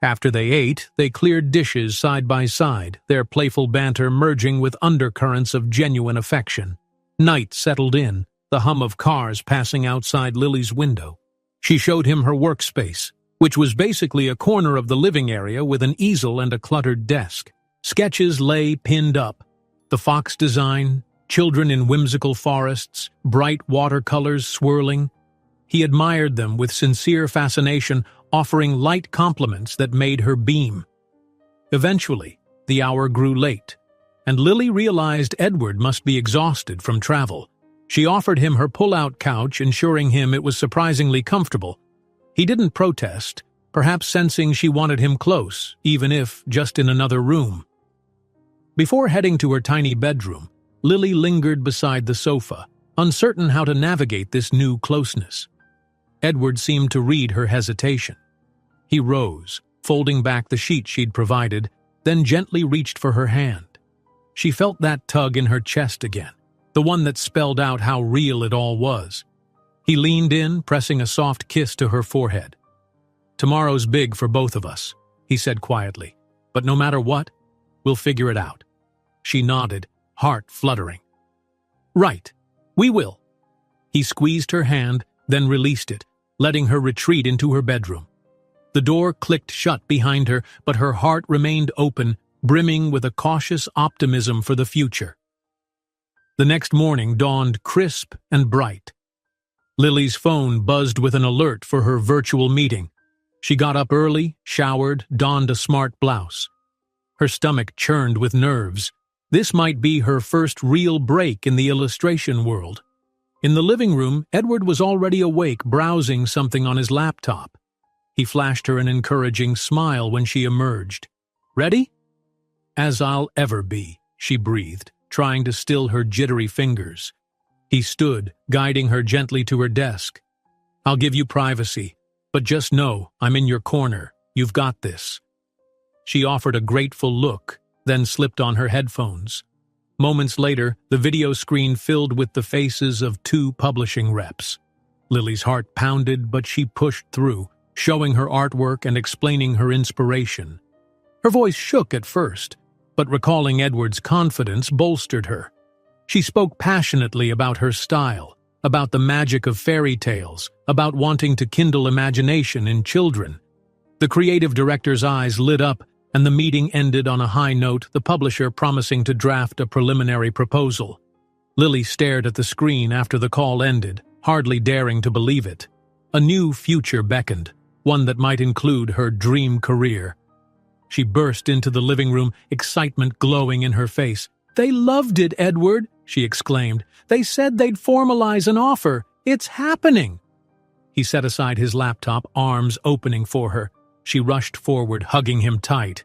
After they ate, they cleared dishes side by side, their playful banter merging with undercurrents of genuine affection. Night settled in, the hum of cars passing outside Lily's window. She showed him her workspace, which was basically a corner of the living area with an easel and a cluttered desk. Sketches lay pinned up. The fox design, children in whimsical forests, bright watercolors swirling. He admired them with sincere fascination, offering light compliments that made her beam. Eventually, the hour grew late, and Lily realized Edward must be exhausted from travel. She offered him her pull-out couch, ensuring him it was surprisingly comfortable. He didn't protest, perhaps sensing she wanted him close, even if just in another room. Before heading to her tiny bedroom, Lily lingered beside the sofa, uncertain how to navigate this new closeness. Edward seemed to read her hesitation. He rose, folding back the sheet she'd provided, then gently reached for her hand. She felt that tug in her chest again, the one that spelled out how real it all was. He leaned in, pressing a soft kiss to her forehead. "Tomorrow's big for both of us," he said quietly, "but no matter what, we'll figure it out." She nodded, heart fluttering. "Right, we will." He squeezed her hand, then released it, letting her retreat into her bedroom. The door clicked shut behind her, but her heart remained open, brimming with a cautious optimism for the future. The next morning dawned crisp and bright. Lily's phone buzzed with an alert for her virtual meeting. She got up early, showered, donned a smart blouse. Her stomach churned with nerves. This might be her first real break in the illustration world. In the living room, Edward was already awake, browsing something on his laptop. He flashed her an encouraging smile when she emerged. "Ready?" "As I'll ever be," she breathed, trying to still her jittery fingers. He stood, guiding her gently to her desk. "I'll give you privacy, but just know I'm in your corner. You've got this." She offered a grateful look, then slipped on her headphones. Moments later, the video screen filled with the faces of 2 publishing reps. Lily's heart pounded, but she pushed through, showing her artwork and explaining her inspiration. Her voice shook at first, but recalling Edward's confidence bolstered her. She spoke passionately about her style, about the magic of fairy tales, about wanting to kindle imagination in children. The creative director's eyes lit up, and the meeting ended on a high note, the publisher promising to draft a preliminary proposal. Lily stared at the screen after the call ended, hardly daring to believe it. A new future beckoned, one that might include her dream career. She burst into the living room, excitement glowing in her face. "They loved it, Edward," she exclaimed. "They said they'd formalize an offer. It's happening." He set aside his laptop, arms opening for her. She rushed forward, hugging him tight.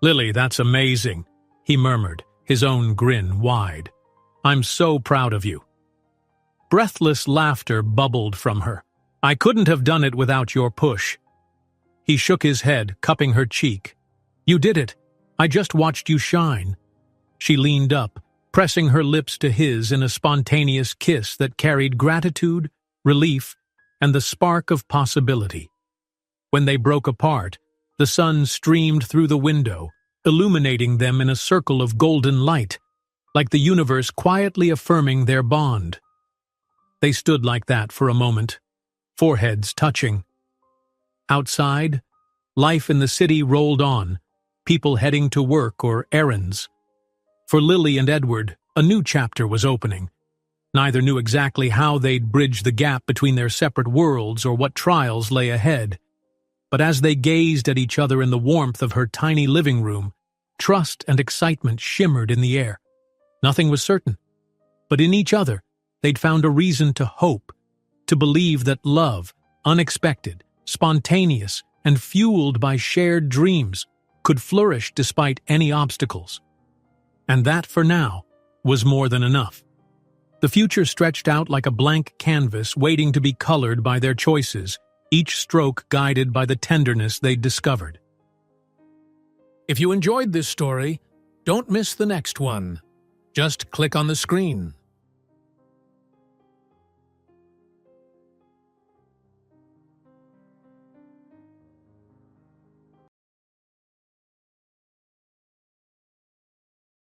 "Lily, that's amazing," he murmured, his own grin wide. "I'm so proud of you." Breathless laughter bubbled from her. "I couldn't have done it without your push." He shook his head, cupping her cheek. "You did it. I just watched you shine." She leaned up, pressing her lips to his in a spontaneous kiss that carried gratitude, relief, and the spark of possibility. When they broke apart, the sun streamed through the window, illuminating them in a circle of golden light, like the universe quietly affirming their bond. They stood like that for a moment, foreheads touching. Outside, life in the city rolled on, people heading to work or errands. For Lily and Edward, a new chapter was opening. Neither knew exactly how they'd bridge the gap between their separate worlds or what trials lay ahead. But as they gazed at each other in the warmth of her tiny living room, trust and excitement shimmered in the air. Nothing was certain, but in each other, they'd found a reason to hope, to believe that love, unexpected, spontaneous, and fueled by shared dreams, could flourish despite any obstacles. And that, for now, was more than enough. The future stretched out like a blank canvas waiting to be colored by their choices, each stroke guided by the tenderness they'd discovered. If you enjoyed this story, don't miss the next one. Just click on the screen.